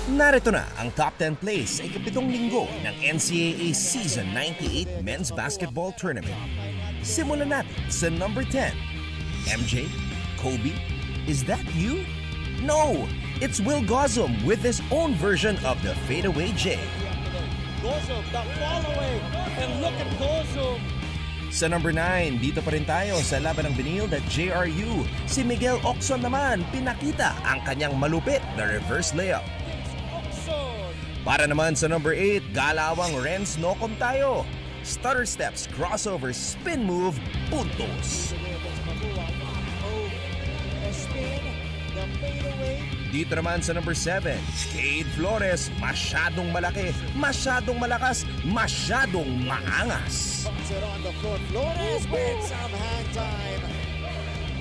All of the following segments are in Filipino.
Narito na ang top 10 plays sa ikapitong linggo ng NCAA Season 98 Men's Basketball Tournament. Simulan natin sa number 10. MJ? Kobe? Is that you? No! It's Will Gozum with his own version of the fadeaway J. Gozum, the fall away, and look at Gozum. Sa number 9, dito pa rin tayo sa laban ng biniled at JRU. Si Miguel Ocson naman pinakita ang kanyang malupit na reverse layup. Para naman sa number 8, galawang Renz Nocom tayo. Stutter steps, crossover, spin move, puntos. Dito naman sa number 7, Cade Flores, masyadong malaki, masyadong malakas, masyadong maangas.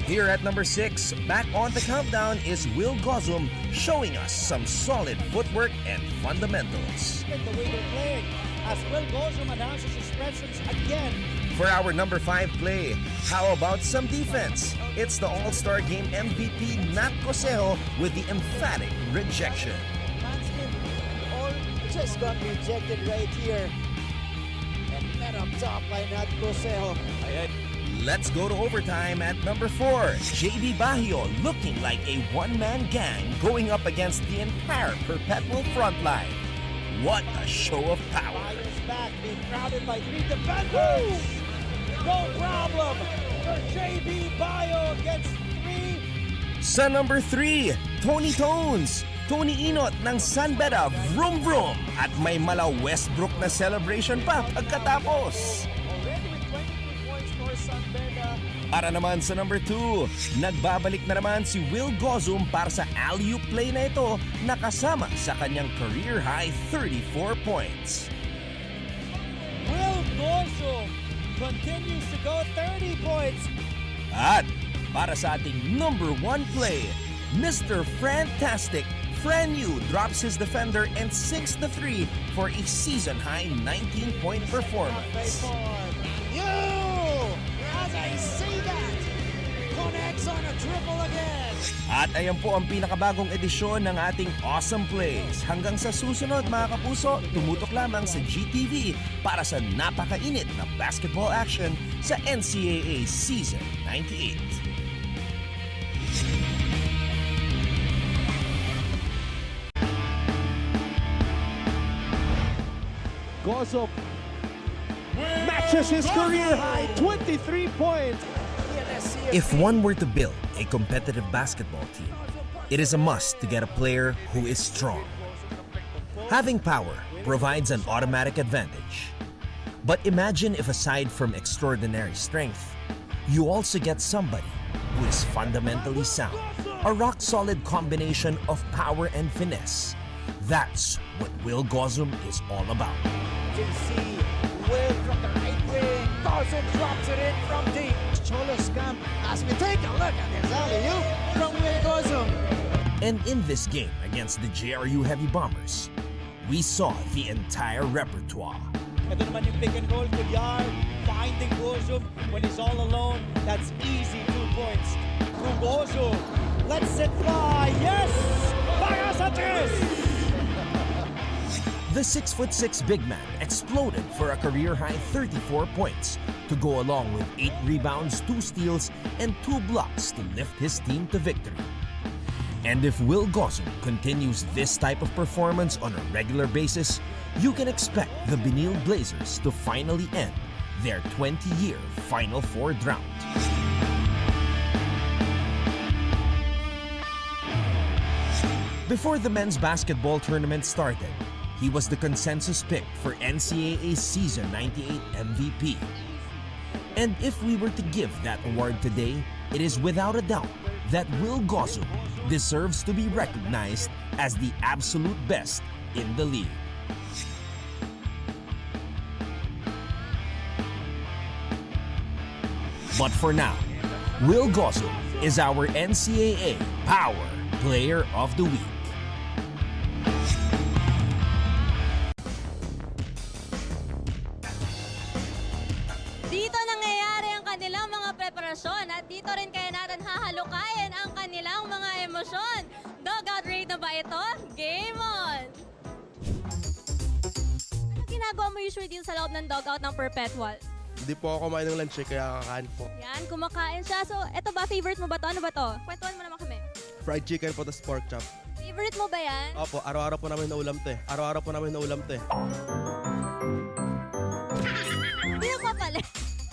Here at number 6, back on the countdown is Will Gozum showing us some solid footwork and fundamentals. The way they're playing as Will Gozum announces his presence again. For our number 5 play, how about some defense? It's the All-Star Game MVP Nat Cosejo with the emphatic rejection. All just got rejected right here. And met up top by Nat Cosejo. Let's go to overtime at number 4. JB Bajío looking like a one-man gang going up against the entire Perpetual front line. What a show of power. Bajío's back, being crowded by 3 defenders. No problem. JB Bajío gets 3. Sa number 3, Tony Tones. Tony Inot ng San Beda, vroom vroom. At may mala Westbrook na celebration pa pagkatapos. Already with 23 points for San Beda. Para naman sa number 2, nagbabalik na naman si Will Gozum para sa alley-oop play na ito na kasama sa kanyang career-high 34 points. Will Gozum continues to go 30 points. At para sa ating number 1 play, Mr. Fantastic Frenu drops his defender and sinks the 3 for a season-high 19-point performance. You, as I see that, connects on a triple again. At ayan po ang pinakabagong edisyon ng ating Awesome Plays. Hanggang sa susunod mga kapuso, tumutok lamang sa GTV para sa napakainit na basketball action sa NCAA Season 98. Gozum matches his career high 23 points. If one were to build a competitive basketball team, it is a must to get a player who is strong. Having power provides an automatic advantage. But imagine if aside from extraordinary strength, you also get somebody who is fundamentally sound. A rock-solid combination of power and finesse. That's what Will Gozum is all about. You see Will from the right wing. Gozum drops it in from deep. Cholo Scam as we take a look at this alley-oop from Will Gozum. And in this game against the JRU Heavy Bombers, we saw the entire repertoire. Ito naman yung pick and roll, Villar finding Gozum when he's all alone. That's easy 2 points. Through Gozum, let's it fly. Yes! Para sa 3! The 6'6" big man exploded for a career-high 34 points to go along with 8 rebounds, 2 steals, and 2 blocks to lift his team to victory. And if Will Gozum continues this type of performance on a regular basis, you can expect the Benil Blazers to finally end their 20-year Final Four drought. Before the men's basketball tournament started, he was the consensus pick for NCAA Season 98 MVP. And if we were to give that award today, it is without a doubt that Will Gozum deserves to be recognized as the absolute best in the league. But for now, Will Gozum is our NCAA Power Player of the Week. Dito nangyayari ang kanilang mga preparasyon at dito rin kaya natin hahalukayin ang kanilang mga emosyon. Dugout raid na ba ito? Game on! ginagawa mo usually dito sa loob ng dugout ng Perpetual? Hindi po ako kumain ng lunch kaya kakain po. Yan, kumakain siya. So, eto ba, favorite mo ba to? Ano ba to? Kwentuhan mo naman kami. Fried chicken po, tas pork chop. Favorite mo ba yan? Opo, araw-araw po namin naulam to eh. Araw-araw po namin naulam to eh. Hindi na papalit.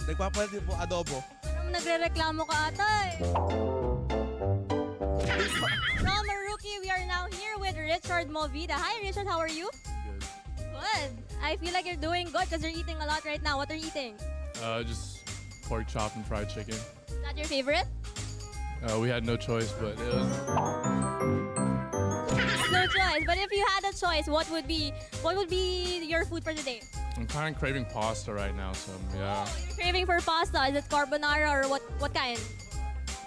Nagpapalit din po adobo. Parang nagre-reklamo ka ata eh. From a rookie, we are now here with Richard Movida. Hi Richard, how are you? Good. Good. I feel like you're doing good because you're eating a lot right now. What are you eating? Just pork chop and fried chicken. Is that your favorite? We had no choice, but it was No choice. But if you had a choice, what would be your food for today? I'm kind of craving pasta right now, so yeah. You're craving for pasta. Is it carbonara or what kind?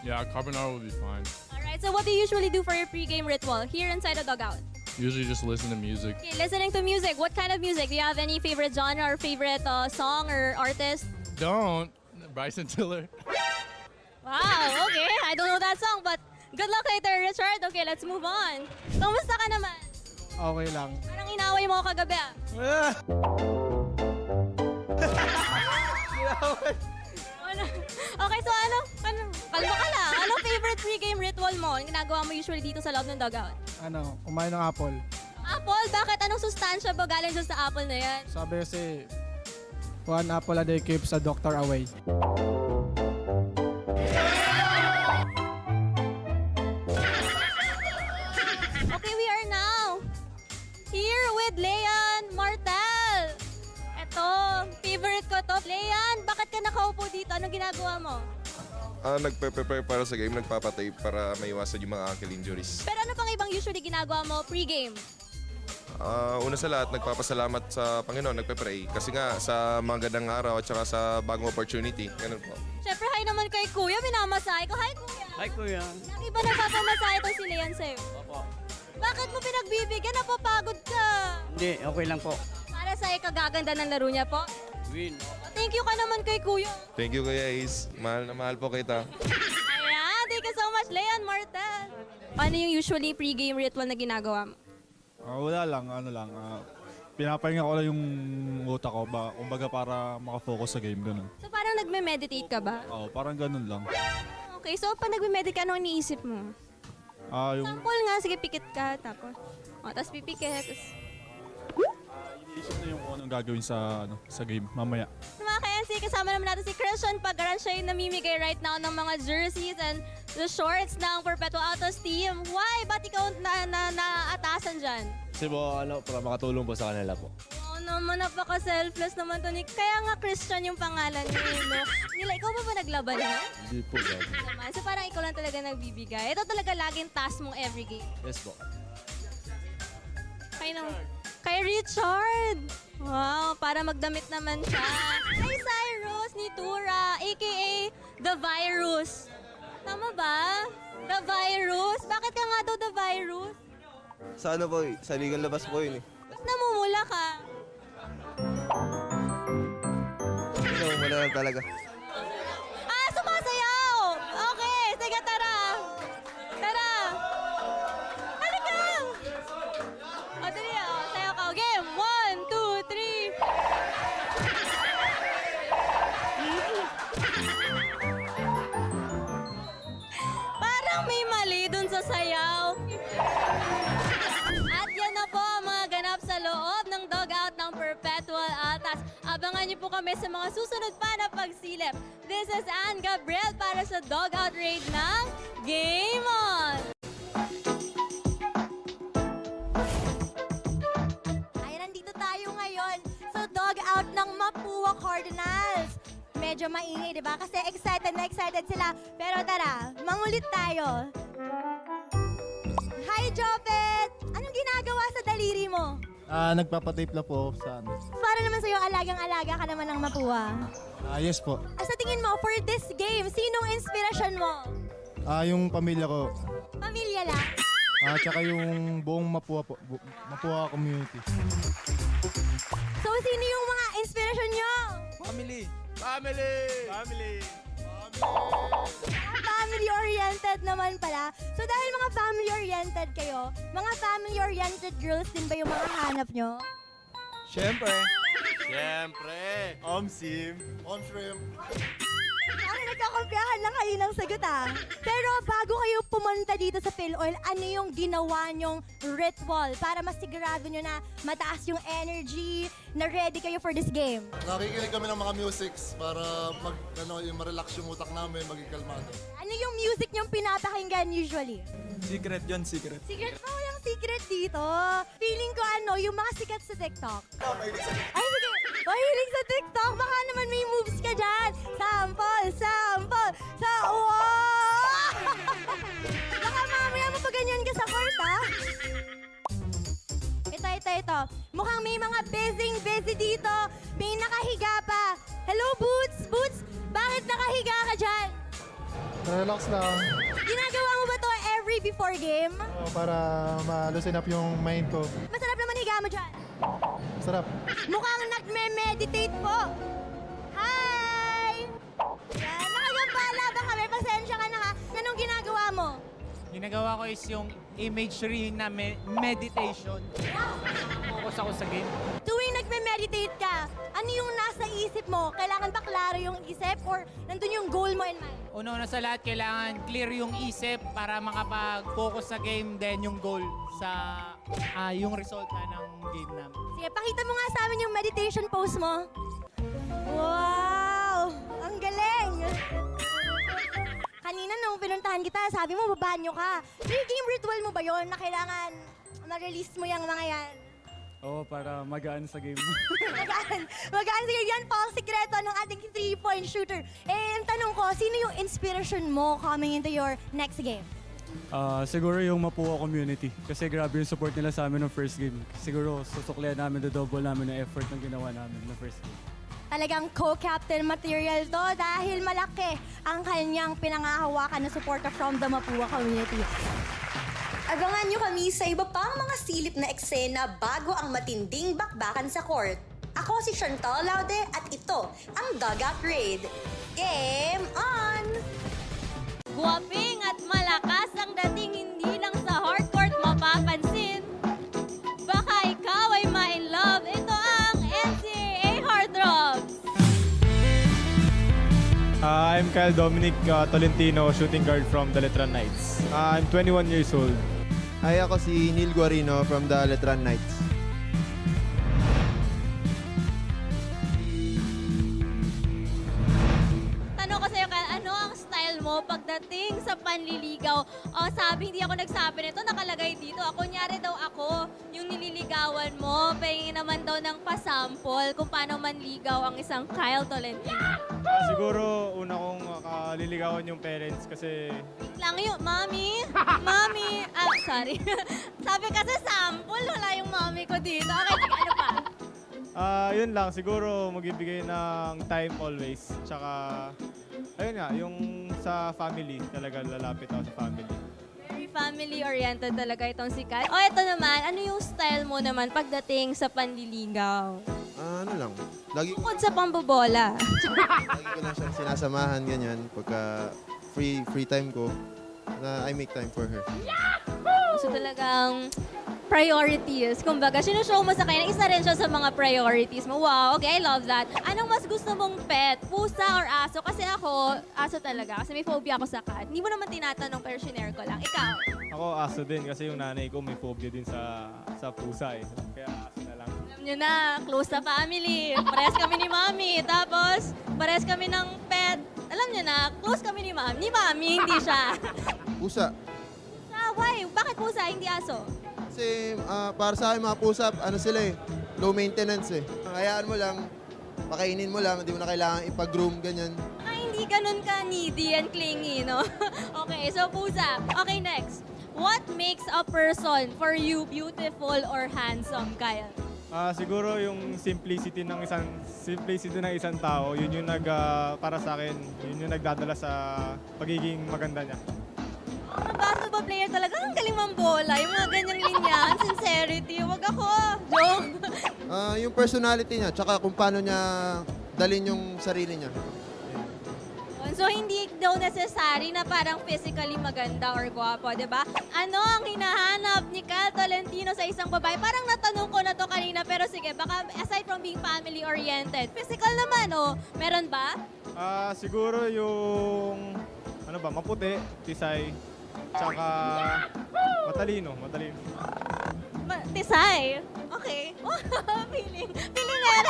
Yeah, carbonara will be fine. Alright, so what do you usually do for your pre-game ritual here inside the dugout? Usually just listen to music. Okay, listening to music. What kind of music? Do you have any favorite genre or favorite song or artist? Don't. Bryson Tiller. Wow, okay. I don't know that song, but good luck later, Richard. Okay, let's move on. Kamusta ka naman? Okay lang. Parang inaway mo ako kagabi ah. Okay, so ano? Kalma ka lang. Anong favorite pre-game ritual mo? Yung ginagawa mo usually dito sa loob ng dugout? Kumain ng apple. Apple? Bakit? Anong sustansya ba galing dyan sa apple na yan? Sabi kasi, one apple a day keeps a doctor away. Okay, we are now here with Leon Martel. Eto, favorite ko to. Leon, bakit ka nakaupo dito? Anong ginagawa mo? Nagpe-prepare para sa game, nagpapatape para maiwasan yung mga ankle injuries. Pero ano pang ibang usually ginagawa mo pre-game? Una sa lahat, nagpapasalamat sa Panginoon, nagpe-pray. Kasi nga, sa magandang araw at saka sa bagong opportunity. Ganun po. Siyempre, hi naman kay Kuya. Minamasahe ko. Hi, Kuya. Hi, Kuya. Nakiba nagpapamasahe to si Leon sa'yo. Opo. Bakit mo pinagbibigyan? Napapagod ka. Hindi, okay lang po. Para sa'yo, kagaganda ng laro niya po. Win. Thank you ka naman kay Kuya. Thank you, Kuya Ace. Mahal na mahal po kita. Ayan, thank you so much, Leon Martel. Ano yung usually pre-game ritual na ginagawa mo? Wala lang, pinapahinga ko lang yung utak ko, kumbaga para makafocus sa game, ganun. So parang nagme-meditate ka ba? Oo, parang ganun lang. Okay, so pag nagme-meditate ka, anong iniisip mo? Yung Sample nga, sige, pikit ka, tapos pipikit, tapos... iniisip na yung kung anong gagawin sa game, mamaya. So mga ka-NC, kasama naman natin si Christian Pagaran. Siya yung namimigay right now ng mga jerseys and the shorts ng Perpetual Autos team. Why? Ba't ikaw naatasan dyan? Kasi po, para makatulong po sa kanila po. Oo naman, napaka-selfless naman to. Kaya nga Christian yung pangalan niya, no? Ikaw ba naglaban na? Hindi po, God. Naman. So parang ikaw lang talaga nagbibigay. Ito talaga laging task mong every game. Yes po. Kay Richard! Wow, para magdamit naman siya. Kay Cyrus ni Tura, a.k.a. The Virus. Tama ba? The Virus? Bakit ka nga daw The Virus? Sa ano po, sa ligang labas po yun eh. Ba't namumula ka? Wala lang talaga. Sumasayaw! Okay, sige, tara! Tara! Halika! O, dali, sayaw ka. Game! 1, 2, 3. Parang may mali dun sa sayaw. At yan na po ang mga ganap sa loob ng dugout ng Perpetual Altas. Abangan niyo po kami sa mga susunod pa na pagsilip. This is Ann Gabriel para sa dugout raid ng Game On! Ay, nandito tayo ngayon sa dugout ng Mapua Cardinals. Medyo maingay, di ba? Kasi excited na excited sila. Pero tara, mangulit tayo. Hi, Jopet! Anong ginagawa sa daliri mo? Nagpapatape na po sa Para naman sa'yo, alagang-alaga ka naman ng Mapua. yes po. Sa tingin mo, for this game, sinong inspirasyon mo? Yung pamilya ko, Pamilya lang? tsaka yung buong Mapua po, Mapua community. So, sino yung mga inspirasyon nyo? Family! Family! Family! Family-oriented naman pala. So, dahil mga family-oriented kayo, mga family-oriented girls din ba yung mga hanap nyo? Siyempre. Siyempre. Omsim. Omshrimp. Ano, nagkakumpiyahan lang kayo ng sagot Pero bago kayo pumunta dito sa PhilOil, ano yung ginawa nyong ritual para masigurado nyo na mataas yung energy, na ready kayo for this game? Nakikinig kami ng mga musics para yung ma-relax yung utak namin, maging kalmado. Ano yung music nyong pinapakinggan usually? Secret yon, secret. Secret pa, walang secret dito. Feeling ko yung mga sikat sa TikTok. Ay, sige. Mahilig sa TikTok. Baka naman may moves ka dyan. Sample. Wow! Baka mamaya mo pa ganyan ka sa court, Ito. Mukhang may mga busy dito. May nakahiga pa. Hello, Boots? Boots, bakit nakahiga ka dyan? Relax lang. Ginagawa mo ba to every before game? Para ma-loosen up yung mind ko. Masarap naman higa mo dyan. Sarap. Mukhang nagme-meditate po. Hi! Yan, nakagambala ba kami? Pasensya ka na Anong ginagawa mo? Ginagawa ko is yung imagery na meditation. Focus ako sa game. Tuwing nagme-meditate ka, ano yung nasa isip mo? Kailangan ba klaro yung isip or nandun yung goal mo in mind? Una sa lahat, kailangan clear yung isip para makapag-focus sa game, then yung goal sa yung result ng game namin. Sige, pakita mo nga sa amin yung meditation pose mo. Wow! Ang galing! Kanina nung pinuntahan kita, sabi mo babanyo ka. Yung game ritual mo ba yon na kailangan ma-release mo yung mga yan? Oo, para magaan sa game. Magaan sige, yan po ang sikreto ng ating 3-point shooter. Ang tanong ko, sino yung inspiration mo coming into your next game? Siguro yung Mapua community. Kasi grabe yung support nila sa amin ng first game. Siguro susuklihan namin, double namin ang effort na ginawa namin ng first game. Talagang co-captain material to dahil malaki ang kanyang pinangahawakan na suporta from the Mapua community. Abangan nyo kami sa iba pang mga silip na eksena bago ang matinding bakbakan sa court. Ako si Chantal Laude at ito ang Dugout Raid. Game on! Guwaping at malakas ang dating hindi lang sa hardcourt mapapansin. Baka ikaw ay ma-in-love. Ito ang NCAA Hard Rocks. I'm Kyle Dominic Tolentino, shooting guard from the Letran Knights. I'm 21 years old. Hi, ako si Neil Guarino from the Letran Knights. Tanong ko sa'yo, Kyle, ano ang style mo pagdating sa panliligaw? O sabi, hindi ako nagsabi nito, nakalagay dito. Kunyari daw ako, yung nililigawan mo, pahingin naman daw ng pasample kung paano manligaw ang isang Kyle Tolentino. Siguro una kong kaliligawan yung parents kasi Lang yun, mami, sorry. Sabi kasi sample, wala yung mami ko dito. Okay, sige, ano pa? yun lang, siguro magbibigay ng time always. Tsaka, ayun nga, yung sa family, talaga lalapit ako sa family. Very family-oriented talaga itong si Kyle. O, ito naman, ano yung style mo naman pagdating sa panliligaw? Ano lang, lagi Bukod sa pambobola. ko lang siyang sinasamahan ganyan pagka free time ko na I make time for her. So talagang priorities. Kumbaga, sinushow mo sa kanya, isa rin siya sa mga priorities mo. Wow, okay, I love that. Anong mas gusto mong pet? Pusa or aso? Kasi ako, aso talaga. Kasi may phobia ako sa cat. Hindi mo naman tinatanong pero shinare ko lang. Ikaw? Ako aso din kasi yung nanay ko may phobia din sa pusa eh. Kaya aso na lang. Alam nyo na, close sa family. Pares kami ni Mami. Tapos, pares kami ng pet. Alam nyo na, close kami ni Mami. Ni Mami, hindi siya. Pusa. Why? Bakit pusa, hindi aso? Kasi para sa akin mga pusa, ano sila eh, low maintenance eh. Hayaan mo lang, pakainin mo lang, hindi mo na kailangan ipag-groom, ganyan. Hindi ganun ka needy and clingy, no? Okay, so pusa. Okay, next. What makes a person for you beautiful or handsome, Kyle? Siguro yung simplicity ng isang tao, yun yung para sa akin, yun yung nagdadala sa pagiging maganda niya. Mga basketball player talaga, ang galing mambola. Yung mga ganyang linyahan, sincerity. Wag ako. Joke. Yung personality niya, tsaka kung paano niya dalin yung sarili niya. So, hindi daw necessary na parang physically maganda or gwapo, di ba? Ano ang hinahanap ni Kyle Tolentino sa isang babae? Parang natanong ko na to kanina, pero sige, baka aside from being family-oriented, physical naman, oh. Meron ba? Siguro yung, maputi, tisay, tsaka matalino. Tisay? Okay. Feeling meron.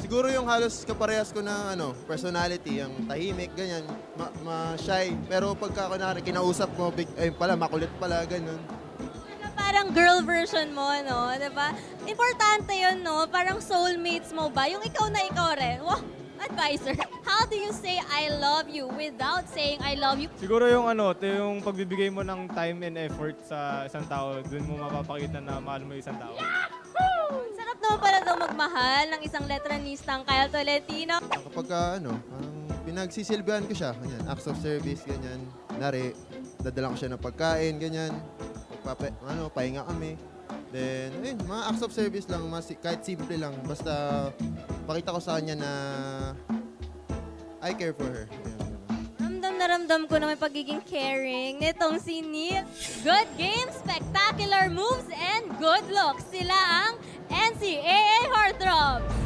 Siguro yung halos kaparehas ko na personality, yung tahimik, ganyan, ma-shy. Pero pagka kunwari kinausap mo, makulit pala, ganun. Parang girl version mo, no? Diba? Importante yun, no? Parang soulmates mo ba? Yung ikaw na ikaw rin. Wow! Advisor. How do you say I love you without saying I love you? Siguro yung yung pagbibigay mo ng time and effort sa isang tao, dun mo mapapakita na mahal mo yung isang tao. Ang sarap naman pala daw magmahal ng isang letranistang Kyle Tolentino. Kapag pinagsisilbihan ko siya, ganyan, acts of service, ganyan, dadala ko siya ng pagkain, ganyan, pahinga kami. Then, mga acts of service lang, kahit simple lang, basta pakita ko sa kanya na I care for her. Ramdam na ramdam ko na may pagiging caring nitong si Neil. Good game, spectacular moves, and good looks. Sila ang NCAA Heartthrobs.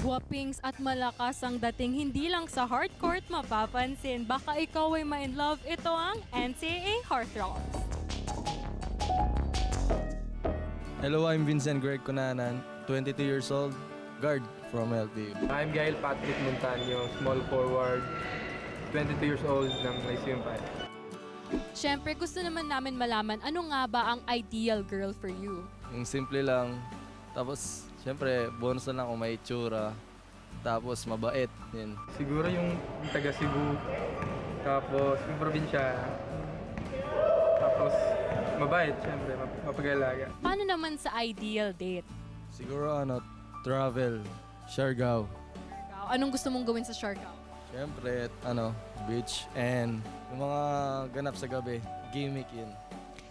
Guwapings at malakas ang dating hindi lang sa hardcourt mapapansin. Baka ikaw ay ma-in love, ito ang NCAA Heartthrobs. Hello, I'm Vincent Greg Cunanan, 22 years old, guard from LTU. I'm Gael Patrick Montaño, small forward, 22 years old ng ICM Pare. Siyempre, gusto naman namin malaman ano nga ba ang ideal girl for you? Yung simple lang, tapos siyempre, bonus na lang kung may itsura. Tapos, mabait. Yun. Siguro yung taga Cebu. Tapos, yung probinsya. Tapos, mabait, siyempre. Mapag-alaga. Paano naman sa ideal date? Siguro, travel. Siargao. Anong gusto mong gawin sa Siargao? Siyempre, beach. And yung mga ganap sa gabi, gimmick yun.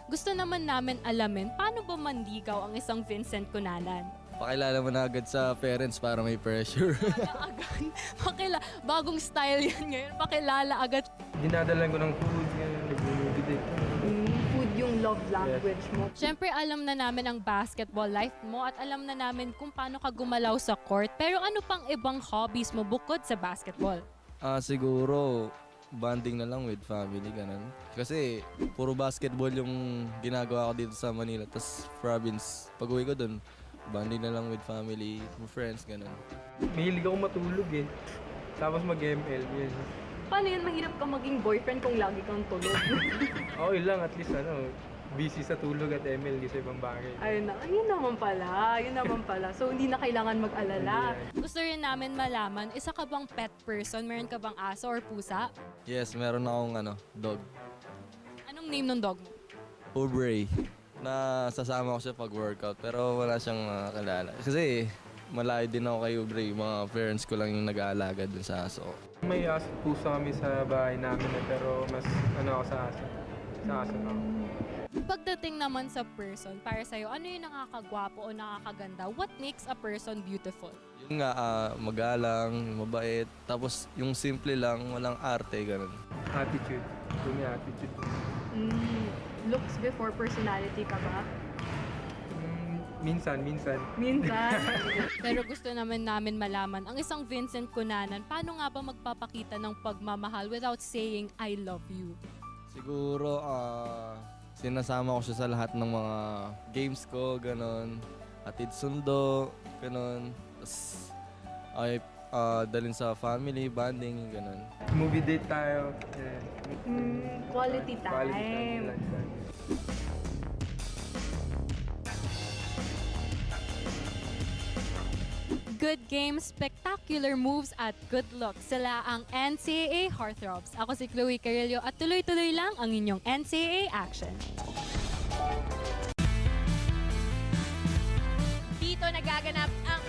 Gusto naman namin alamin, paano ba manligaw ang isang Vincent Cunanan? Pakilala mo na agad sa parents para may pressure. Bagong style yan ngayon, pakilala agad. Dinadalan ko ng food, nag-movie date. Food yung love language mo. Siyempre, alam na namin ang basketball life mo at alam na namin kung paano ka gumalaw sa court. Pero ano pang ibang hobbies mo bukod sa basketball? Siguro, bonding na lang with family, ganun. Kasi, puro basketball yung ginagawa ko dito sa Manila. Tapos, province, pag-uwi ko dun, bonding na lang with family, friends, ganun. Mahilig ako matulog eh. Tapos mag-ML, yun. Paano yun mahirap ka maging boyfriend kung lagi kang tulog? Okay lang, at least busy sa tulog at ML di sa ibang bagay. Yun naman pala. So, hindi na kailangan mag-alala. Gusto rin namin malaman, isa ka bang pet person? Meron ka bang aso or pusa? Yes, meron akong dog. Anong name ng dog mo? Aubrey. Na sasama ko siya pag-workout pero wala siyang kalala. Kasi malayo din ako kay Aubrey. Mga parents ko lang yung nag-aalaga dun sa aso. May aso pusa kami sa bahay namin pero mas ako sa aso. Sa aso ako. Pagdating naman sa person, para sa'yo, ano yung nakakagwapo o nakakaganda? What makes a person beautiful? Yun nga, magalang, mabait. Tapos yung simple lang, walang arte, ganun. Attitude. Yung may attitude. Looks before personality ka ba? Minsan. Pero gusto naman namin malaman, ang isang Vincent Cunanan, paano nga ba magpapakita ng pagmamahal without saying, I love you? Siguro, sinasama ko siya sa lahat ng mga games ko, ganon. Hatid sundo, ganon. Tapos, dalhin sa family, bonding, ganon. Movie date tayo. Yeah. Quality time. Good games, spectacular moves at good looks. Sila ang NCAA Heartthrobs. Ako si Chloe Carillo at tuloy-tuloy lang ang inyong NCAA action. Dito nagaganap ang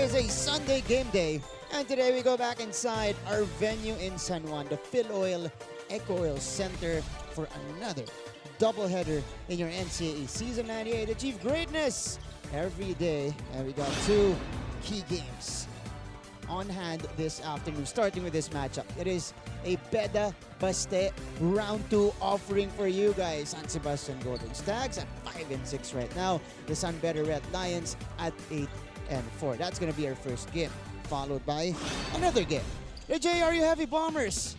is a Sunday game day, and today we go back inside our venue in San Juan, the Phil Oil Eco Oil Center, for another doubleheader in your NCAA Season 98. Achieve greatness every day, and we got two key games on hand this afternoon, starting with this matchup. It is a Beda Baste Round 2 offering for you guys. San Sebastian Golden Stags at 5-6 right now. The San Beda Red Lions at 8-4. That's going to be our first game, followed by another game. The JRU Heavy Bombers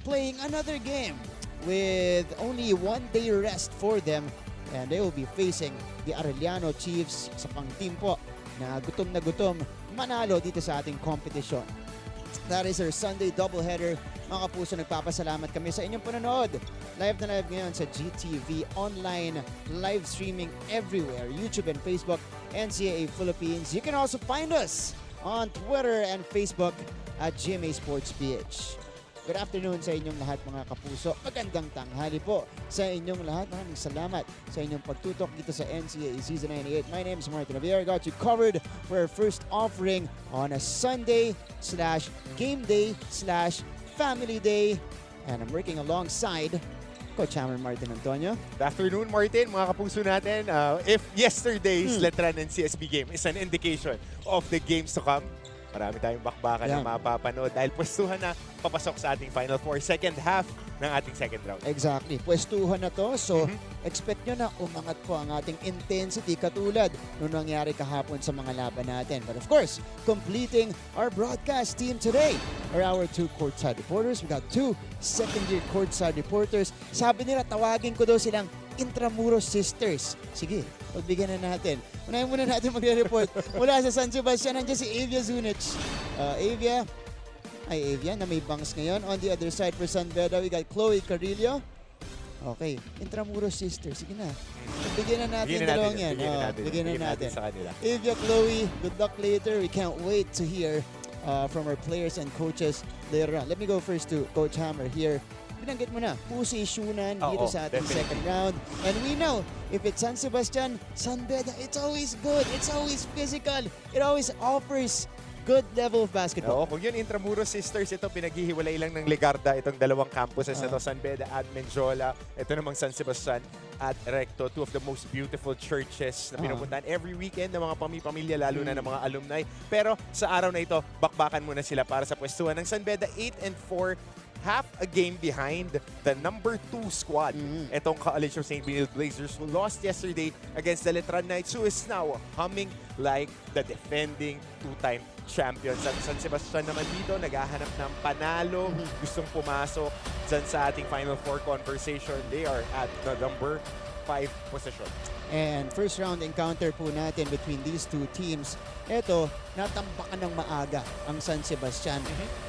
playing another game with only 1 day rest for them, and they will be facing the Arellano Chiefs, sa pang-team po na gutom manalo dito sa ating kompetisyon. That is our Sunday doubleheader. Mga kapuso, nagpapasalamat kami sa inyong panonood. Live na live ngayon sa GTV, online, live streaming everywhere, YouTube and Facebook, NCAA Philippines. You can also find us on Twitter and Facebook at GMA Sports PH. Good afternoon sa inyong lahat, mga kapuso. Magandang tanghali po sa inyong lahat. Maraming salamat sa inyong pagtutok dito sa NCAA Season 98. My name is Martin Javier. I got you covered for our first offering on a Sunday/game day/family day. And I'm working alongside Coach Hammer Martin Antonio. Good afternoon, Martin, mga kapuso natin. If yesterday's Letran and CSB game is an indication of the games to come, marami tayong bakbakan na mapapanood dahil pwestuhan na papasok sa ating Final Four, second half ng ating second round. Exactly. Pwestuhan na to. So, expect nyo na umangat po ang ating intensity katulad nung nangyari kahapon sa mga laban natin. But of course, completing our broadcast team today are our two courtside reporters. We got two second-year courtside reporters. Sabi nila, tawagin ko daw silang Intramuros Sisters. Sige, pagbigyan na natin. Unahin muna natin magre-report mula sa San Sebastian. Nandiyan si Avia Zunic. Avia na may bangs ngayon. On the other side for San Beda, we got Chloe Carrillo. Okay, Intramuros Sisters. Sige na. Bigyan na natin dalawang yan. Bigyan na natin. Avia, Chloe, good luck later. We can't wait to hear from our players and coaches later on. Let me go first to Coach Hammer here. Binanggit mo na, posisyonan dito sa ating second round. And we know, if it's San Sebastian, San Beda, it's always good. It's always physical. It always offers good level of basketball. Oo, kung yun Intramuros Sisters, ito pinaghihiwalay lang ng Ligarda, itong dalawang campuses na ito, San Beda at Menjola. Ito namang San Sebastian at Recto, two of the most beautiful churches na pinupuntahan every weekend ng mga pamilya, lalo na ng mga alumni. Pero sa araw na ito, bakbakan muna sila para sa pwestuhan ng San Beda, 8-4, half a game behind the number 2 squad. Itong College of St. Benilde Blazers, who lost yesterday against the Letran Knights, who is now humming like the defending two-time champions. Ang San Sebastian naman dito, naghahanap ng panalo, gustong pumasok dyan sa ating Final Four conversation. They are at the number 5 position. And first round encounter po natin between these two teams. Ito, natambakan ng maaga ang San Sebastian.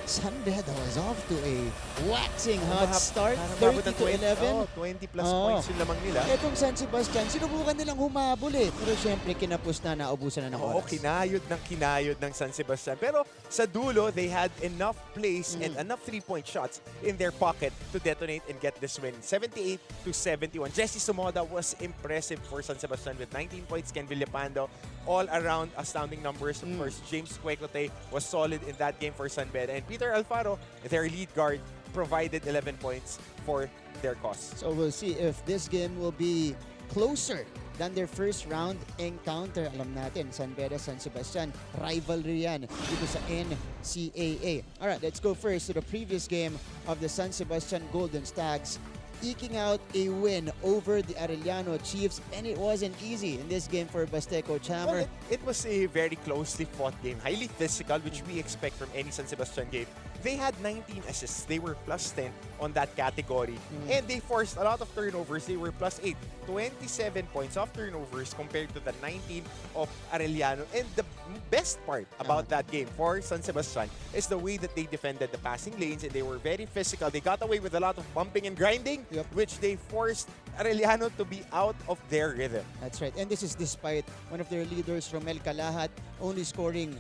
San Beda was off to a waxing hot start, 30-11. 20 plus points yung lamang nila. Itong San Sebastian, sinubukan nilang humabol eh. Pero syempre, kinapos na, naubusan na ng oras. Kinayod ng San Sebastian. Pero sa dulo, they had enough plays and enough 3-point shots in their pocket to detonate and get this win. 78-71. Jesse Sumoda was impressive for San Sebastian with 19 points. Ken Villapando, all around astounding numbers. Of course, James Cuecote was solid in that game for San Beda. And Peter Alfaro, their lead guard, provided 11 points for their cause. So we'll see if this game will be closer than their first round encounter. Alam natin, San Beda, San Sebastian, rivalry yan dito sa NCAA. Alright, let's go first to the previous game of the San Sebastian Golden Stags, eking out a win over the Arellano Chiefs, and it wasn't easy in this game for Basteco Chamber. Well, it was a very closely fought game, highly physical, which we expect from any San Sebastian game. They had 19 assists. They were plus 10 on that category. And they forced a lot of turnovers. They were plus 8. 27 points of turnovers compared to the 19 of Arellano. And the best part about that game for San Sebastian is the way that they defended the passing lanes, and they were very physical. They got away with a lot of bumping and grinding, which they forced Arellano to be out of their rhythm. That's right. And this is despite one of their leaders, Romel Calahat, only scoring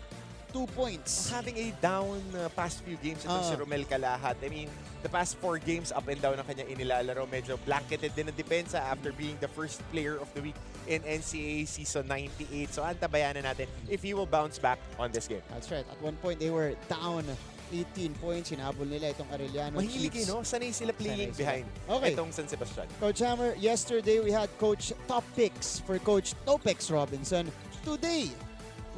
2 points. Having a down past few games itong si Romel Calahat. I mean, the past 4 games up and down ang kanya inilalaro. Medyo blanketed din ang depensa after being the first player of the week in NCAA Season 98. So antabayanan natin if he will bounce back on this game. That's right. At one point, they were down 18 points. Hinabol nila itong Arellano Mahilig Chiefs. no? Sanay sila playing behind itong San Sebastian. Coach Hammer, yesterday we had Coach Top Picks for Coach Topex Robinson. Today,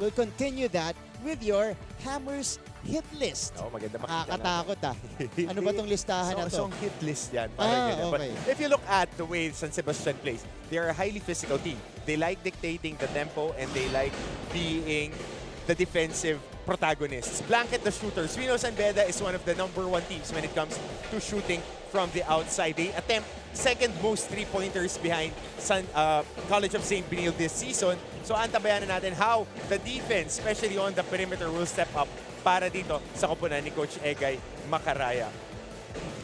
we'll continue that with your Hammer's hit list. Maganda makita Nakakatakot Ano ba tong listahan na to? So hit list yan. Okay. But if you look at the way San Sebastian plays, they are a highly physical team. They like dictating the tempo and they like being the defensive protagonists. Blanket the shooters. We know San Beda is one of the #1 teams when it comes to shooting from the outside. They attempt second most 3-pointers behind College of St. Benil this season. So antabayanan natin how the defense, especially on the perimeter, will step up para dito sa koponan ni Coach Egay Macaraya.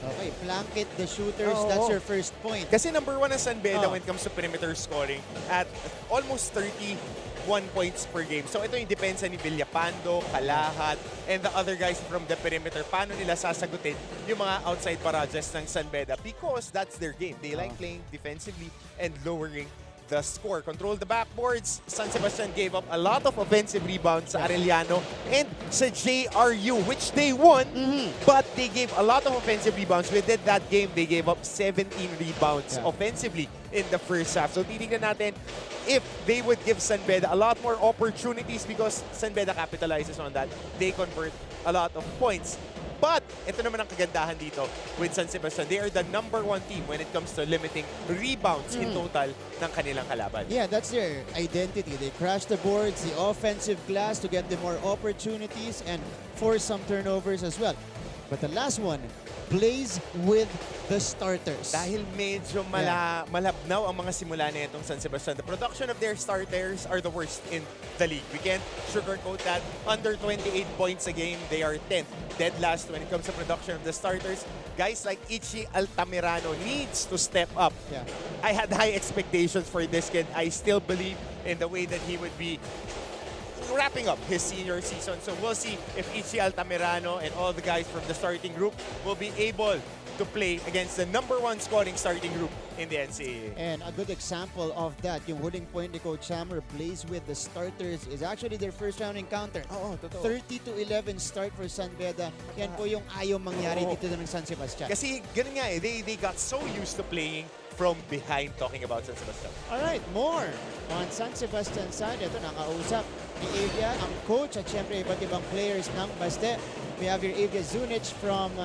Okay, blanket the shooters. That's your first point. Kasi #1 ang San Beda when it comes to perimeter scoring at almost 31 points per game. So ito yung depensa ni Villapando, Calahat, and the other guys from the perimeter. Paano nila sasagutin yung mga outside barrages ng San Beda? Because that's their game. They like playing defensively and lowering the score. Control the backboards. San Sebastian gave up a lot of offensive rebounds sa Arellano and sa JRU, which they won, but they gave a lot of offensive rebounds. Within that game, they gave up 17 rebounds offensively in the first half. So titignan natin if they would give San Beda a lot more opportunities because San Beda capitalizes on that. They convert a lot of points. But, ito naman ang kagandahan dito with San Sebastian. They are the #1 team when it comes to limiting rebounds in total ng kanilang kalaban. Yeah, that's their identity. They crash the boards, the offensive glass to get them more opportunities and force some turnovers as well. But the last one, plays with the starters. Dahil medyo malabnaw ang mga simula na itong San Sebastian. The production of their starters are the worst in the league. We can't sugarcoat that. Under 28 points a game, they are 10th. Dead last when it comes to production of the starters. Guys like Ichi Altamirano needs to step up. Yeah. I had high expectations for this kid. I still believe in the way that he would be wrapping up his senior season. So we'll see if Ichi Altamirano and all the guys from the starting group will be able to play against the #1 scoring starting group in the NCAA. And a good example of that, yung huling point ni Coach Hammer, plays with the starters, is actually their first round encounter. 30-11 start for San Beda. Yan po yung ayaw mangyari dito ng San Sebastian. Kasi ganun nga they got so used to playing from behind, talking about San Sebastian. Alright, more on San Sebastian side. Ito, nakausap ni Avia, ang coach, at syempre iba't ibang players ng Baste. We have here Avia Zunic from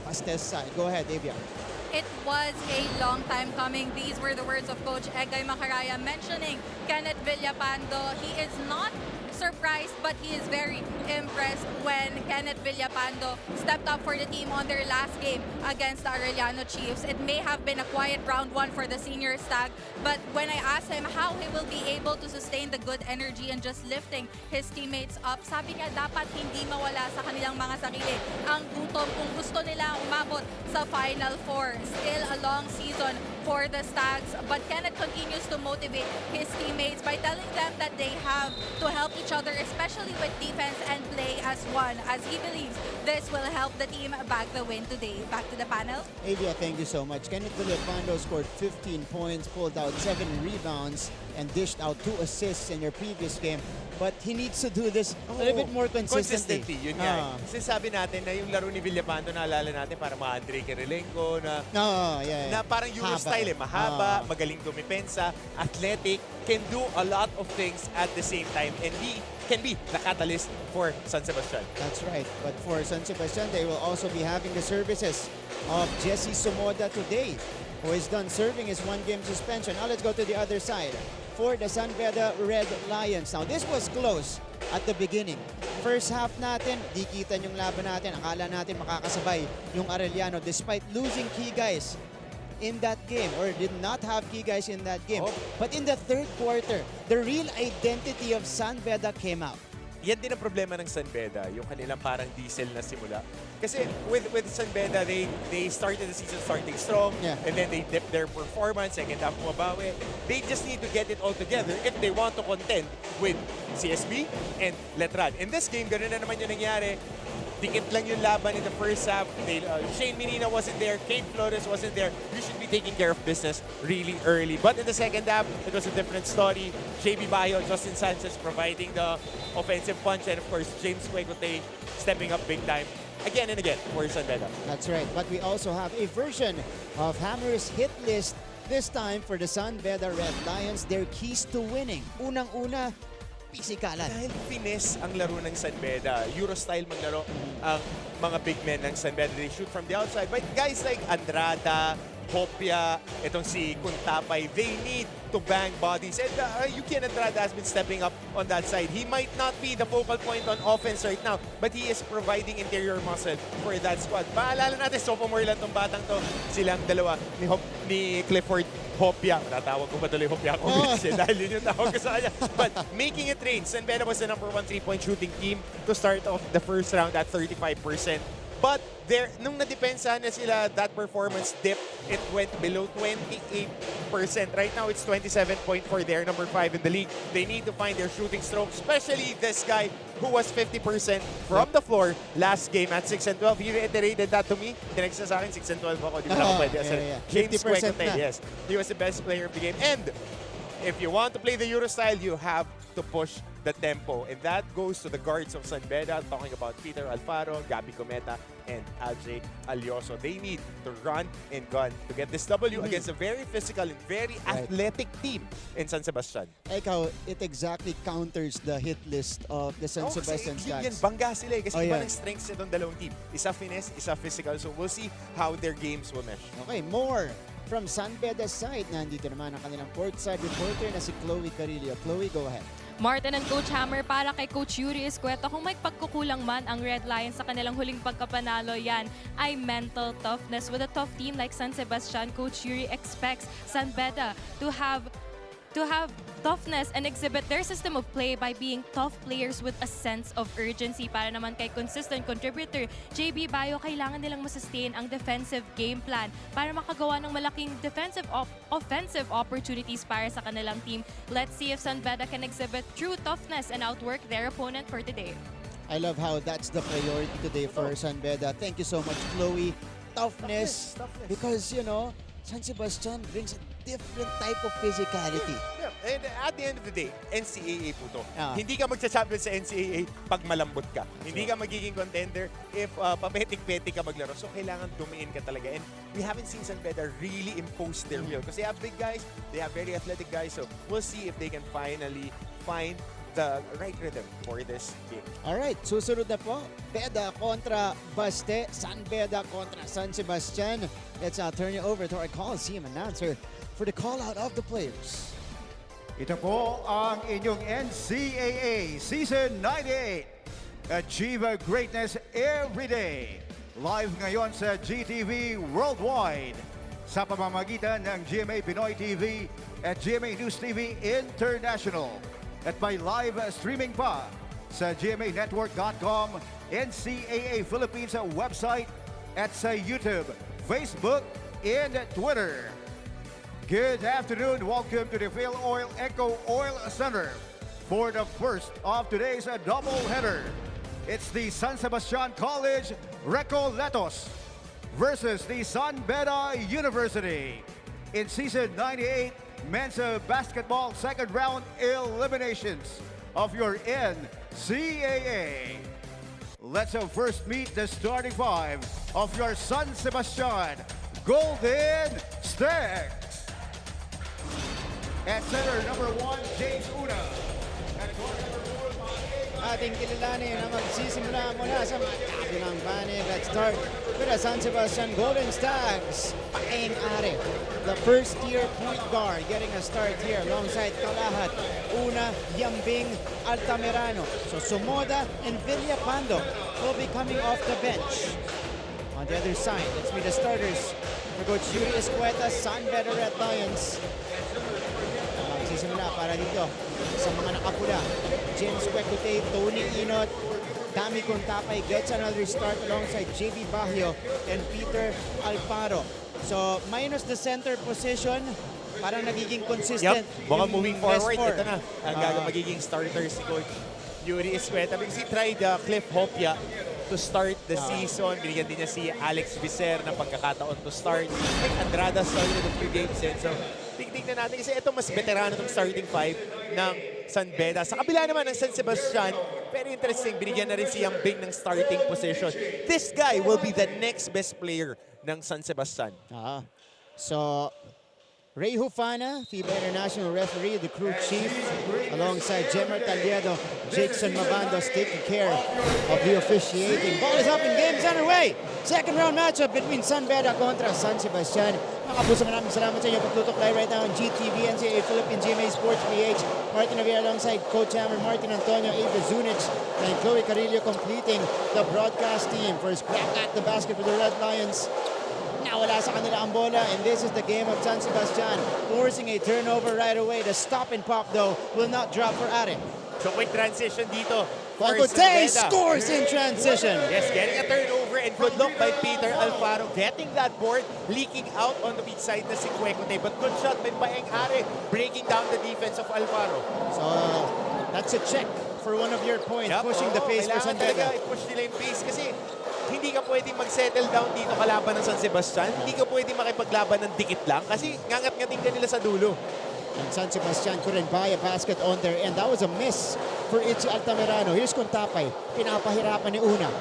Baste's side. Go ahead, Avia. It was a long time coming. These were the words of Coach Egay Macaraya mentioning Kenneth Villapando. He is not surprised, but he is very impressed when Kenneth Villapando stepped up for the team on their last game against the Arellano Chiefs. It may have been a quiet round one for the senior stag, but when I asked him how he will be able to sustain the good energy and just lifting his teammates up, sabi niya dapat hindi mawala sa kanilang mga sarili ang gutom kung gusto nila umabot sa Final Four. Still a long season for the Stags, but Kenneth continues to motivate his teammates by telling them that they have to help each other, especially with defense, and play as one, as he believes this will help the team bag the win today. Back to the panel. Avia, thank you so much. Kenneth Villapando scored 15 points, pulled out 7 rebounds, and dished out 2 assists in your previous game. But he needs to do this a little bit more consistently. Yun nga. Kasi sabi natin na yung laro ni Villapando, naalala natin, para mga Andre Kirilenko na, na parang Euro style, mahaba, magaling dumipensa, athletic, can do a lot of things at the same time, and he can be the catalyst for San Sebastian. That's right. But for San Sebastian, they will also be having the services of Jesse Somoda today, who is done serving his 1-game suspension. Now let's go to the other side for the San Beda Red Lions. Now this was close at the beginning. First half natin, di kita yung laban natin. Akala natin makakasabay yung Arellano despite losing key guys in that game, or did not have key guys in that game. But in the third quarter, the real identity of San Beda came out. yan din ang problema ng San Beda, yung kanilang parang diesel na simula. Kasi with San Beda, they started the season starting strong, and then they dipped their performance, second half bumabawi. They just need to get it all together if they want to contend with CSB and Letran. In this game, ganun na naman yung nangyari. Dikit lang yung laban in the first half. Shane Menina wasn't there. Kate Flores wasn't there. You should be taking care of business really early. But in the second half, it was a different story. JB Bayo, Justin Sanchez providing the offensive punch. And of course, James Quecote stepping up big time again and again for San Beda. That's right. But we also have a version of Hammer's hit list. This time for the San Beda Red Lions, their keys to winning. Unang-una, pisikalan. Dahil finesse ang laro ng San Beda. Euro-style maglaro ang mga big men ng San Beda. They shoot from the outside. But guys like Andrada, Hopia, itong si Kuntapay, they need to bang bodies. And Yuki Andrada has been stepping up on that side. He might not be the focal point on offense right now, but he is providing interior muscle for that squad. Paalala natin, sophomore lang tong batang to. Silang dalawa ni Clifford Hopia. Natawag ko pa tuloy Hopia ko dahil yun yung tawag ko sa kanya. But making it rain, San Beda was the #1 3-point shooting team to start off the first round at 35%. But nung nadepensahan na sila, that performance dip, it went below 28%. Right now, it's 27.4. They're #5 in the league. They need to find their shooting stroke, especially this guy who was 50% from the floor last game at 6 and 12. He reiterated that to me. Tinext sa akin, 6 and 12 ako. Di ba ako pwede? James Quecote, yes. He was the best player of the game. And if you want to play the Euro style, you have to push the tempo. And that goes to the guards of San Beda, talking about Peter Alfaro, Gabby Cometa, and Ajay Alioso. They need to run and gun to get this W against a very physical and very athletic team in San Sebastian. Ikaw, it exactly counters the hit list of the San Sebastian Stags. Bangga sila kasi iba ng strengths itong dalawang team. Isa finesse, isa physical. So we'll see how their games will mesh. Okay, more from San Beda's side. Nandito naman ang kanilang courtside reporter na si Chloe Carillo. Chloe, go ahead. Martin and Coach Hammer, para kay Coach Yuri Escueta, kung may pagkukulang man ang Red Lions sa kanilang huling pagkapanalo, yan ay mental toughness. With a tough team like San Sebastian, Coach Yuri expects San Beda to have toughness and exhibit their system of play by being tough players with a sense of urgency. Para naman kay consistent contributor JB Bayo, kailangan nilang masustain ang defensive game plan para makagawa ng malaking offensive opportunities para sa kanilang team. Let's see if San Beda can exhibit true toughness and outwork their opponent for today. I love how that's the priority today for San Beda. Thank you so much, Chloe. Toughness. Because, you know, San Sebastian brings a different type of physicality. Yeah. And at the end of the day, NCAA po to. Hindi ka magsa-champion sa NCAA pag malambot ka. Hindi ka magiging contender if papetik-petik ka maglaro. So kailangan dumiin ka talaga. And we haven't seen San Beda really impose their will. Kasi they have big guys, they have very athletic guys. So we'll see if they can finally find the right rhythm for this game. Alright, susunod na po. Beda kontra Baste, San Beda kontra San Sebastian. Let's turn it over to our Coliseum announcer for the call-out of the players. Ito po ang inyong NCAA Season 98. Achieve greatness every day. Live ngayon sa GTV Worldwide sa pamamagitan ng GMA Pinoy TV at GMA News TV International. At may live streaming pa sa GMANetwork.com, NCAA Philippines website at sa YouTube, Facebook, and Twitter. Good afternoon. Welcome to the Phil Oil Eco Oil Center for the first of today's doubleheader. It's the San Sebastian College Recoletos versus the San Beda University in Season 98 Men's Basketball second round eliminations of your NCAA. Let's first meet the starting five of your San Sebastian Golden Stags. At center, #1, James Una. At court #4, Ating kilalanin ang magsisimula mula sa mataginang banig. Let's start with the San Sebastian Golden Stags. Paeng Are, the first-year point guard, getting a start here alongside Kalahat, Una, Yambing, Altamirano. So Sumoda and Villapando will be coming off the bench. On the other side, let's meet the starters for Coach Yuri Escueta, San Beda Red Lions. Magsisimula para para dito sa mga nakapula. James Kwekute, Tony Inot, Dami Contapay gets another start alongside JB Bajo and Peter Alfaro. So minus the center position, parang nagiging consistent. Mukhang moving forward, four. ito na. Ang magiging starter si Coach Yuri Escueta. Because he tried Cliff Hopia to start the season. Binigyan din niya si Alex Vicer ng pagkakataon to start. Andrada started a few games in. So, tignan natin kasi ito mas veterano ng starting five ng San Beda. Sa kabila naman ng San Sebastian, very interesting, binigyan na rin si Yambing ng starting position. This guy will be the next best player ng San Sebastian. So, Ray Hufana, FIBA International Referee, the crew chief, alongside Jemer Taliedo, Jackson Mabandos taking care of the officiating. Ball is up and game's underway. Second round matchup between San Beda contra San Sebastian. Mga kapuso, maraming salamat sa inyo pagtutok live right now on GTV, NCAA Philippine GMA Sports PH. Martin Javier alongside Coach Hammer, Martin Antonio, Ava Zunic, and Chloe Carillo completing the broadcast team. First crack at the basket for the Red Lions. Nawala sa kanila ang bola, and this is the game of San Sebastian, forcing a turnover right away. The stop and pop, though, will not drop for Are. So quick transition dito. for Kwekute San Beda. scores in transition. Yes, getting a turnover and good look by Peter Alfaro. Getting that board, leaking out on the weak side na si Kwekute. But good shot by Paeng Are, breaking down the defense of Alfaro. So, that's a check for one of your points, pushing the pace for San Beda. I-push nila yung pace kasi hindi ka pwedeng mag-settle down dito kalaban ng San Sebastian. Hindi ka pwedeng makipaglaban ng dikit lang kasi ngangat-ngating ka nila sa dulo. And San Sebastian couldn't buy a basket on their end. That was a miss for Itzy Altamirano. Here's Contapay. Pinapahirapan ni Una.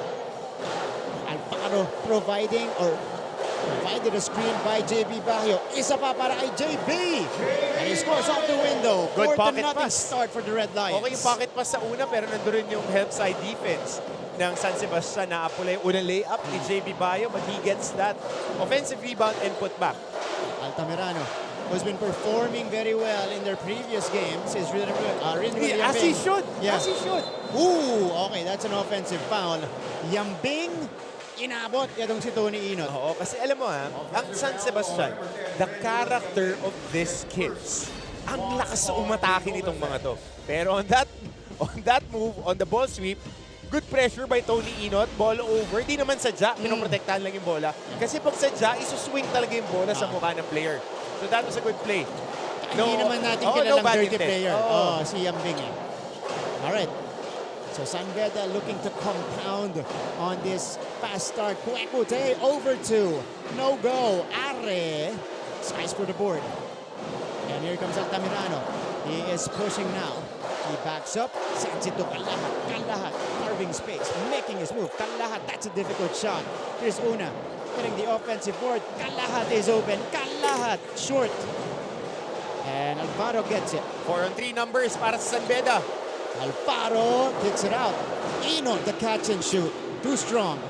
Alfaro provided a screen by JB Bajo. Isa pa para kay JB. And he scores off the window. Good pocket 4-0 pass. start for the Red Lions. Okay yung pocket pass sa una pero nandun yung help side defense ng San Sebastian. Naapula yung unang layup ni JB Bajo but he gets that offensive rebound and put back. Altamirano, who's been performing very well in their previous games, is really As he should. Yeah. As he should. Ooh, okay, that's an offensive foul. Yambing, inabot itong si Tony Inot. Oo, kasi alam mo ang San Sebastian, the character of these kids, ang lakas umatake nitong mga to. Pero on that move, on the ball sweep, good pressure by Tony Inot, ball over. Di naman sadya, pinoprotektahan lang yung bola. Kasi pag sadya, isuswing talaga yung bola sa mukha ng player. So that was a good play. Hindi naman natin kilalang bad dirty intent. player. Si Yambing eh. Alright. So San Beda looking to compound on this fast start. Kwekute over two. No go. Are skies for the board. And here comes Altamirano. He is pushing now. He backs up. Sends it to Kalahat. Kalahat carving space. Making his move. Kalahat. That's a difficult shot. Here's Una. Getting the offensive board. Kalahat is open. Kalahat short. And Alfaro gets it. 4-on-3 numbers para sa San Beda. Alfaro kicks it out. Inot the catch and shoot. Too strong.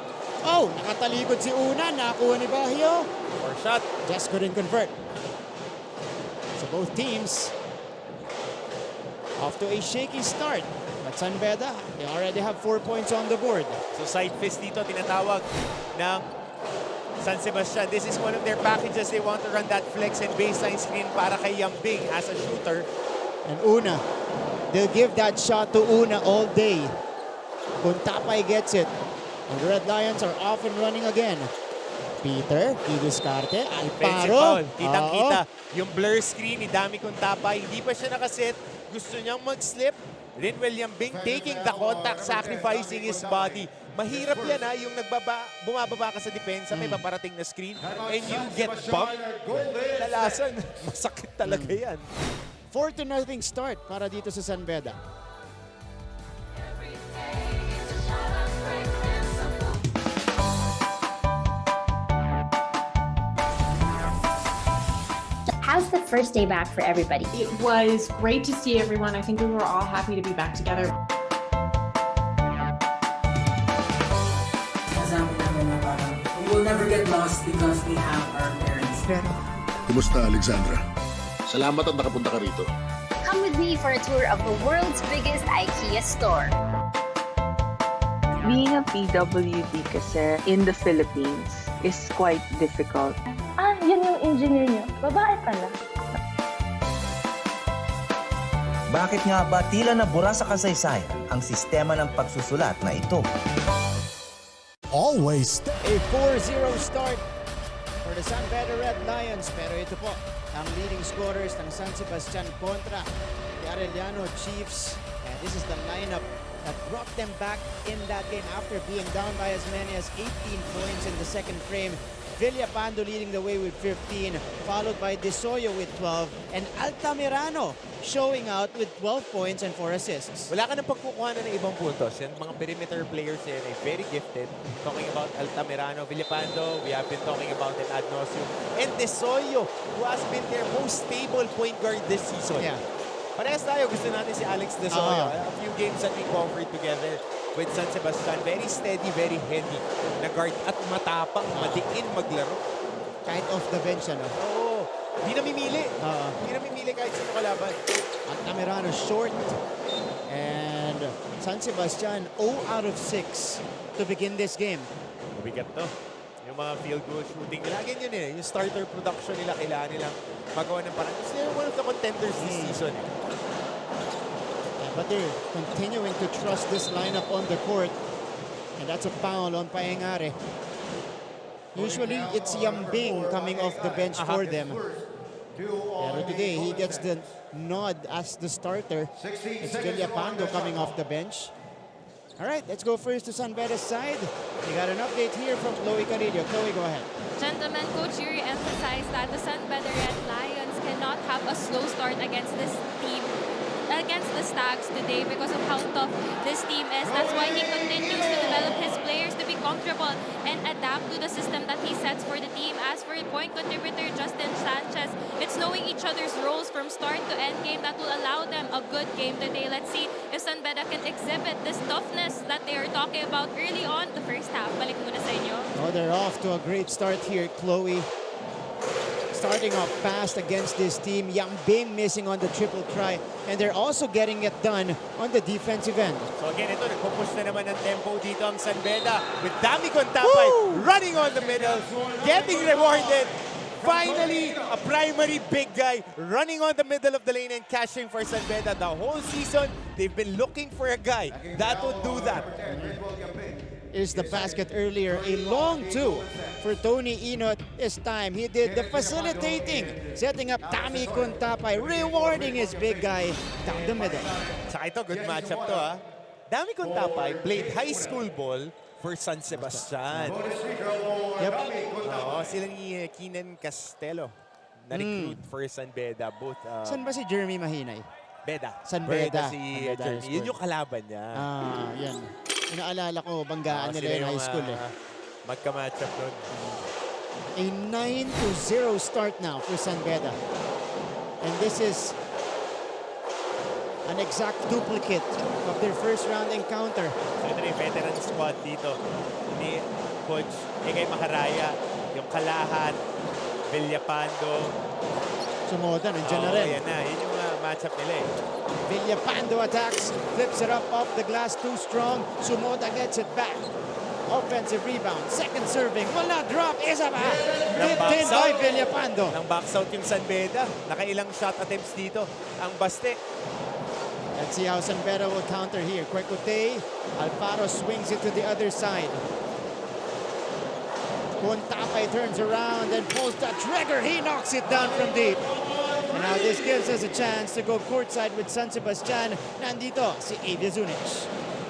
Oh, nakatalikod si Una. Nakuha ni Bajo. Or shot. Just couldn't convert. So both teams off to a shaky start. But San Beda, they already have 4 points on the board. So side fist dito tinatawag ng San Sebastian. This is one of their packages. They want to run that flex and baseline screen para kay Yambing as a shooter. And Una, they'll give that shot to Una all day. Contapay gets it. And the Red Lions are off and running again. Peter, Diskarte, Alfaro. Kitang-kita yung blur screen ni Dami Contapay. Hindi pa siya nakaset. Gusto niyang mag-slip. Linwell Yambing taking the contact, sacrificing his body. Mahirap yan ha, yung bumababa ka sa depensa, may paparating na screen, and you get bumped. Lalasan, masakit talaga yan. 4-0 start para dito sa San Beda. How's the first day back for everybody? It was great to see everyone. I think we were all happy to be back together. We will never get lost because we have our parents. Kumusta, Alexandra? Salamat at nakapunta ka rito. Come with me for a tour of the world's biggest IKEA store. Being a PWD kasi in the Philippines is quite difficult. Yun yung engineer niyo. Babae pala. Bakit nga ba tila nabura sa kasaysayan ang sistema ng pagsusulat na ito? Always A 4-0 start for the San Beda Red Lions. Pero ito po, ang leading scorers ng San Sebastian kontra the Arellano Chiefs. And this is the lineup that brought them back in that game after being down by as many as 18 points in the second frame. Villapando leading the way with 15, followed by Desoyo with 12, and Altamirano showing out with 12 points and 4 assists. Wala ka nang pagkukuha ng ibang puntos. Yan, mga perimeter players yan ay very gifted. Talking about Altamirano, Villapando, we have been talking about it ad nauseum. And Desoyo, who has been their most stable point guard this season. Yeah. Parehas tayo, gusto natin si Alex Desoyo. A few games that we covered together with San Sebastian. Very steady, very heavy na guard at matapang, madiin maglaro. Kahit off the bench, ano? Oo. Di namimili. Di namimili kahit sino kalaban. Altamirano short. And San Sebastian 0 out of 6 to begin this game. Mabigat to. Yung mga field goal shooting nila. Again yun eh. Yung starter production nila, kailangan nilang magawa ng parang. They're one of the contenders this season eh. But they're continuing to trust this lineup on the court. And that's a foul on Paengare. Usually, it's Yambing coming off the bench for them. Pero today, he gets the nod as the starter. It's Villapando coming off the bench. All right, let's go first to San Beda's side. We got an update here from Chloe Carillo. Chloe, go ahead. Gentlemen, Coach Yuri emphasized that the San Beda Red Lions cannot have a slow start against this team, against the Stags today because of how tough this team is. That's why he continues to develop his players to be comfortable and adapt to the system that he sets for the team. As for point contributor Justin Sanchez, it's knowing each other's roles from start to end game that will allow them a good game today. Let's see if San Beda can exhibit this toughness that they are talking about early on the first half. Balik muna sa inyo. Oh, they're off to a great start here, Chloe. Starting off fast against this team. Yang Bing missing on the triple try. And they're also getting it done on the defensive end. So again, ito, nagpupush na naman ng tempo dito ang San Beda with Dami Contapay running on the middle, getting rewarded. Finally, a primary big guy running on the middle of the lane and cashing for San Beda. The whole season, they've been looking for a guy that would do that. Is the basket earlier. A long two for Tony Inot this time. He did the facilitating, setting up Dami Contapay, rewarding his big guy down the middle. Saka ito, good matchup to ha. Dami Contapay played high school ball for San Sebastian. Yep. Oo, sila ni Keenan Castelo na-recruit for San Beda. Both, San ba si Jeremy Mahinay? Beda. San Beda. Si Jeremy. Yun yung kalaban niya. Yan. Inaalala ko, banggaan nila in high school eh. Magka-matchup nun. A 9-0 start now for San Beda. And this is an exact duplicate of their first round encounter. So ito na yung veteran squad dito ni Coach Egay Maharaya, yung Kalahan, Villapando. Sumoda, nandiyan na rin. Yan na, yun yung matchup nila eh. Villapando attacks, flips it up off the glass, too strong. Sumoda gets it back. Offensive rebound, second serving, will not drop, isa pa. Tipped in by Villapando. Nang box out yung San Beda, nakailang shot attempts dito ang Baste. Let's see how San Beda will counter here. Kwekutey, Alfaro swings it to the other side. Contapay turns around and pulls the trigger. He knocks it down from deep. And now this gives us a chance to go courtside with San Sebastian. Nandito si Avia Zunic.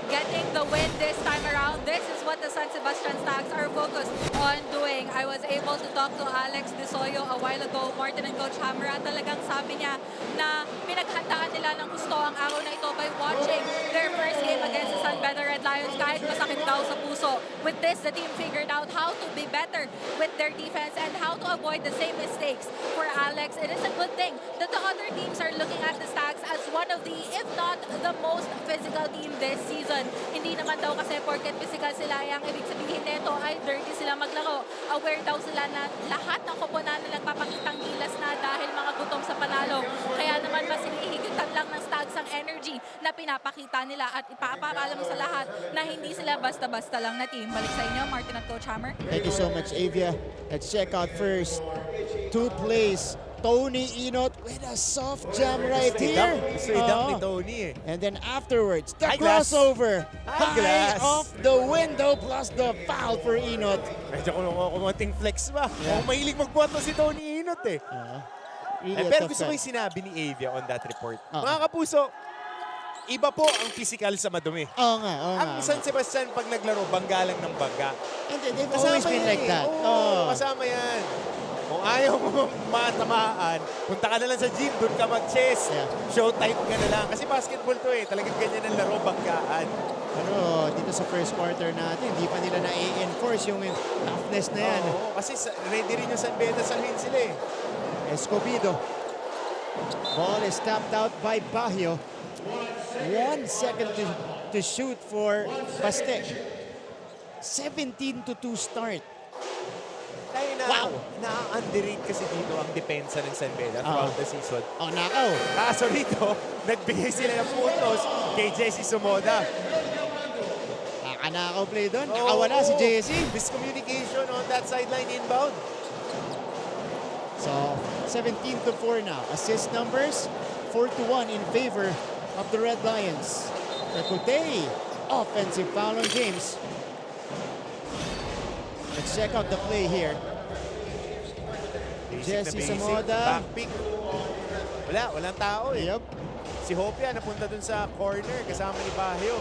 Getting the win this time around. This is what the San Sebastian Stags are focused on doing. I was able to talk to Alex Desoyo a while ago, Martin and Coach Hammer, at talagang sabi niya na pinaghandaan nila ng gusto ang araw na ito by watching their first game against the San Beda Red Lions kahit masakit daw sa puso. With this, the team figured out how to be better with their defense and how to avoid the same mistakes. For Alex, it is a good thing that the other teams are looking at the Stags as one of the, if not the most physical team this season. Hindi naman daw kasi porket physical sila, ang ibig sabihin nito ay dirty sila maglaro. Aware daw sila na lahat ng koponan nilang papakitang gilas na dahil mga gutom sa panalo. Kaya naman mas hihigatan lang ng Stags ang energy na pinapakita nila at ipapaalam sa lahat na hindi sila basta-basta lang na team. Balik sa inyo, Martin at Coach Hammer. Thank you so much, Avia. Let's check out first 2 plays Tony Inot with a soft jam right here. Gusto idam ni Tony eh. And then afterwards, the High glass. crossover. High High glass. off the window plus the foul for Inot. Medyo kumunting flex ba? Yeah. Mahilig magbuhat si Tony Inot eh. Really Pero tough gusto ko guy. yung sinabi ni Avia on that report. Mga kapuso, iba po ang physical sa madumi. Oo nga. Ang San Sebastian pag naglaro, bangga lang ng bangga. And they've always been like that. Oo, kasama yan. Kung ayaw mo matamaan, punta ka na lang sa gym, doon ka mag-chess. Showtime ka na lang. Kasi basketball to eh. Talagang ganyan ang laro, banggaan. Pero dito sa first quarter natin, hindi pa nila na-enforce yung toughness na yan. Oo, kasi ready rin yung San Beda, salhin sila eh. Escobedo. Ball is tapped out by Baguio. 1 second to shoot for Bastek. 17-2 start. Wow! Na-underrate kasi dito ang depensa ng San Beda throughout the season. Oh, nakaw. Kaso dito, nagbigay sila ng puntos kay Jesse Sumoda. Nakanakaw play doon. Nakawala si Jesse. Miscommunication on that sideline inbound. So, 17-4 now. Assist numbers, 4-1 in favor of the Red Lions. Rakutei, offensive foul on James. Let's check out the play here. Jesse Samoda. Backpick. Walang tao eh. Yep. Si Hopia napunta dun sa corner kasama ni Baguio.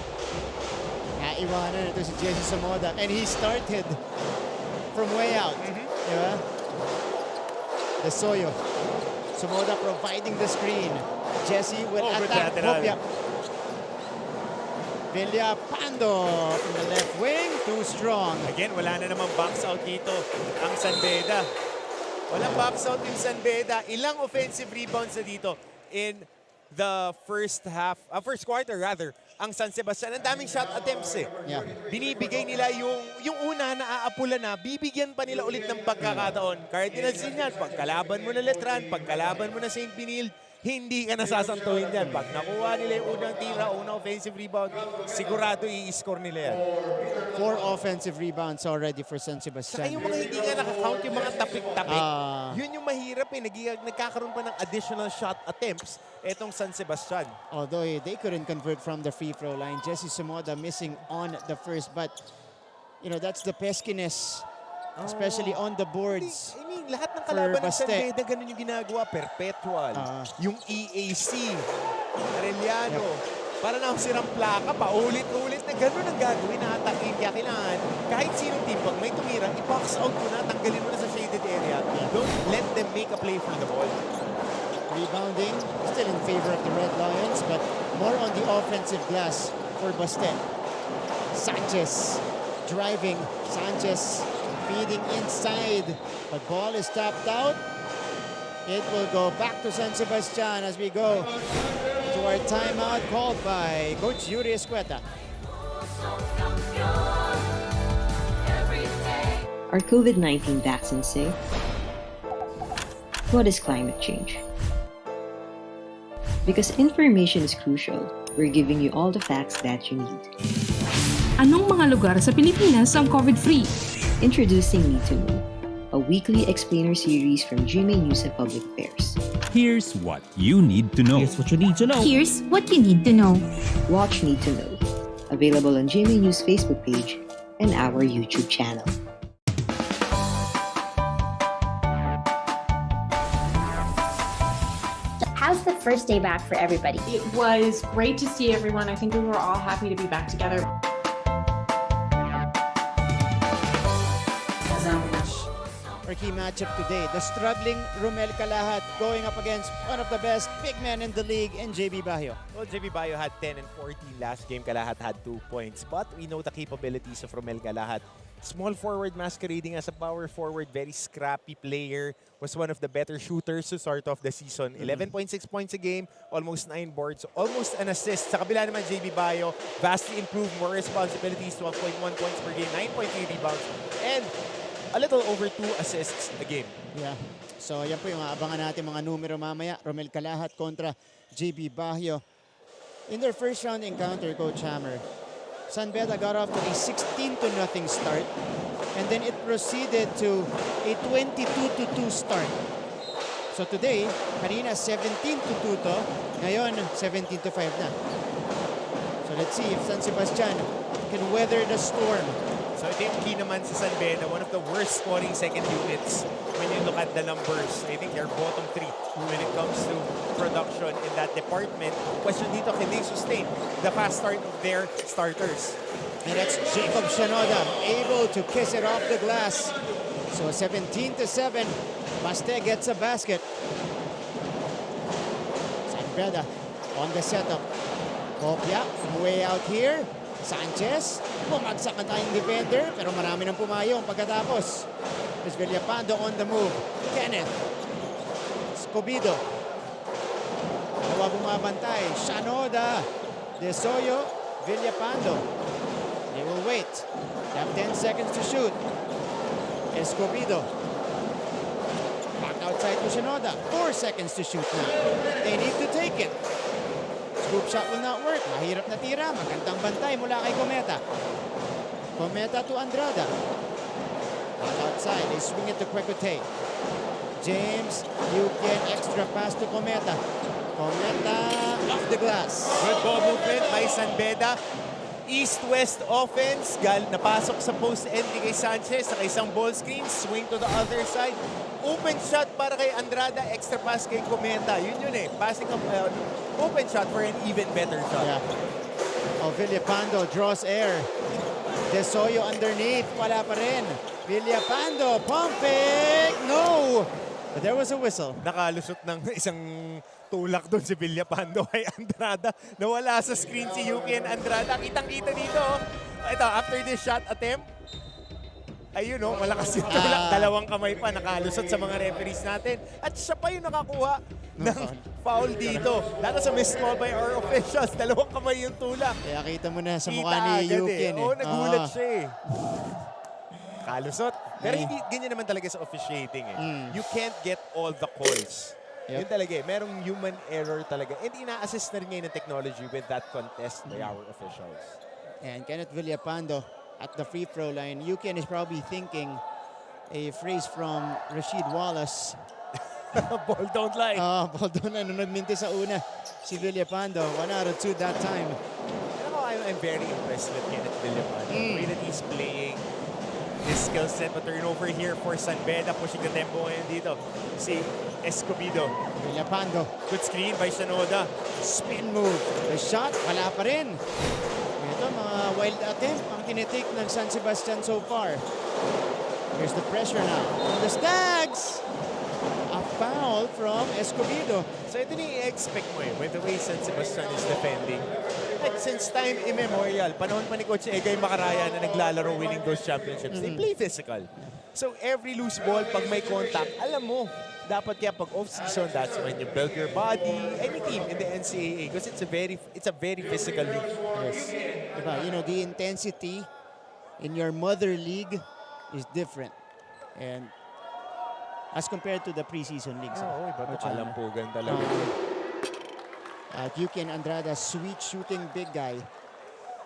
Naiwanan ito si Jesse Samoda. And he started from way out. Diba? De Soyo. Samoda providing the screen. Jesse will attack Hopia. Villapando from the left wing, too strong. Again, wala na namang box out dito ang San Beda. Walang box out yung San Beda. Ilang offensive rebounds na dito in the first quarter rather, ang San Sebastian. Ang daming shot attempts eh. Yeah. Binibigay nila yung una na aapula na, bibigyan pa nila ulit ng pagkakataon. Cardinals din yan. Pagkalaban mo na Letran, pagkalaban mo na St. Benil, hindi ka nasasantuhin yan. Pag nakuha nila yung unang tira, unang offensive rebound, sigurado i-score nila yan. 4 offensive rebounds already for San Sebastian. Saka yung mga hindi nga nakakount, yung mga tapik-tapik, yun yung mahirap eh. Nagkakaroon pa ng additional shot attempts etong San Sebastian. Although they couldn't convert from the free throw line. Jesse Sumoda missing on the first, but you know, that's the peskiness, especially on the boards. I mean, lahat ng kalaban ng San Beda, ganun yung ginagawa. Perpetual. Yung EAC, Arellano. Para na sirang plaka, paulit-ulit na ganun ang gagawin na atakin. Kaya kailangan, kahit sinong team, pag may tumira, i-box out mo na, tanggalin mo na sa shaded area. Don't let them make a play for the ball. Rebounding, still in favor of the Red Lions, but more on the offensive glass for Bastet. Sanchez driving. Sanchez feeding inside. But ball is tapped out. It will go back to San Sebastian as we go to our timeout called by Coach Yuri Escueta. Are COVID-19 vaccines safe? What is climate change? Because information is crucial, we're giving you all the facts that you need. Anong mga lugar sa Pilipinas ang COVID-free? Introducing Need to Know, a weekly explainer series from GMA News and Public Affairs. Here's what you need to know. Here's what you need to know. Here's what you need to know. Watch Need to Know, available on GMA News Facebook page and our YouTube channel. How's the first day back for everybody? It was great to see everyone. I think we were all happy to be back together. Our key matchup today, the struggling Romel Calahat going up against one of the best big men in the league in JB Baguio. Well, JB Baguio had 10 and 14 last game. Calahat had 2 points. But we know the capabilities of Romel Calahat. Small forward masquerading as a power forward, very scrappy player. Was one of the better shooters to start off the season. 11.6 points a game, almost 9 boards, almost an assist. Sa kabila naman, JB Baguio, vastly improved, more responsibilities, 12.1 points per game, 9.3 rebounds, and a little over 2 assists a game. Yeah. So yan po yung aabangan natin mga numero mamaya. Romel Calahat kontra JB Baguio. In their first round encounter, Coach Hammer, San Beda got off to a 16-0 start, and then it proceeded to a 22-2 start. So today, kanina 17-2 to. Ngayon, 17-5 na. So let's see if San Sebastian can weather the storm. So ito yung key naman sa San Beda, one of the worst scoring second units when you look at the numbers. I think they're bottom 3 when it comes to production in that department. Question dito, can they sustain the fast start of their starters? And that's Jacob Shinoda able to kiss it off the glass. So 17-7, Baste gets a basket. San Beda on the setup. Kopya, way out here. Sanchez, bumagsak na tayong defender, pero marami nang pumayong pagkatapos. There's Villapando on the move. Kenneth. Escobedo. Dalawa bumabantay. Shanoda. De Soyo. Villapando. They will wait. They have 10 seconds to shoot. Escobedo. Back outside to Shanoda. 4 seconds to shoot now. They need to take it. Scoop shot will not work. Mahirap na tira. Magandang bantay mula kay Cometa. Cometa to Andrada. Back outside. They swing it to Kwekute. James, you get extra pass to Cometa. Cometa off the glass. Good ball movement by San Beda. East-west offense. Napasok sa post end kay Sanchez. Saka isang ball screen. Swing to the other side. Open shot para kay Andrada. Extra pass kay Cometa. Yun eh. Passing up. Open shot for an even better shot. Yeah. Oh, Villapando draws air. De Soyo underneath. Wala pa rin. Villapando. Pump fake. No! But there was a whistle. Nakalusot ng isang tulak doon si Villapando kay Andrada. Nawala sa screen si Yuki and Andrada. Kitang-kita dito. Ito, after this shot attempt, ayun o, malakas yung tulak. Dalawang kamay pa nakalusot sa mga referees natin. At siya pa yung nakakuha ng foul dito. Dahil sa missed call by our officials. Dalawang kamay yung tulak. Kaya kita mo na sa mukha ni Yukin. Oo, nagulat siya eh. Kalusot. Pero hindi ganyan naman talaga sa officiating eh. You can't get all the calls. Yun talaga eh. Merong human error talaga. And ina-assist na rin ngayon ng technology with that contest by our officials. And Kenneth Villapando at the free throw line. Yukin is probably thinking a phrase from Rashid Wallace. Ball don't lie. Ball don't lie. Nung nagminti sa una, si Villapando, 1 out of 2 that time. You know, I'm very impressed with Kenneth Villapando. The way that he's playing. His skill set, but turnover here for San Beda, pushing the tempo ngayon dito. Si Escobedo. Villapando. Good screen by Shanoda. Spin move. The shot, wala pa rin. Ito, mga wild attempt ang tinitake ng San Sebastian so far. Here's the pressure now from the Stags. A foul from Escobedo. So ito ni-expect mo eh, with the way San Sebastian is defending. Like, since time immemorial, panahon pa ni Coach Egay Macaraya na naglalaro winning those championships, they play physical. So every loose ball, pag may contact, alam mo, dapat kaya pag off-season, that's when you build your body, any team in the NCAA, because it's a very physical league. Yes. Diba, you know, the intensity in your mother league is different. And as compared to the preseason leagues. Oo, iba ito kalampugan talaga. At Yukin Andrada, sweet shooting big guy.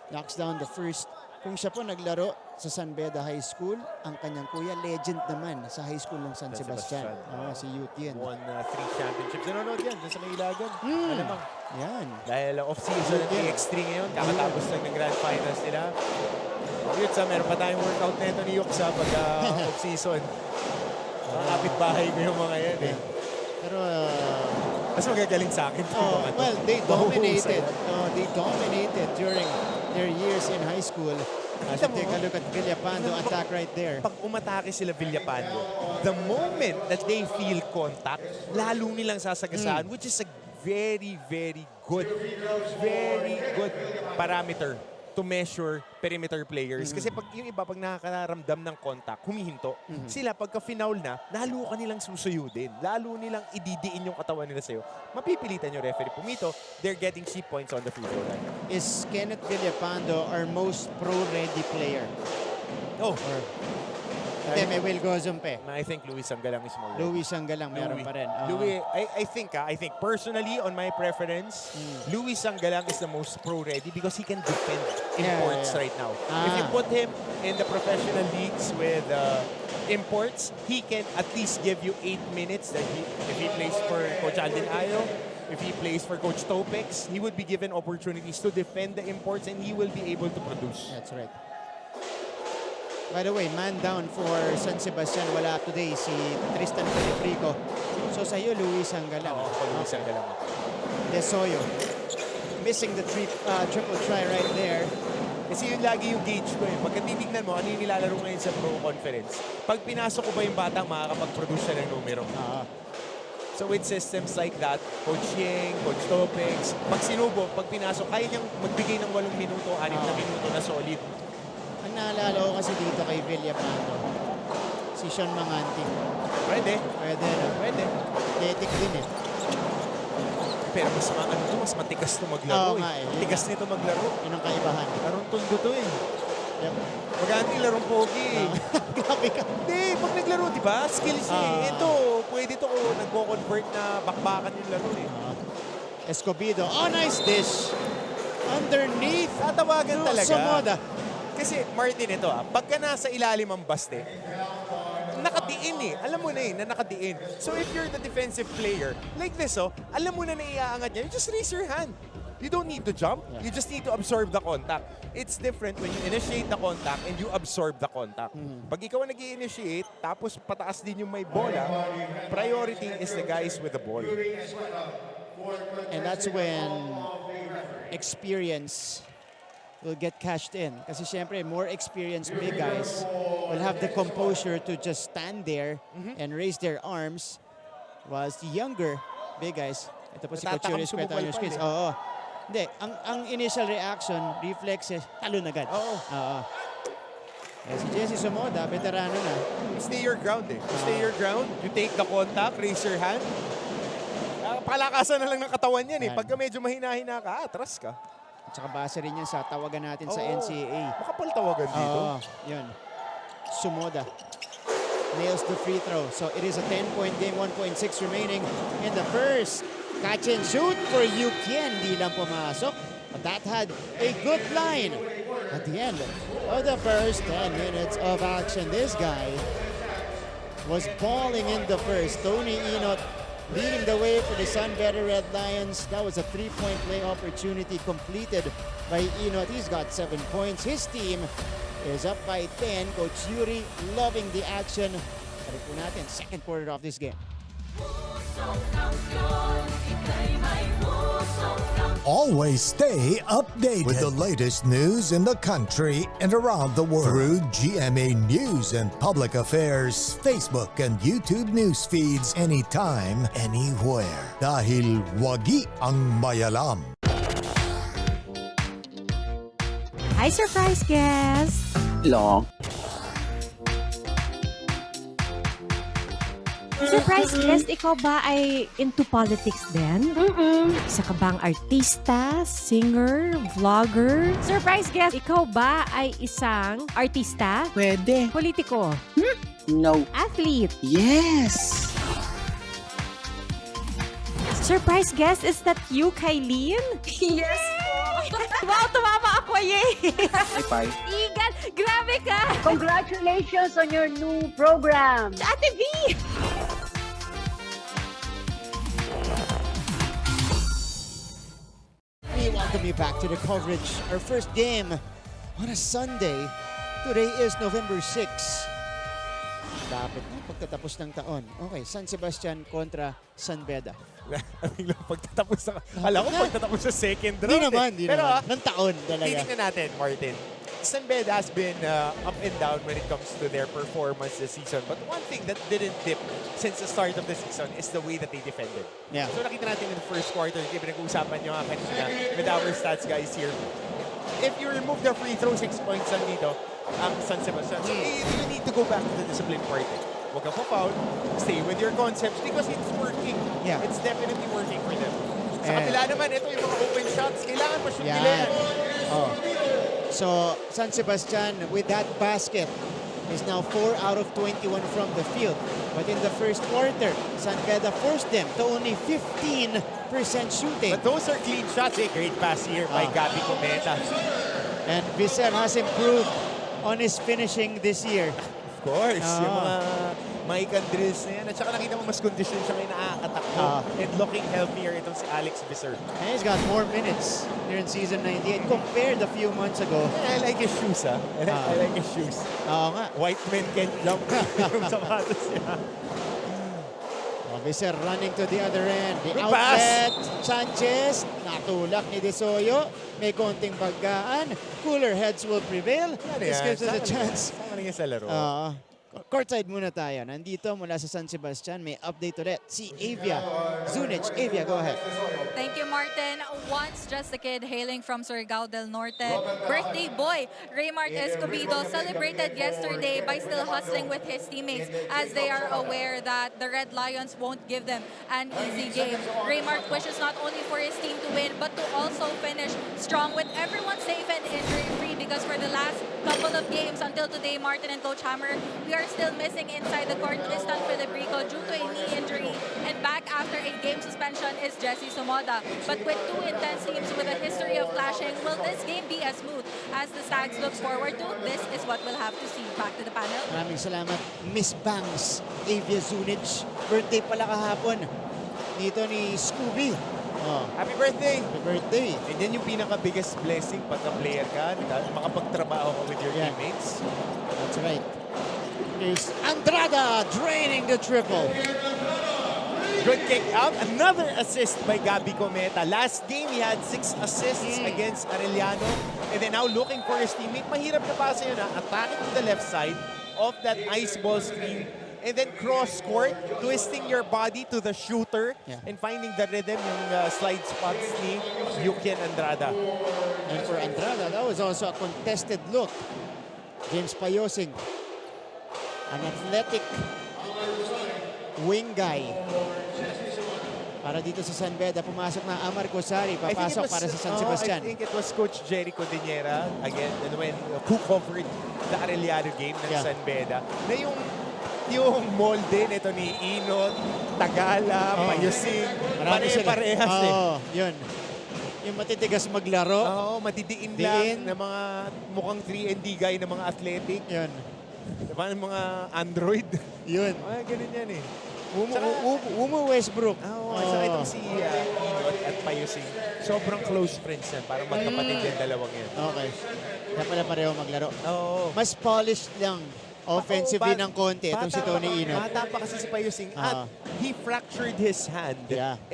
Knocks down the first. Kung siya po naglaro sa San Beda High School, ang kanyang kuya, legend naman sa high school ng San Sebastian. Si Yukin. Won 3 championships. Nanonood yan, dyan sa Mailagan. Alamang. Yan. Dahil off-season ng TX3 ngayon, kakatapos lang ng grand finals nila. Yun sa, meron pa tayong workout na ito ni Yuksa pag off-season. Mga kapitbahay ko yung mga yan eh. Pero mas magagaling sa akin. Well, they dominated. They dominated during their years in high school. As you take a look at Villapando attack right there. Pag umatake sila Villapando, the moment that they feel contact, lalo nilang sasagasaan, which is a very good parameter to measure perimeter players. Kasi pag yung iba, pag nakakaramdam ng contact, humihinto. Sila, pagka finaul na, lalo ka nilang susuyudin. Lalo nilang ididiin yung katawan nila sa'yo. Mapipilitan yung referee pumito. They're getting cheap points on the free throw line. Is Kenneth Villapando our most pro-ready player? Oh. Hindi, may Will Gozumpe. I think Louis Sanggalang is more. Louis Sanggalang, meron pa rin. Louis, I think personally, on my preference, Louis Sanggalang is the most pro-ready because he can defend imports right now. If you put him in the professional leagues with imports, he can at least give you 8 minutes that if he plays for Coach Alden Ayo, if he plays for Coach Topex, he would be given opportunities to defend the imports and he will be able to produce. That's right. By the way, man down for San Sebastian, wala today si Tristan Feliprico. So sa'yo, Luis Sanggalang. Luis Sanggalang. Desoyo. Missing the triple try right there. Kasi yun lagi yung gauge ko eh. Pagka titignan mo, ano yung nilalaro ngayon sa Pro Conference, pag pinasok ko ba yung batang, makakapag-produce siya ng numero. So with systems like that, Coach Yeng, Coach Topex, pag sinubo, pag pinasok, kaya niyang magbigay ng 8 minuto, 6 na minuto na solid. Ang naalala ko kasi dito kay Villapando, si Sean Manganti. Pwede. Pwede, no? Pwede. Athletic din eh. Pero mas matigas to maglaro Tigas nito maglaro. Yun ang kaibahan. Larong tundo to eh. Yep. Maganti larong pogi. Grabe ka. Hindi, pag naglaro, di ba? Skills eh. Ito, pwede to kung nagko-convert na bakbakan yung laro eh. Escobedo. Oh, nice dish. Underneath. Tatawagan talaga. Sumoda. Kasi Martin, ito pagka nasa ilalim ang baste, nakadiin eh. Alam mo na na nakadiin. So if you're the defensive player, like this alam mo na iaangat niya, you just raise your hand. You don't need to jump. You just need to absorb the contact. It's different when you initiate the contact and you absorb the contact. Pag ikaw nag-i-initiate, tapos pataas din yung may bola, priority is the guys with the ball. And that's when experience will get cashed in. Kasi syempre, more experienced big guys will have the composure to just stand there and raise their arms, whilst the younger big guys, ito po si Coach Yuri Escueta on your screens. Hindi, ang initial reaction, reflexes, talon agad. Si Jesse Sumoda, veterano na. Stay your ground eh. Stay your ground, you take the contact, raise your hand. Palakasan na lang ng katawan yan eh. Pagka medyo mahina-hina ka, atras ka. At saka base rin yan sa tawagan natin sa NCAA. Makapal tawagan dito. Yun. Sumoda nails the free throw. So it is a 10-point game, 1.6 remaining in the first. Catch and shoot for Yukien. Di lang pumasok. But that had a good line at the end of the first 10 minutes of action. This guy was balling in the first. Tony Inot leading the way for the San Beda Red Lions. That was a 3-point play opportunity completed by Inot. He's got 7 points. His team is up by 10. Coach Yuri loving the action. Balik po natin, second quarter of this game. Always stay updated with the latest news in the country and around the world through GMA News and Public Affairs Facebook and YouTube news feeds anytime, anywhere. Dahil wagi ang mayalam. Hi, surprise guest! Long. Surprise guest, ikaw ba ay into politics din? Isa ka bang artista, singer, vlogger? Surprise guest, ikaw ba ay isang artista? Pwede. Politiko? No. Athlete? Yes! Surprise guest, is that you, Kylene? Yes po! Wow, tumama ako, yay! Bye. Igan, grabe ka! Congratulations on your new program! Ate V! We welcome you back to the coverage. Our first game on a Sunday. Today is November 6. Dapat na pagtatapos ng taon. Okay, San Sebastian kontra San Beda. Pagtatapos na, alam ko pagtatapos sa second round. Di naman. Pero ng taon talaga. titignan natin, Martin. San Beda has been up and down when it comes to their performance this season. But one thing that didn't dip since the start of the season is the way that they defended. Yeah. So nakita natin in the first quarter, pinag-uusapan nyo nga kanina with our stats guys here. If you remove the free throw, 6 points lang dito ang San Sebastian. So you need to go back to the discipline part. Huwag ka pa-foul, stay with your concepts because it's working. Yeah. It's definitely working for them. Sa kabila naman, ito yung mga open shots. Kailangan pa shoot nila yan. So, San Sebastian with that basket is now 4 out of 21 from the field. But in the first quarter, San Beda forced them to only 15% shooting. But those are clean shots. Great pass here by Gabby Cometa. And Vicer has improved on his finishing this year. Of course. Yung mga Mike and drills na yan. At saka nakita mo mas condition siya ngayon nakakatakbo. And looking healthier itong si Alex Vicer. And he's got more minutes here in season 98 compared a few months ago. I like his shoes, I like his shoes. Oo nga. White men can't jump yung sapatos niya. Vicer running to the other end. The Good outlet, Sanchez, natulak ni De Soyo. May konting paggaan. Cooler heads will prevail. This gives us a chance. Sama na sa laro. Courtside muna tayo. Nandito mula sa San Sebastian. May update ulit. Si Avia Zunic. Avia, go ahead. Thank you, Martin. Once just a kid hailing from Surigao del Norte, birthday boy Raymart Escobedo celebrated yesterday by still hustling with his teammates as they are aware that the Red Lions won't give them an easy game. Raymart wishes not only for his team to win, but to also finish strong with everyone safe and injury-free, because for the last couple of games until today, Martin and Coach Hammer, we are still missing inside the court Tristan Filibrico due to a knee injury, and back after a game suspension is Jesse Somoda. But with two intense teams with a history of clashing, will this game be as smooth as the Stags look forward to? This is what we'll have to see. Back to the panel. Maraming salamat, Miss Bangs, Avia Zunic. Birthday pala kahapon dito ni Scooby. Happy birthday! Happy birthday! And then yung pinaka-biggest blessing pagka-player ka, makapagtrabaho ka with your teammates. That's right. Here's Andrada draining the triple. Good kick out. Another assist by Gabby Cometa. Last game, he had 6 assists against Arellano. And then now looking for his teammate. Mahirap na pasa yun, attacking to the left side of that ice ball screen. And then cross-court, twisting your body to the shooter and finding the rhythm yung slide spots ni Yukian Andrada. And for Andrada, that was also a contested look. James Payosing, an athletic wing guy. Para dito sa San Beda, pumasok na Amar Cosari, papasok para sa San Sebastian. I think it was Coach Jericho Dinera, again, who covered the Arellano game ng San Beda, na yung molde nito ni Inot, Tagala, Payosing, pare-parehas yun. Yung matitigas maglaro. Matidiin lang na mga mukhang 3&D guy na mga athletic. Yun. Diba mga Android? Yun. Ganun yan eh. Umo Westbrook. Saka itong si Inot at Payosing, sobrang close friends yan. Parang magkapatid yan, dalawang yan. Okay. Kaya pala pareho maglaro. Mas polished lang offensively ng konti itong si Tony Inot. Bata pa kasi si Payosing at he fractured his hand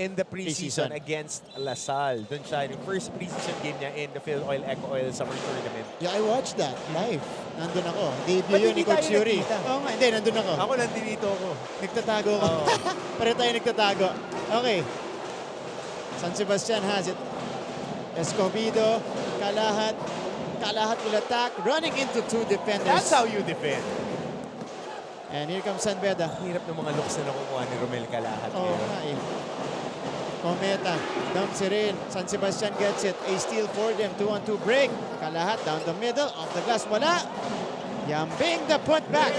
in the preseason against Lasal. Doon siya, yung first preseason game niya in the Phil Oil Eco Oil Summer Tournament. Yeah, I watched that live. Nandun ako. Debut yun ni Coach Yuri. Oo nga, hindi, nandun ako. Ako nandito ako. Nagtatago ako. Pareho tayo nagtatago. Okay. San Sebastian has it. Escobedo, Kalahat. Kalahat will attack, running into 2 defenders. That's how you defend. And here comes San Beda. Hirap ng mga looks na nakukuha ni Romel Kalahat. Cometa, dumps it in. San Sebastian gets it. A steal for them. 2-on-2 break. Kalahat down the middle. Off the glass, wala. Yambing the putback.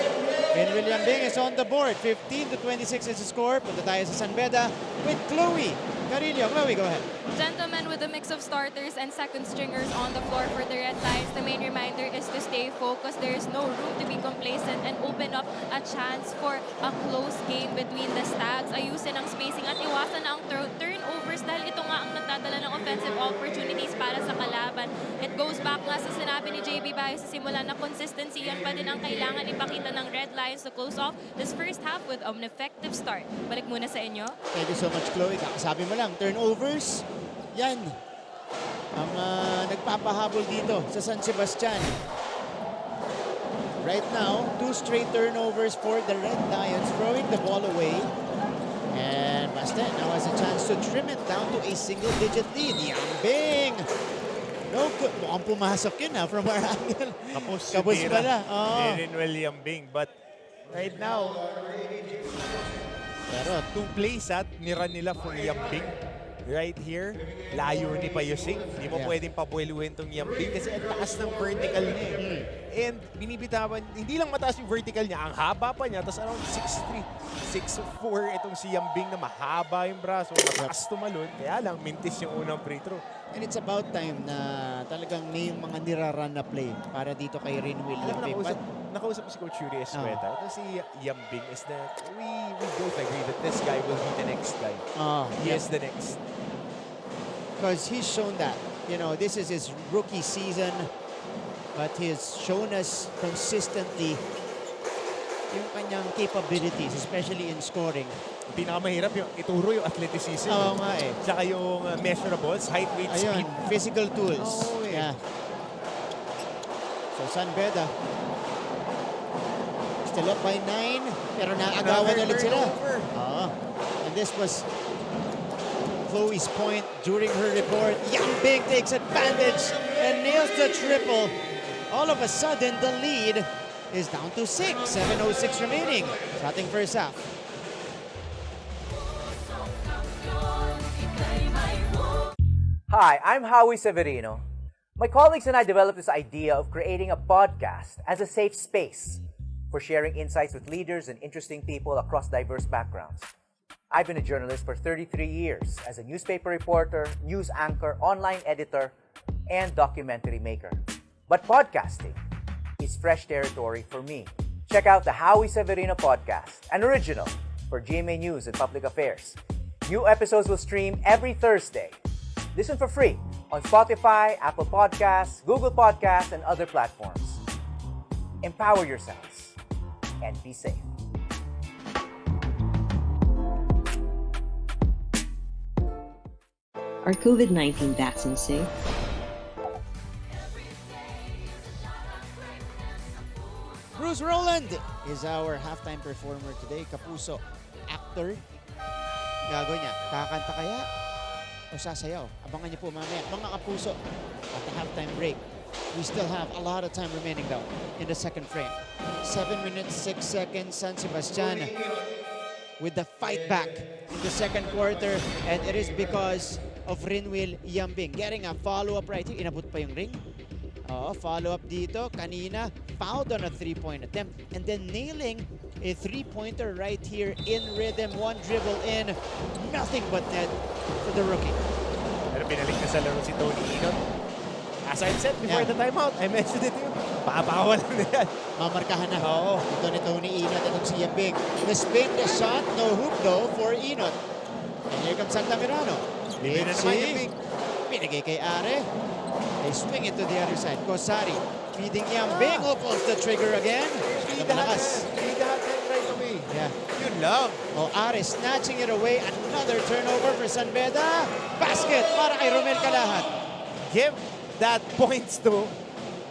And William Bing is on the board. 15-26 is the score. Punta tayo sa San Beda with Chloe Carillo. Chloe, go ahead. Gentlemen, with a mix of starters and second stringers on the floor for the Red Lions, the main reminder is to stay focused. There is no room to be complacent and open up a chance for a close game between the Stags. Ayusin ang spacing at iwasan na ang turnovers dahil ito nga ang nagdadala ng offensive opportunities para sa kalaban. It goes back nga sa sinabi ni JB Bayo sa simula na consistency yan pa din ang kailangan ipakita ng Red Lions to close off this first half with an effective start. Balik muna sa inyo. Thank you so much, Chloe. Kakasabi mo lang, turnovers. Yan ang nagpapahabol dito sa San Sebastian. Right now, 2 straight turnovers for the Red Lions, throwing the ball away. And Basten now has a chance to trim it down to a single-digit lead. Yambing! No good. Mukhang pumasok yun from our angle. Kapos pala. Din William Bing. But right now, pero 2 plays at nira nila for Yambing. right here, layo ni Payosing. Hindi mo pwedeng pabueluhin itong Yambing kasi ang taas ng vertical niya. And binibitawan, hindi lang mataas yung vertical niya, ang haba pa niya, tapos around 6'3", 6'4", itong si Yambing na mahaba yung braso, mataas tumalon, kaya lang mintis yung unang free throw. And it's about time na talagang may mga nirarun na play para dito kay Rinwil Yambing. Nakausap ko si Coach Yuri Escueta. Ito si Yambing is that we both agree that this guy will be the next guy. He is the next. Because he's shown that. You know, this is his rookie season, but he's shown us consistently yung kanyang capabilities, especially in scoring. Pinakamahirap yung ituro yung athleticism. Oo nga eh. Tsaka yung measurables, height, weight, speed. Physical tools. Yeah. So San Beda still up by 9, pero naagawan ulit sila. And this was Chloe's point during her report. Yambing takes advantage and nails the triple. All of a sudden, the lead is down to 6. 7:06 remaining sa ating first half. Hi, I'm Howie Severino. My colleagues and I developed this idea of creating a podcast as a safe space for sharing insights with leaders and interesting people across diverse backgrounds. I've been a journalist for 33 years as a newspaper reporter, news anchor, online editor, and documentary maker. But podcasting is fresh territory for me. Check out the Howie Severino podcast, an original for GMA News and Public Affairs. New episodes will stream every Thursday. Listen for free on Spotify, Apple Podcasts, Google Podcasts, and other platforms. Empower yourselves and be safe. Are COVID-19 vaccines safe? Bruce Rowland is our halftime performer today. Kapuso, actor. Gagawin niya, kakanta kaya o sasayaw? Abangan niyo po mamaya. Mga Kapuso, at the halftime break. We still have a lot of time remaining though in the second frame. 7 minutes, 6 seconds, San Sebastian with the fight back in the second quarter, and it is because of Rinwil Yambing getting a follow-up right here. Inabot pa yung ring. Follow-up dito. Kanina, fouled on a three-point attempt and then nailing a three-pointer right here in rhythm. One dribble in. Nothing but net for the rookie. Pero binalik na sa laro si Tony Inot. As I said before the timeout, I mentioned it to you. Babawal na yan. Mamarkahan na. Ito ni Tony Inot, itong si Yambing. The spin, the shot, no hoop though for Inot. And here comes Altamirano. Binigay kay Are. They swing it to the other side. Kosari feeding Yambing. Who pulls the trigger again? Malakas. Right away. Yeah. Yun lang. Are snatching it away. Another turnover for San Beda. Basket para kay Romel Calahat. Give that points to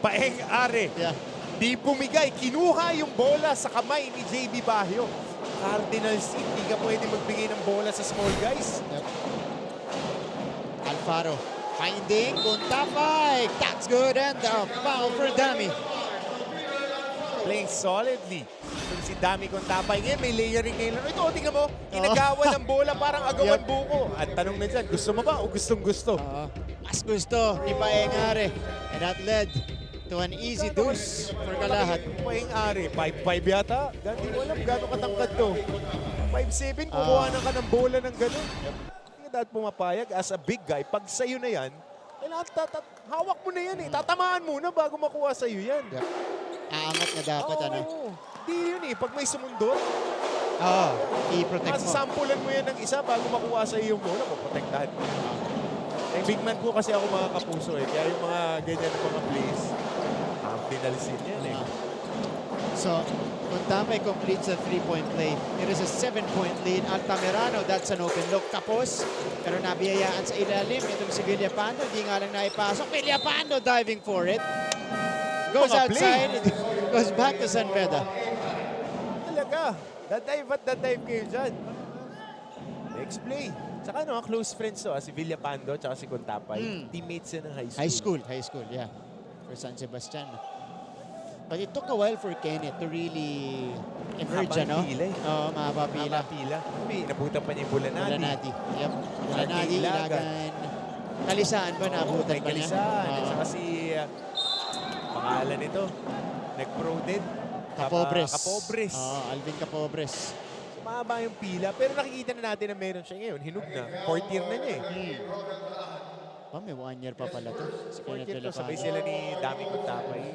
Paeng Are. Yeah. Di bumigay. Kinuha yung bola sa kamay ni JB Bahio. Cardinals, hindi ka pwede magbigay ng bola sa small guys. Yep. Alfaro finding Kuntapay. That's good, and the foul for Dami. Playing solidly. Kung si Dami Kuntapay ngayon, may layering ngayon. Ito, tingnan mo, inagawan ng bola parang agawan buko. At tanong na dyan, gusto mo ba o gustong gusto? Mas gusto ni Paeng Are. And that led to an easy deuce for Calahat. Paeng Are, 5'5 yata. Hindi mo alam gano'ng katangkad to. 5'7, kukuha na ka ng bola ng gano'n. Hindi dapat pumapayag as a big guy. Pag sa'yo na yan, hawak mo na yan eh. Tatamaan muna bago makuha sa'yo yan. Aangat na dapat, ano? Hindi yun eh. Pag may sumundot, i-protect mo. masasampulan mo yan ng isa bago makuha sa'yo yung bola. Puprotektahan mo. Eh, big man po kasi ako mga Kapuso eh. Kaya yung mga ganyan na mga plays, pinalisin yan eh. So, Kuntapay completes a three-point play. It is a 7-point lead. Altamirano, that's an open look. Kapos, pero nabiyayaan sa ilalim. Itong si Villapando, di nga lang naipasok. Villapando diving for it. Goes outside, it goes back to San Beda. Talaga. That-dive kayo dyan. Next play. Tsaka no, close friends to. Si Villapando tsaka si Kuntapay. Teammates yan ng high school. High school, yeah. For San Sebastian. But it took a while for Kenneth to really emerge, Habang ano? pila eh. Oo, mahaba pila. May nabutan pa niya yung Bulanadi. Bulanadi. Yep. Bulanadi, Ilagan. Kalisaan ba nabutan pa niya? Kalisaan. At saka si pangalan nito. Nag-pro din. Kapobres. Kapobres. Alvin Kapobres. Mahaba yung pila. Pero nakikita na natin na meron siya ngayon. Hinug na. 4th year na niya eh. May 1 year pa pala to. Si 4th year to. Sabay sila ni Dami Kuntapay.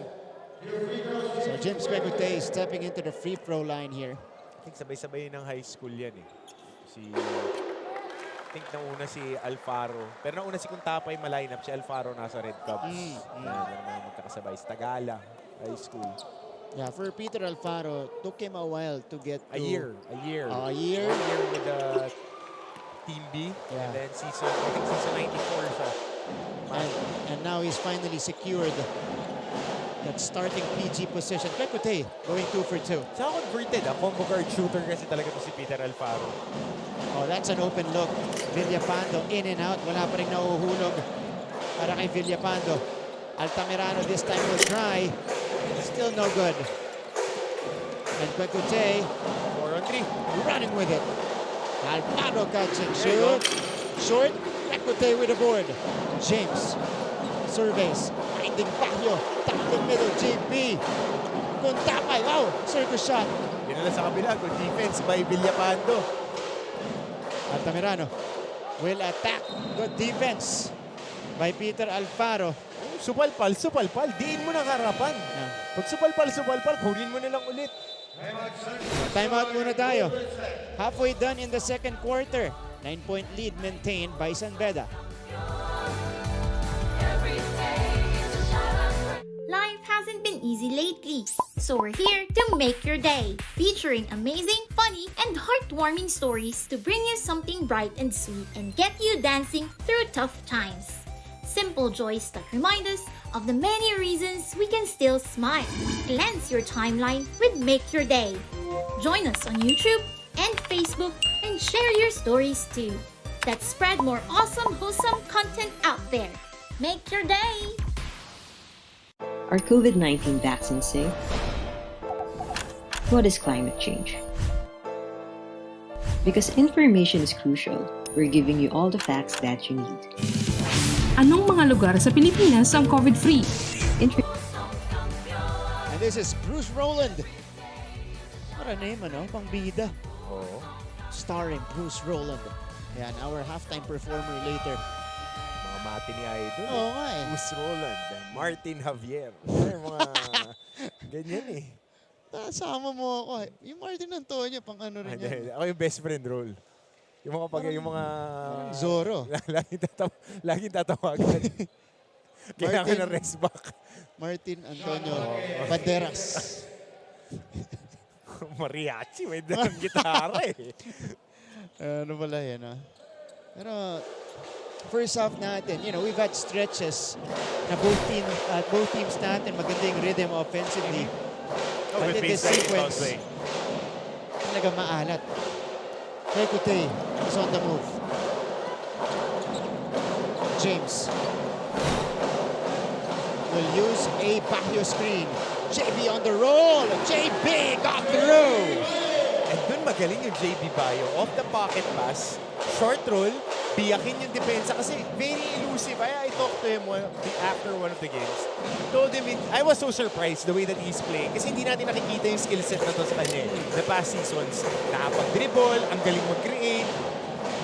So James Kwekutey is stepping into the free throw line here. I think sabay-sabay ng high school yan eh. I think nauna si Alfaro. Pero nauna si Kuntapay ma-lineup. Si Alfaro nasa Red Cubs. Magkakasabay. Sa Tagala High School. Yeah, for Peter Alfaro, took him a while to get to... A year. A year? A year with the Team B. Yeah. And then I think season 94 siya. And now he's finally secured that starting PG position. Kwekutey going 2 for 2. Saka converted. Combo guard shooter kasi talaga to si Peter Alfaro. Oh, that's an open look. Villapando in and out. Wala pa rin nauhulog para kay Villapando. Altamirano this time will try. Still no good. And Kwekutey 4-on-3. running with it. Alfaro catching. Shoot. Short. Kwekutey with the board. James surveys. Finding Pahyo. Top the middle. JP. Kuntapay. Wow. Circus shot. Dinala sa kabila. Good defense by Villapando. Altamirano will attack. Good defense by Peter Alfaro. Supalpal. Diin mo na harapan. Pag supalpal, kunin mo na lang ulit. Timeout muna tayo. Halfway done in the second quarter. 9-point lead maintained by San Beda. Life hasn't been easy lately, so we're here to make your day, featuring amazing, funny, and heartwarming stories to bring you something bright and sweet and get you dancing through tough times. Simple joys that remind us of the many reasons we can still smile. Cleanse your timeline with Make Your Day. Join us on YouTube and Facebook and share your stories too. Let's spread more awesome, wholesome content out there. Make your day! Are COVID-19 vaccines safe? What is climate change? Because information is crucial, we're giving you all the facts that you need. Anong mga lugar sa Pilipinas ang COVID-free? And this is Bruce Rowland. What a name, ano? Pang bida. Oo. Starring Bruce Rowland. Yan, our halftime performer later. Mga mati ni Idol. Oo nga eh. Bruce Roland, Martin Javier. Mga ganyan eh. Sama mo ako eh. Yung Martin Antonio, pang ano rin yan. Ako yung best friend role. Yung mga Zorro. laging tatawagan. Kailangan na rest back. Martin Antonio Banderas. Mariachi, may dalang gitara eh. Ano pala yan, ha? Pero, first half natin, we've had stretches na both teams natin magandang rhythm offensively. But in this sequence, talaga maalat. Kwekutey is on the move. James will use a Pahyo screen. JB on the roll. JB got through. And dun magaling yung JB Bayo. Off the pocket pass, short roll, biyakin yung depensa kasi very elusive. I talked to him after one of the games. Told him, I was so surprised the way that he's playing kasi hindi natin nakikita yung skill set na to sa kanya. The past seasons, nakapag-dribble, ang galing mag-create,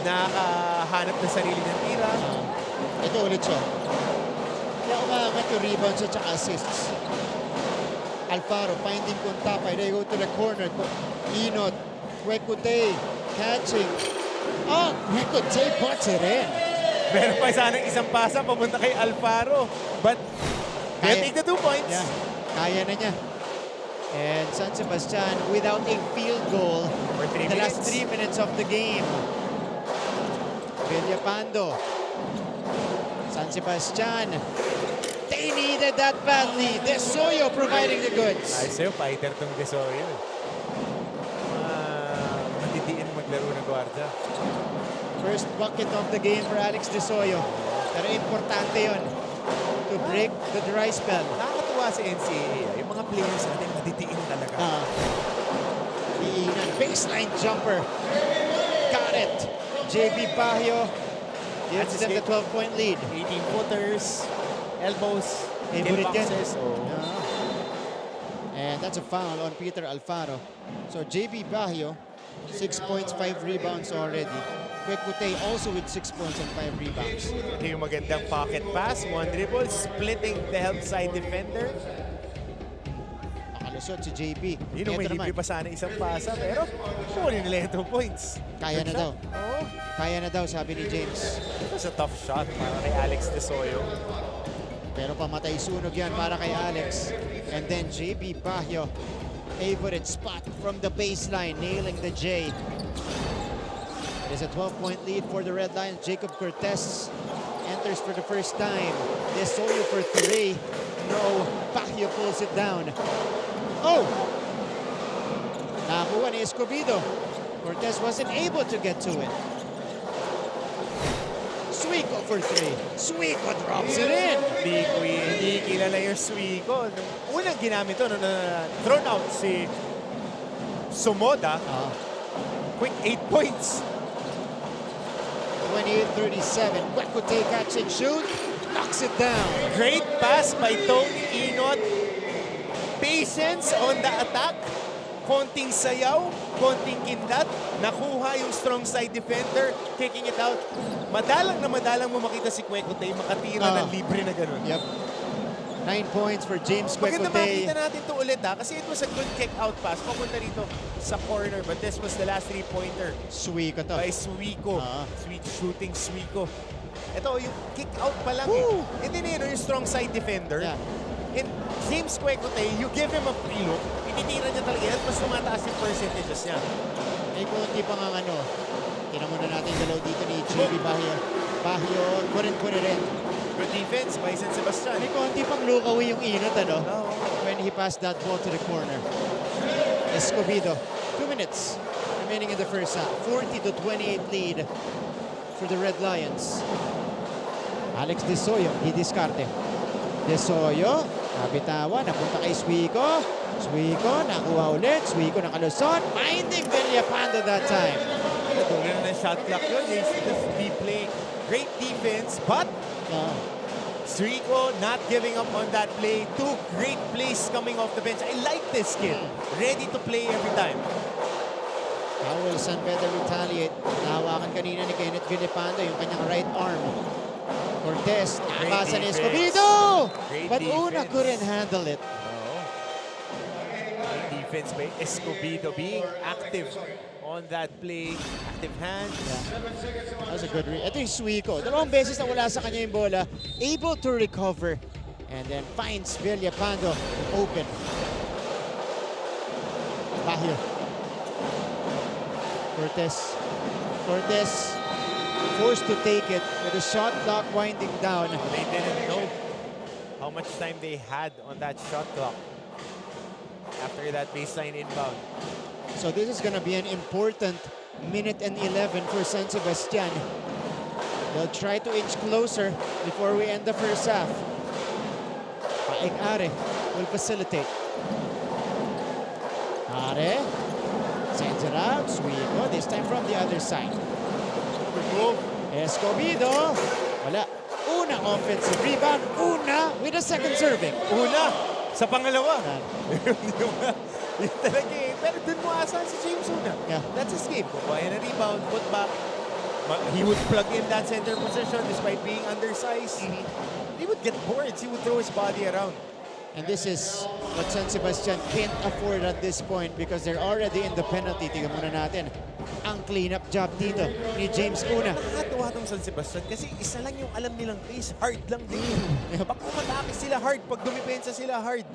nakahanap na sarili ng tira. Ito ulit siya. Kaya umangat yung rebounds at saka assists. Alfaro finding Kuntapay. They go to the corner. Inot. Kwekutey catching. Oh, Kwekutey putts it in. Meron pa sanang isang pasa papunta kay Alfaro. But they'll take the 2 points. Yeah, kaya na niya. And San Sebastian without a field goal in the last 3 minutes of the game. Villapando. San Sebastian. They needed that badly. Desoyo providing the goods. Ay sa'yo, fighter tong Desoyo. Matitiin maglaro ng gwardiya. First bucket of the game for Alex Desoyo. Pero importante yon to break the dry spell. Nakakatuwa sa NCAA, yung mga players natin matitiin talaga. Iinan, baseline jumper. Got it. JB Bahio gives them the 12-point lead. 18-footers, elbows, Favorite yan. boxes. And that's a foul on Peter Alfaro. So JB Bahio, 6 points, 5 rebounds already. Kwekutey also with 6 points and 5 rebounds. Ito yung magandang pocket pass, one dribble, splitting the help side defender. Nakalusot si JB. Yun may libre pa sana isang pasa, pero huli nila yung 2 points. Kaya na daw. Oo. Kaya na daw, sabi ni James. It was a tough shot para kay Alex De Soyo. Pero pamatay sunog yan para kay Alex. And then JB Bahio, favorite spot from the baseline, nailing the J. It is a 12-point lead for the Red Lions. Jacob Cortez enters for the first time. De Soyo for 3. No, Bahio pulls it down. Oh! Nakuha ni Escobedo. Cortez wasn't able to get to it. Suico for 3. Suico drops it in. Hindi kilala yung Suico. Unang ginamit ito, thrown out si Sumoda. Quick 8 points. 28-37. Kwekutey catch and shoot. Knocks it down. Great pass by Tony Inot. Patience on the attack. Konting sayaw, konting kindat. Nakuha yung strong side defender, kicking it out. Madalang mo makita si Kwekutey makatira ng libre na gano'n. Yep. 9 points for James Kwekutey. Maganda makita natin to ulit kasi it was a good kick-out pass. Papunta rito sa corner, but this was the last 3-pointer. Suico to. By Suico. Sweet shooting Suico. Ito, yung kick-out pa lang And then yung strong side defender. Yeah. And James Kwekutey, you give him a free look, ititira niya talaga at mas tumataas yung percentages niya. May konti pa nga Tinan muna natin yung dalaw dito ni JB Bahio. Bahio, couldn't put it in. Good defense by San Sebastian. May konti pang lukawi yung Inot, when he passed that ball to the corner. Escobedo, 2 minutes remaining in the first half. 40-28 lead for the Red Lions. Alex De Soyo, didiskarte. De Soyo, nabitawan, napunta kay Suico. Suico, nakuha ulit. Suico nakalusot. Finding Villapando that time. Natuloy na ng shot clock yun. Just replay. Great defense, but Suico not giving up on that play. 2 great plays coming off the bench. I like this kid. Ready to play every time. How will San Beda retaliate? Nahawakan kanina ni Kenneth Villapando yung kanyang right arm. Cortez, nakabasa ni Escobedo! But Una couldn't handle it. Great defense by Escobedo being active on that play. Active hands. That was a good read. Ito yung Suico. 2 beses na wala sa kanya yung bola. Able to recover. And then finds Villapando open. Bahio. Cortez forced to take it with the shot clock winding down. They didn't know how much time they had on that shot clock after that baseline inbound. So this is going to be an important minute and 11 for San Sebastian. They'll try to inch closer before we end the first half. Paig Are will facilitate. Are sends it out. Suico, this time from the other side. Escobedo. Wala. Una offensive rebound. Una with a second serving. Una sa pangalawa. Yun talaga Pero dun mo asahan si James Una. Yeah. That's his game. Kukuha na rebound, put back. He would plug in that center position despite being undersized. He would get boards. He would throw his body around. And this is what San Sebastian can't afford at this point because they're already in the penalty. Tingnan muna natin ang cleanup job dito ni James Una. Nakakatuwa itong San Sebastian kasi isa lang yung alam nilang pace. Hard lang din. Pag umatake sila hard, pag dumipensa sila hard.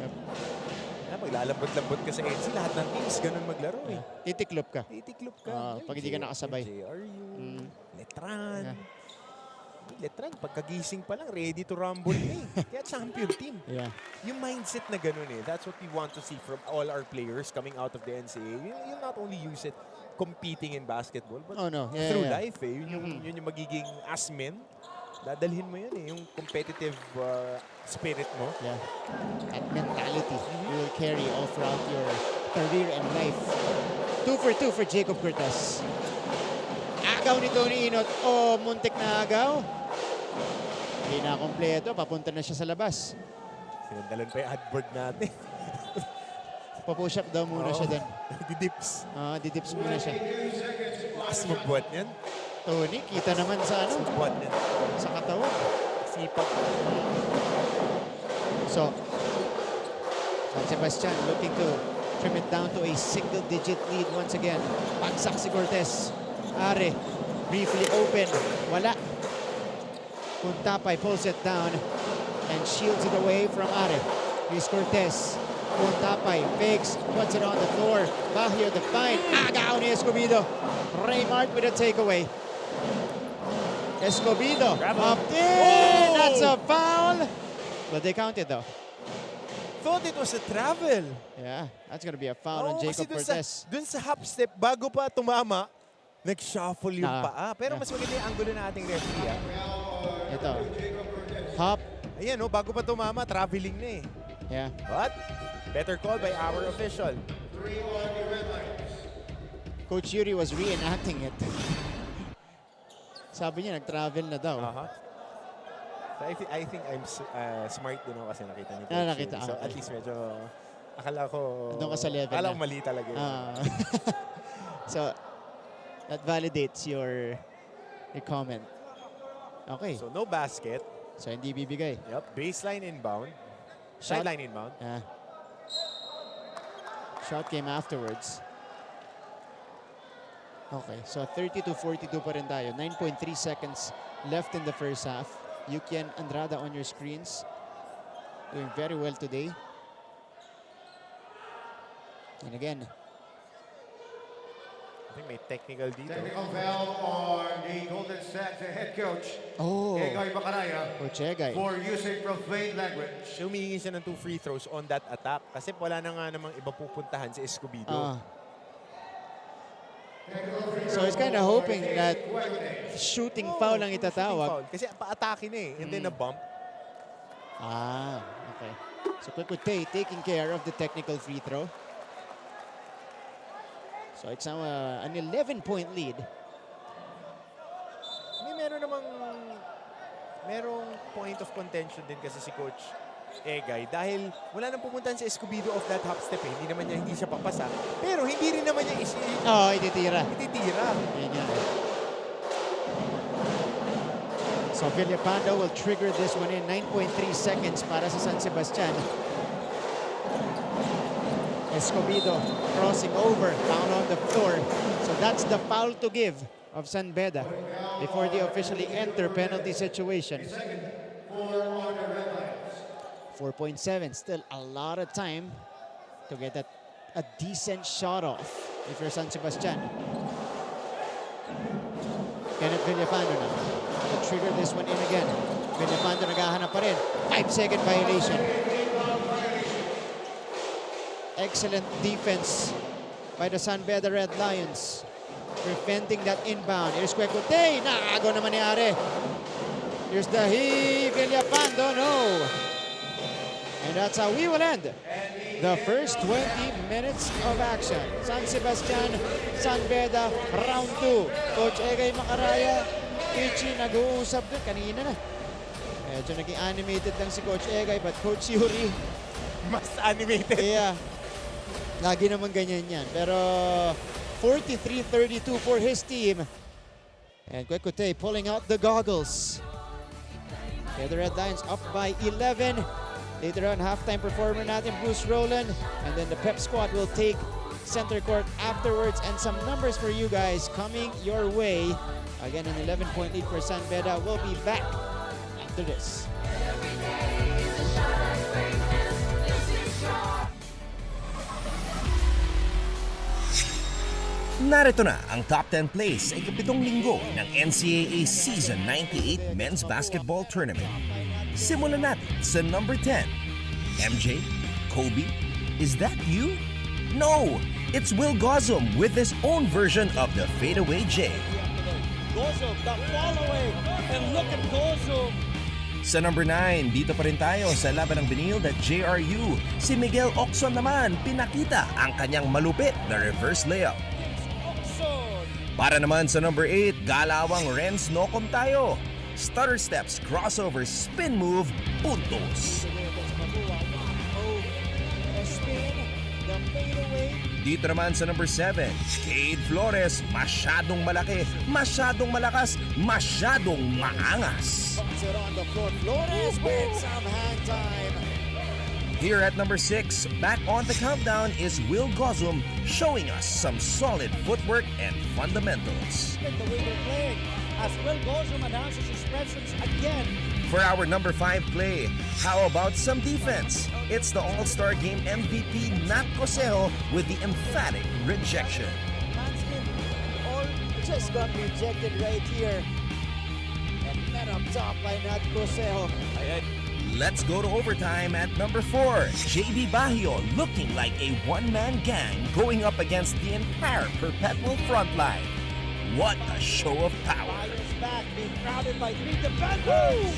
Maglalambot-lambot ka sa NC, lahat ng teams ganun maglaro Titiklop ka. Titiklop ka. Pag hindi ka nakasabay. JRU, Letran. Letran, pagkagising pa lang, ready to rumble na Kaya champion team. Yeah. Yung mindset na ganun that's what we want to see from all our players coming out of the NCAA. You'll not only use it competing in basketball, but through life. Yun yung magiging as men Dadalhin mo yan yung competitive spirit mo. Yeah. That mentality will carry all throughout your career and life. 2 for 2 for Jacob Cortez. Agaw ni Tony Inot. Oh, muntik na agaw. Hindi na kompleto. Papunta na siya sa labas. Sinandalan pa yung adboard natin. Papush up daw muna siya doon. Didips. Didips muna siya. Lakas magbuhat yan. Tony, kita naman sa ano? Sa katawan. Sipag. So, San Sebastian looking to trim it down to a single-digit lead once again. Pagsak si Cortez. Are, briefly open. Wala. Puntapay pulls it down and shields it away from Are. Here's Cortez. Puntapay fakes, puts it on the floor. Bahio the find. Agaw ni Escobedo. Raymart with a takeaway. Escobedo up in. That's a foul. But they counted though. Thought it was a travel. Yeah, that's gonna be a foul on Jacob Cortez. Dun sa hop step, bago pa tumama, nag-shuffle yung paa. Pero mas maganda yung angulo na ating referee. Ito. Hop. Ayan, bago pa tumama, traveling na eh. Yeah. But, better call by our official. Coach Yuri was reenacting it. Sabi niya, nag-travel na daw. So I think I'm smart din ako kasi nakita ni Coach Nakita. Yuri. So at least medyo, akala ko, doon ka sa level akala na. ko mali talaga yun. So, that validates your comment. Okay. So no basket. So hindi bibigay. Yep. Baseline inbound. Shot. Sideline inbound. Shot came afterwards. Okay, so 30-42 pa rin tayo. 9.3 seconds left in the first half. Yukian Andrada on your screens. Doing very well today. And again, I think may technical dito. Technical foul on the Golden Stags head coach. Oh. Egay Macaraya. Coach Egay. For using profane language. Humingi siya ng 2 free throws on that attack kasi wala na nga namang iba pupuntahan si Escobedo. So he's kind of hoping that shooting foul ang itatawag. Kasi pa-atake na eh. And then a bump. Okay. So Kwekutey taking care of the technical free throw. So it's now an 11-point lead. Merong point of contention din kasi si Coach Egay dahil wala nang pupuntahan si Escobedo off that hop step eh. Hindi siya papasa. Pero hindi rin naman niya ititira. Yan yan. So Villapando will trigger this one in 9.3 seconds para sa San Sebastian. Escobedo crossing over, down on the floor. So that's the foul to give of San Beda before they officially enter penalty situation. 4.7, still a lot of time to get a decent shot off if you're San Sebastian. Kenneth Villapando na to trigger this one in again. Villapando naghahanap pa rin. 5-second violation. Excellent defense by the San Beda Red Lions. Preventing that inbound. Here's Kwekutey. Nakago naman ni Are. Here's the Villapando. No. And that's how we will end the first 20 minutes of action. San Sebastian, San Beda, round 2. Coach Egay Macaraya, Ichi nag-uusap doon kanina na. Medyo naging animated lang si Coach Egay, but Coach Yuri, mas animated. Yeah. Lagi naman ganyan yan. Pero 43-32 for his team. And Kwekutey pulling out the goggles. Okay, the Red Lions up by 11. Later on, halftime performer natin, Bruce Rowland. And then the Pep Squad will take center court afterwards. And some numbers for you guys coming your way. Again, an 11-point lead for San Beda. We'll be back after this. Narito na ang top 10 plays sa ikapitong linggo ng NCAA Season 98 Men's Basketball Tournament. Simulan natin sa number 10. MJ? Kobe? Is that you? No! It's Will Gosum with his own version of the Fadeaway J. Gozum, the following, and look at Gozum. Sa number 9, dito pa rin tayo sa laban ng biniled at JRU. Si Miguel Ocson naman pinakita ang kanyang malupit na reverse layup. Para naman sa number 8, galawang Renz Nocom tayo. Stutter steps, crossover, spin move, puntos. Dito naman sa number 7, Cade Flores, masyadong malaki, masyadong malakas, masyadong maangas. Here at number 6, back on the countdown is Will Gozum showing us some solid footwork and fundamentals. The way they're playing as Will Gozum announces his presence again. For our number 5 play, how about some defense? It's the All-Star Game MVP Nat Cosejo with the emphatic rejection. All just got rejected right here. And met up top by Nat Cosejo. Let's go to overtime at number 4. JB Bajío looking like a one-man gang going up against the entire Perpetual front line. What a show of power. Back, being crowded by 3 defenders.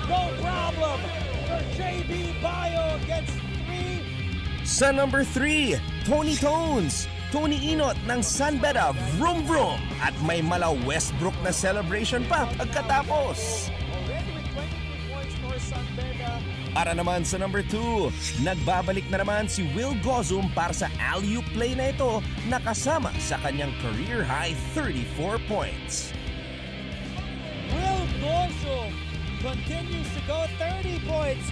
No problem for JB Bajío against 3. Sa number 3, Tony Tones. Tony Inot ng San Beda, vroom vroom. At may mala Westbrook na celebration pa pagkatapos. Para naman sa number 2, nagbabalik na naman si Will Gozum para sa alley-oop play na ito na kasama sa kanyang career-high 34 points. Will Gozum continues to go 30 points.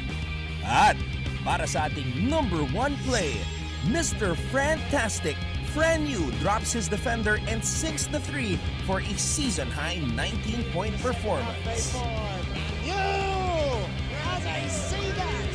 At para sa ating number 1 play, Mr. Fantastic Franu drops his defender and sinks the 3 for a season-high 19-point performance. As I see that,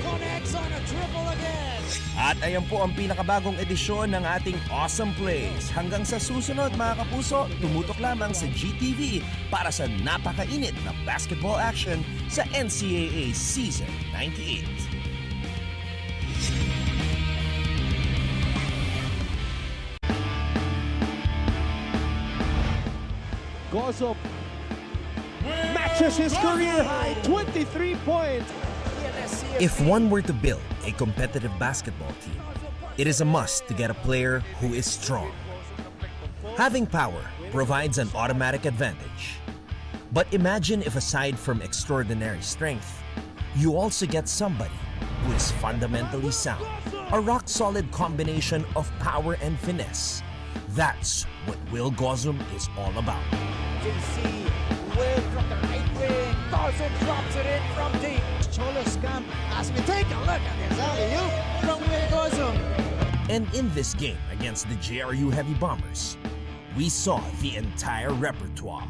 connects on a triple again. At ayan po ang pinakabagong edisyon ng ating Awesome Plays. Hanggang sa susunod mga kapuso, tumutok lamang sa GTV para sa napakainit na basketball action sa NCAA Season 98. Gozum matches his career high 23 points. If one were to build a competitive basketball team, it is a must to get a player who is strong. Having power provides an automatic advantage. But imagine if aside from extraordinary strength, you also get somebody who is fundamentally sound. A rock-solid combination of power and finesse. That's what Will Gozum is all about. Will from the right wing. Gozum drops it in from deep. Cholos camp as we take a look at this alley-oop from Will Gozum. And in this game against the JRU Heavy Bombers, we saw the entire repertoire.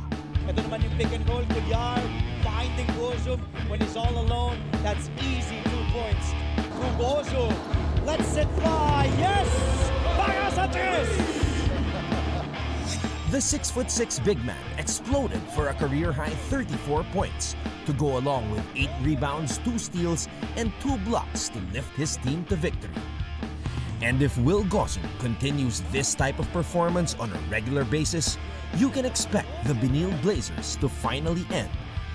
Ito naman yung pick and roll. Kulyar finding Gozum when he's all alone. That's easy 2 points. To Gozum. Let's it fly. Yes! Para sa tres! The 6'6" big man exploded for a career-high 34 points to go along with 8 rebounds, 2 steals, and 2 blocks to lift his team to victory. And if Will Gozum continues this type of performance on a regular basis, you can expect the Benil Blazers to finally end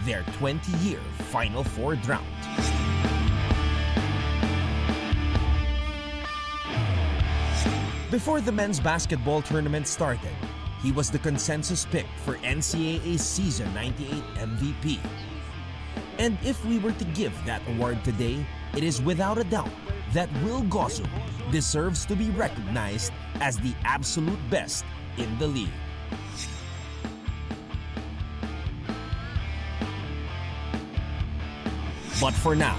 their 20-year Final Four drought. Before the men's basketball tournament started, he was the consensus pick for NCAA Season 98 MVP. And if we were to give that award today, it is without a doubt that Will Gozum deserves to be recognized as the absolute best in the league. But for now,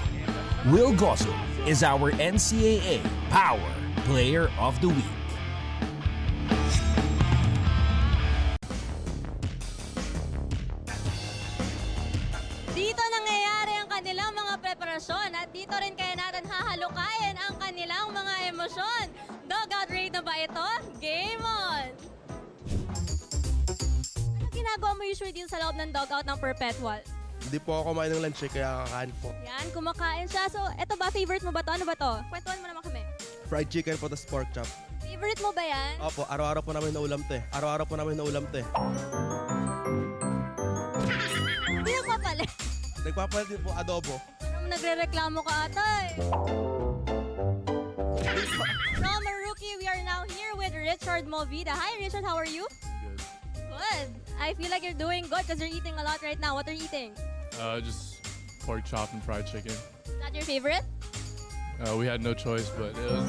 Will Gozum is our NCAA Power Player of the Week. Dito nangyayari ang kanilang mga preparasyon at dito rin kaya natin hahalukayin ang kanilang mga emosyon. Dugout raid na ba ito? Game on! Ano ginagawa mo usually dito sa loob ng dugout ng Perpetual? Hindi po ako kumain ng lunch kaya kakain po. Yan, kumakain siya. So, eto ba? Favorite mo ba to? Ano ba to? Kwentuhan mo naman kami. Fried chicken po, tas pork chop. Favorite Favorite mo ba yan? Opo, araw-araw po namin naulam to eh. Araw-araw po namin naulam to eh. Hindi nagpapalit. Nagpapalit din po adobo. Nagre-reklamo ka ata eh. From a rookie, we are now here with Richard Movida. Hi Richard, how are you? Good. Good. I feel like you're doing good because you're eating a lot right now. What are you eating? Just pork chop and fried chicken. Is that your favorite? We had no choice, but it was...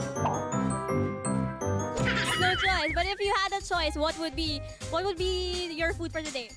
No choice. But if you had a choice, what would be your food for today?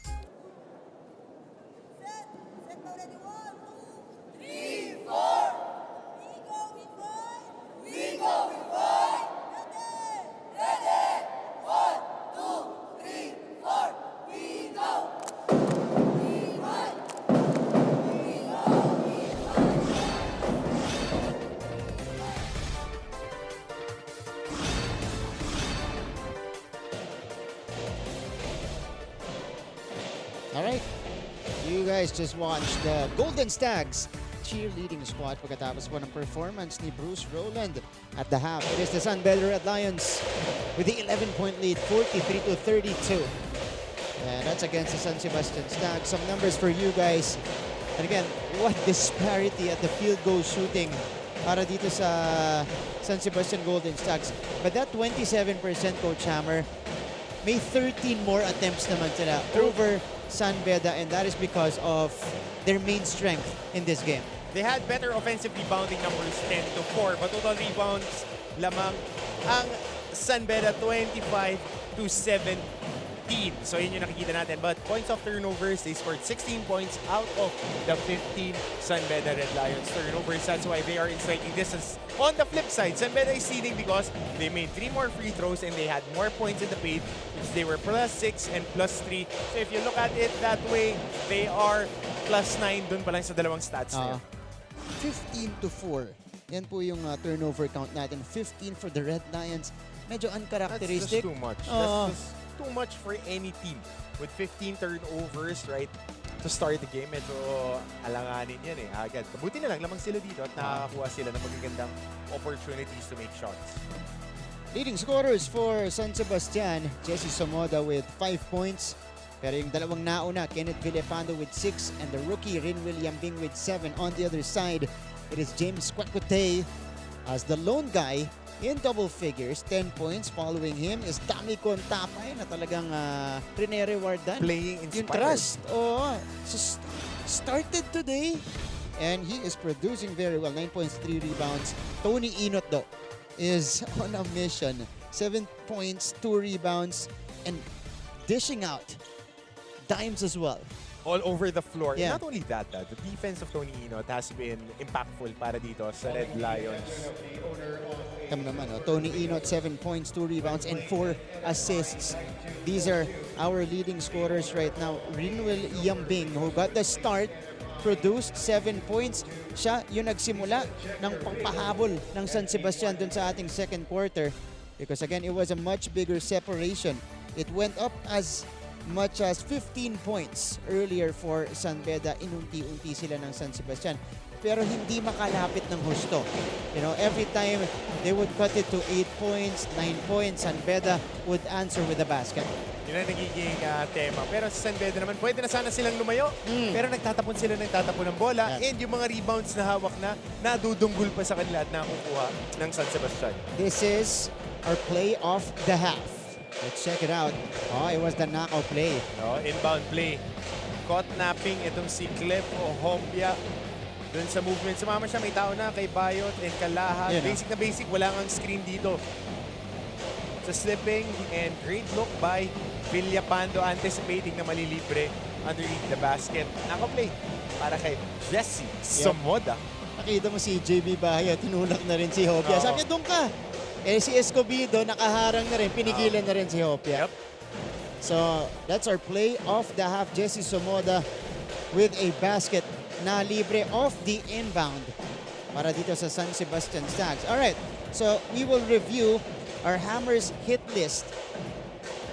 All right. You guys just watched the Golden Stags cheerleading squad pagkatapos po ng performance ni Bruce Rowland at the half. It is the San Beda Red Lions with the 11-point lead, 43-32. And that's against the San Sebastian Stags. Some numbers for you guys. And again, what disparity at the field goal shooting para dito sa San Sebastian Golden Stags. But that 27%, Coach Hammer, may 13 more attempts naman sila over San Beda, and that is because of their main strength in this game. They had better offensive rebounding numbers 10-4, but total rebounds lamang ang San Beda 25-17. So yun yung nakikita natin. But points of turnovers, they scored 16 points out of the 15 San Beda Red Lions turnovers. That's why they are in striking distance. On the flip side, San Beda is leading because they made 3 more free throws and they had more points in the paint, which they were +6 and +3. So if you look at it that way, they are +9 dun pa lang sa dalawang stats na yun. 15-4. Yan po yung turnover count natin. 15 for the Red Lions. Medyo uncharacteristic. That's just too much. That's just too much for any team. With 15 turnovers, right, to start the game, medyo alanganin yan eh, agad. Kabuti na lang, lamang sila dito at nakakakuha sila ng magagandang opportunities to make shots. Leading scorers for San Sebastian, Jesse Somoda with 5 points. Pero yung dalawang nauna, Kenneth Villapando with 6 and the rookie Rin William Bing with 7. On the other side, it is James Quacote as the lone guy in double figures, 10 points. Following him is Dami Contapay na talagang rene-rewardan. Playing inspired. Yung trust. So started today and he is producing very well. 9 points, 3 rebounds. Tony Inot though is on a mission. 7 points, 2 rebounds, and dishing out dimes as well. All over the floor. Yeah. And not only that, the defense of Tony Inot has been impactful para dito sa Red Lions. Tama naman, Tony Inot, 7 points, 2 rebounds, and 4 assists. These are our leading scorers right now. Rinwell Yambing, who got the start, produced 7 points. Siya yung nagsimula ng pangpahabol ng San Sebastian dun sa ating second quarter. Because again, it was a much bigger separation. It went up as much as 15 points earlier for San Beda. Inunti-unti sila ng San Sebastian. Pero hindi makalapit ng husto. You know, every time they would cut it to 8 points, 9 points, San Beda would answer with a basket. Yun ang nagiging tema. Pero sa San Beda naman, pwede na sana silang lumayo. Pero nagtatapon sila ng bola. Yeah. And yung mga rebounds na hawak na, nadudunggol pa sa kanila at nakukuha ng San Sebastian. This is our play of the half. Let's check it out. It was the knockout play. Inbound play. Caught napping itong si Clef Ohombia. Doon sa movement, sumama siya, may tao na kay Bayot and Kalahat. Basic na basic, wala kang screen dito. Sa slipping and great look by Villapando, anticipating na malilibre underneath the basket. Nakaplay para kay Jesse Somoda. Nakita mo si JB Bahaya, tinulak na rin si Hopia. Sabi niya, doon ka. Si Escobedo, nakaharang na rin, pinigilan na rin si Hopia. So, that's our play of the half. Jesse Somoda with a basket na libre off the inbound para dito sa San Sebastian Stags. Alright, so we will review our Hammers hit list.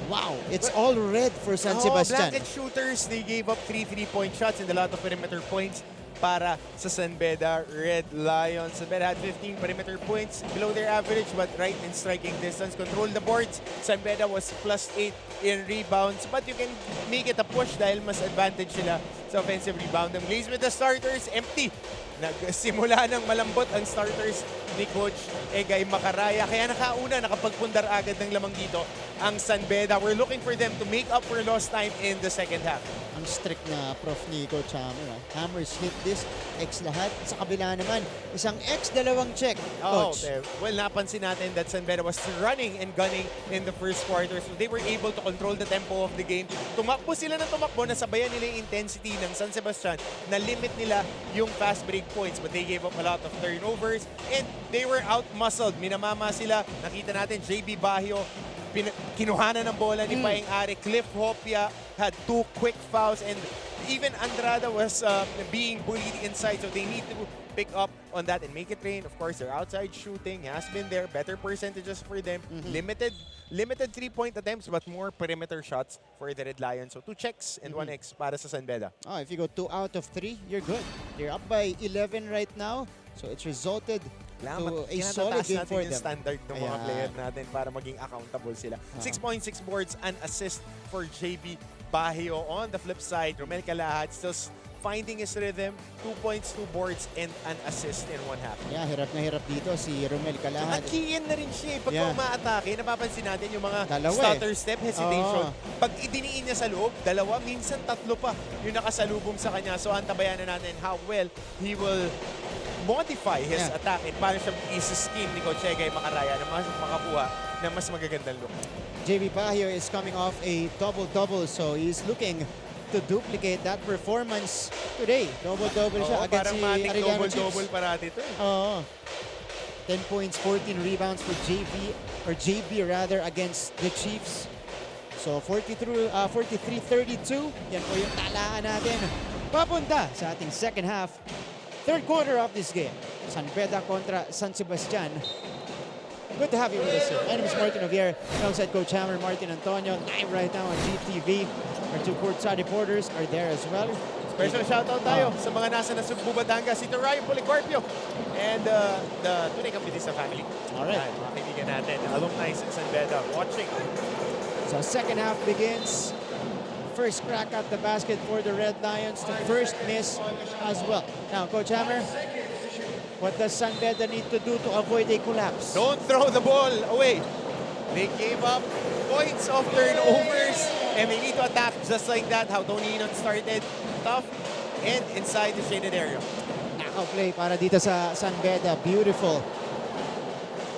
Wow, it's all red for San Sebastian. Blanket shooters, they gave up 3 3-point shots and a lot of perimeter points. para sa San Beda Red Lions. San Beda had 15 perimeter points below their average but right in striking distance. Controlled the boards. San Beda was +8 in rebounds but you can make it a push dahil mas advantage sila sa offensive rebound. Ang Blaze with the starters, empty. Nagsimula ng malambot ang starters ni Coach Egay Macaraya. Kaya nakapagpundar agad ng lamang dito ang San Beda. We're looking for them to make up for lost time in the second half. Ang strict na prof ni Coach Hammer. Hammers hit this, X lahat. Sa kabila naman, isang X, dalawang check. Coach. Well, napansin natin that San Beda was running and gunning in the first quarter. So they were able to control the tempo of the game. Tumakbo sila ng tumakbo, nasabayan nila yung intensity ng San Sebastian. Na-limit nila yung fast break points but they gave up a lot of turnovers and they were out-muscled. Minamama sila. Nakita natin, JB Bahio, kinuhanan ng bola ni Paeng Ari. Cliff Hopia had 2 quick fouls and even Andrada was being bullied inside, so they need to pick up on that and make it rain. Of course, their outside shooting has been there. Better percentages for them. Limited 3-point attempts but more perimeter shots for the Red Lions. So 2 checks and 1 X para sa San Beda. Oh, if you go 2 out of 3, you're good. You're up by 11 right now. So it's resulted to a solid game for them. Yung standard ng mga player natin para maging accountable sila. 6.6 boards and assist for JB Bahio. On the flip side, Romel Calahad still finding his rhythm. 2 points, 2 boards, and an assist in 1 half. Yeah, hirap na hirap dito si Romel Calahad. Nag-key in na rin siya. Pagka umaatake, napapansin natin yung mga stutter step, hesitation. Pag idiniin niya sa loob, 2, minsan 3 pa yung nakasalubong sa kanya. So antabayan na natin how well he will modify his attack and paano siya isi-scheme ni Coach Egay Macaraya na makakuha ng mas magagandang look. JB Bahio is coming off a double-double, so he's looking to duplicate that performance today. Double-double siya against si Arellano Chiefs. Double-double parati ito. 10 points, 14 rebounds for JB rather against the Chiefs. So 43-32, yan po yung talaan natin. Papunta sa ating second half. Third quarter of this game, San Beda kontra San Sebastian. Good to have you with us here. My name is Martin Javier, alongside Coach Hammer, Martin Antonio, live right now on GTV. Our 2 courtside reporters are there as well. Special shoutout tayo sa mga nasa Nasugbu, Batangas, si Ryan Policarpio and the Tunay Kampitista family. Alright. Mga kaibigan natin, alumni sa San Beda, watching. So second half begins. First crack at the basket for the Red Lions. The first miss as well. Now, Coach Hammer, what does San Beda need to do to avoid a collapse? Don't throw the ball away. They gave up points of turnovers and they need to attack just like that. How Tony Inot started tough and inside the shaded area. Knockout play para dito sa San Beda. Beautiful.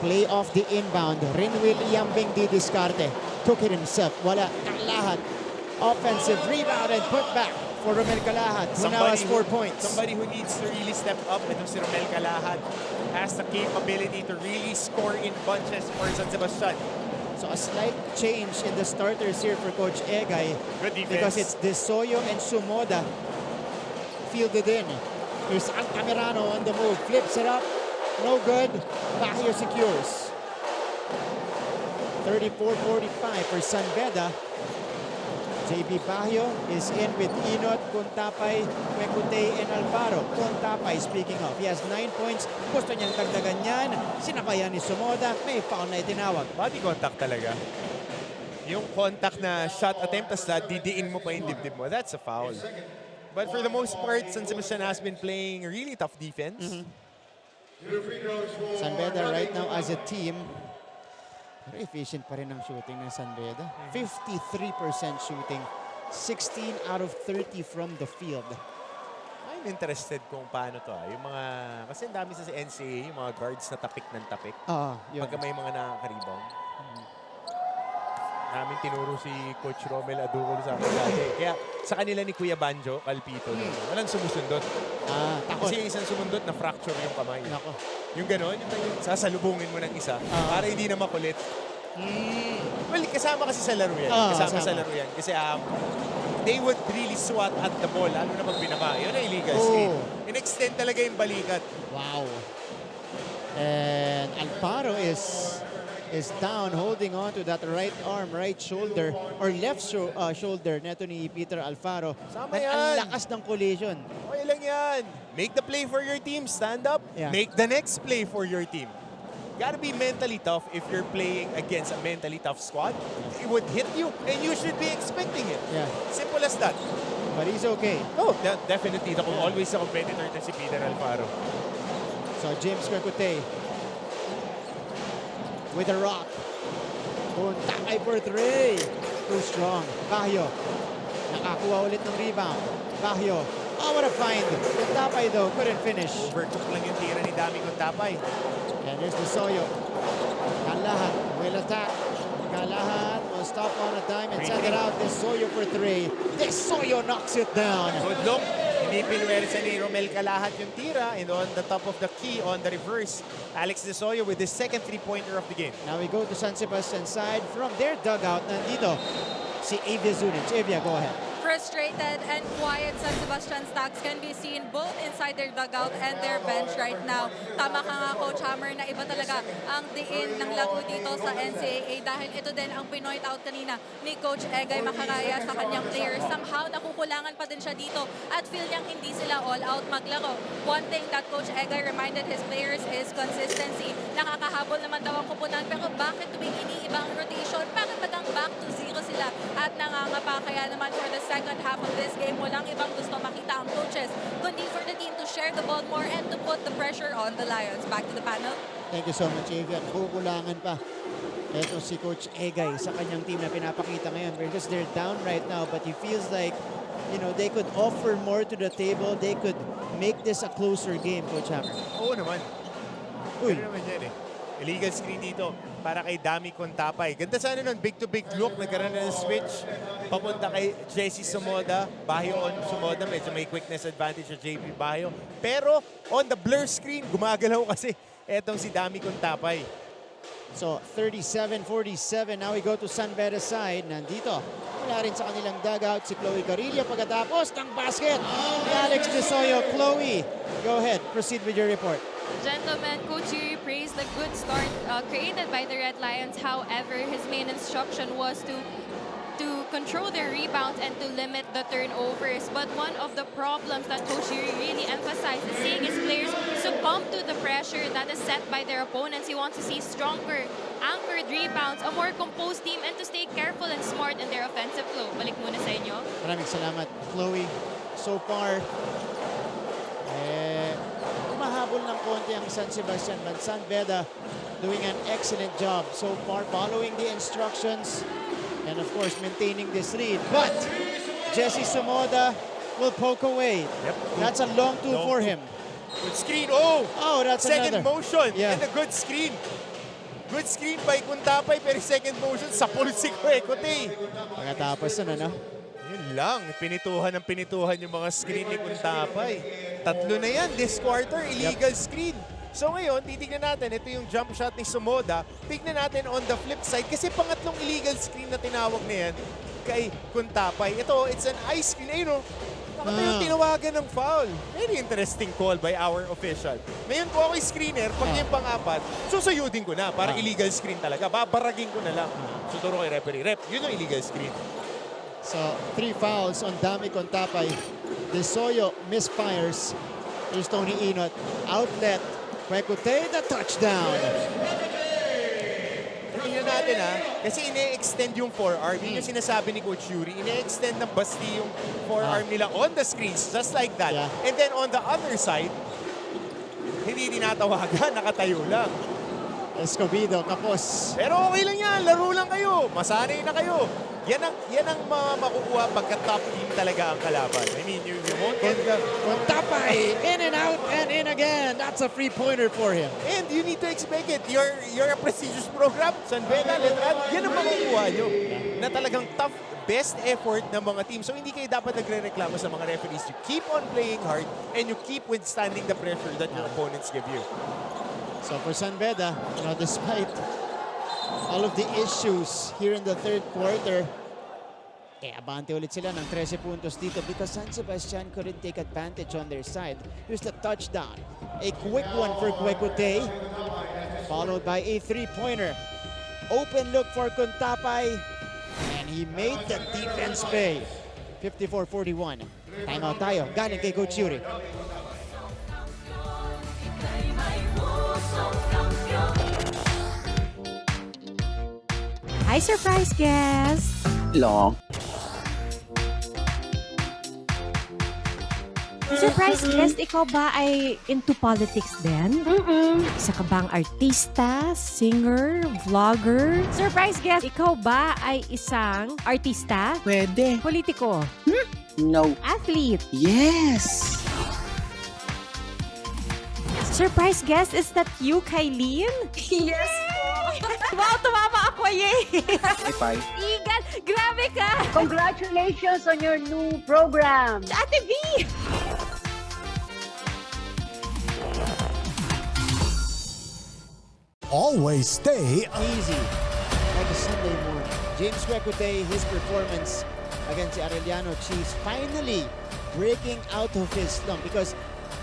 Play off the inbound. Rinwil Iambing di diskarte. Took it himself. Wala. Calahad. Offensive rebound and put back for Romel Calahad, who now has 4 points. Somebody who needs to really step up, ito si Romel Calahad, has the capability to really score in bunches for San Sebastian. So a slight change in the starters here for Coach Egay. Good defense. Because it's Desoyo and Sumoda fielded in. Here's Altamirano on the move, flips it up, no good. Bahio secures. 34-45 for San Beda. JB Bahio is in with Inot, Kuntapay, Kwekutey, and Alvaro. Kuntapay, speaking of, he has 9 points. Gusto niyang dagdagan yan. Sinabayan ni Sumoda. May foul na itinawag. Body contact talaga. Yung contact na shot attempt, tas didiin mo pa yung dibdib mo. That's a foul. But for the most part, San Sebastian has been playing really tough defense. San Beda right now as a team, very efficient pa rin ang shooting ng San Beda. 53% shooting, 16 out of 30 from the field. I'm interested kung paano to. Yung mga, kasi ang dami sa NCAA, yung mga guards na tapik ng tapik. Pagka may mga nakaka-rebound. Namin tinuro si Coach Romel Aducol sa akin dati. Kaya sa kanila ni Kuya Banjo, Calpito, walang sumusundot. Kasi yung isang sumundot na fracture yung kamay. Yung gano'n, yung sasalubungin mo ng isa para hindi na makulit. Well, kasama kasi sa laro yan. Kasama sa laro yan. Kasi they would really swat at the ball, lalo na pag binaba. Yun ang illegal screen. In-extend talaga yung balikat. Wow. And Alvaro is is down, holding on to that right arm, right shoulder, or left shoulder neto ni Peter Alfaro. Sama Ang yan. lakas ng collision. Okay lang yan. Make the play for your team. Stand up. Yeah. Make the next play for your team. Gotta be mentally tough if you're playing against a mentally tough squad. It would hit you, and you should be expecting it. Yeah. Simple as that. But he's okay. Oh, definitely. Always a competitor to si Peter Alfaro. So James Quecote with a rock. Takay for three. Too strong. Bahio. Nakakuha ulit ng rebound. Bahio. Oh, what a find. Kuntapay though, couldn't finish. Overtook lang yung tira ni Dami Kuntapay. And there's the Soyo. Kalahat will attack. Kalahat will stop on a dime and send it out. This Soyo for three. This Soyo knocks it down. Good look. Hindi pinwersa ni Romel Kalahat yung tira, and on the top of the key, on the reverse, Alex De Soyo with the second three-pointer of the game. Now we go to San Sebastian side. From their dugout, nandito si Avia Zunic. Avia, go ahead. Frustrated and quiet San Sebastian Stags can be seen both inside their dugout and their bench right now. Tama ka nga, Coach Hammer, na iba talaga ang diin ng lago dito sa NCAA dahil ito din ang pinoint out kanina ni Coach Egay Macaraya sa kanyang players. Somehow, nakukulangan pa din siya dito at feel niyang hindi sila all out maglaro. One thing that Coach Egay reminded his players is consistency. Nakakahabol naman daw ang kupunan, pero bakit tuwing iniiba ang rotation? Bakit bagang back to zero sila at nangangapa? Kaya naman for the second half of this game, walang ibang gusto makita ang coaches, kundi for the team to share the ball more and to put the pressure on the Lions. Back to the panel. Thank you so much, Avia. Kukulangan pa. Ito si Coach Egay sa kanyang team na pinapakita ngayon because they're down right now, but he feels like, you know, they could offer more to the table. They could make this a closer game, Coach Hammer. Oo naman. Uy. Ano naman yan eh. Illegal screen dito para kay Dami Kuntapay. Ganda sana nun, big-to-big look. Nagkaroon na ng switch. Papunta kay Jesse Sumoda. Bahio on Sumoda. Medyo may quickness advantage sa JP Bahio. Pero on the blur screen, gumagalaw kasi etong si Dami Kuntapay. So 37-47. Now we go to San Beda side. Nandito. Wala rin sa kanilang dugout si Chloe Carilla pagkatapos ng basket ni Alex De Soyo. Chloe, go ahead. Proceed with your report. Gentlemen, Coach Yuri praised the good start created by the Red Lions. However, his main instruction was to control their rebounds and to limit the turnovers. But one of the problems that Coach Yuri really emphasized is seeing his players succumb to the pressure that is set by their opponents. He wants to see stronger, anchored rebounds, a more composed team, and to stay careful and smart in their offensive flow. Balik muna sa inyo. Maraming salamat, Chloe. So far, mahabol ng konti ang San Sebastian, but San Beda doing an excellent job so far, following the instructions and of course maintaining this lead. But Jesse Sumoda will poke away. Yep. That's a long two for him. Good screen. Oh, that's second another. motion. Yeah. And a good screen. Good screen by Kuntapay, pero second motion sa si Quecote. Pagkatapos na, no? Yun lang, pinituhan yung mga screen ni Kuntapay. Tatlo na yan this quarter, illegal screen. So ngayon, titignan natin, ito yung jump shot ni Sumoda. Tignan natin on the flip side, kasi pangatlong illegal screen na tinawag na yan kay Kuntapay. Ito, it's an ice screen. Ayun, bakit yung tinawagan ng foul? Very interesting call by our official. Ngayon po ako'y screener, pag yung pang-apat, susuyudin ko na para illegal screen talaga. Babaragin ko na lang. Suturo kay referee. Rep, yun yung illegal screen. So, 3 fouls on Dami Kuntapay. De Soyo misfires. Here's Tony Inot. Outlet. Quecote, the touchdown. Tingnan natin kasi ine-extend yung forearm. Yun yung sinasabi ni Coach Yuri. Ine-extend ng basti yung forearm nila on the screens, just like that. Yeah. And then on the other side, hindi tinatawagan, nakatayo lang. Escobedo, kapos. Pero okay lang yan, laro lang kayo. Masanay na kayo. Yan ang makukuha pagka top team talaga ang kalaban. I mean, you won't get the... Kuntapay, in and out and in again. That's a free-pointer for him. And you need to expect it. You're a prestigious program. San Beda, Letran, yan ang makukuha nyo. Na talagang tough, best effort ng mga team. So hindi kayo dapat nagre-reklamo sa mga referees. You keep on playing hard and you keep withstanding the pressure that your opponents give you. So for San Beda, despite all of the issues here in the third quarter, abante ulit sila ng 13 puntos dito because San Sebastian couldn't take advantage on their side. Here's the touchdown. A quick one for Quecote, followed by a 3-pointer Open look for Kuntapay. And he made the defense pay. 54-41. Timeout tayo. Galing kay Coach Yuri. Hi, surprise guest! Long. Surprise guest, ikaw ba ay into politics din? Isa ka bang artista, singer, vlogger? Surprise guest, ikaw ba ay isang artista? Pwede. Politiko? No. Athlete? Yes! Surprise guest, is that you, Kylene? Yes Wow, tumama ako, yay! High five. Igan, grabe ka! Congratulations on your new program. Ate V! Always stay Easy. Like a Sunday morning. James Kwekute, his performance against the Arellano Chiefs, finally breaking out of his slump because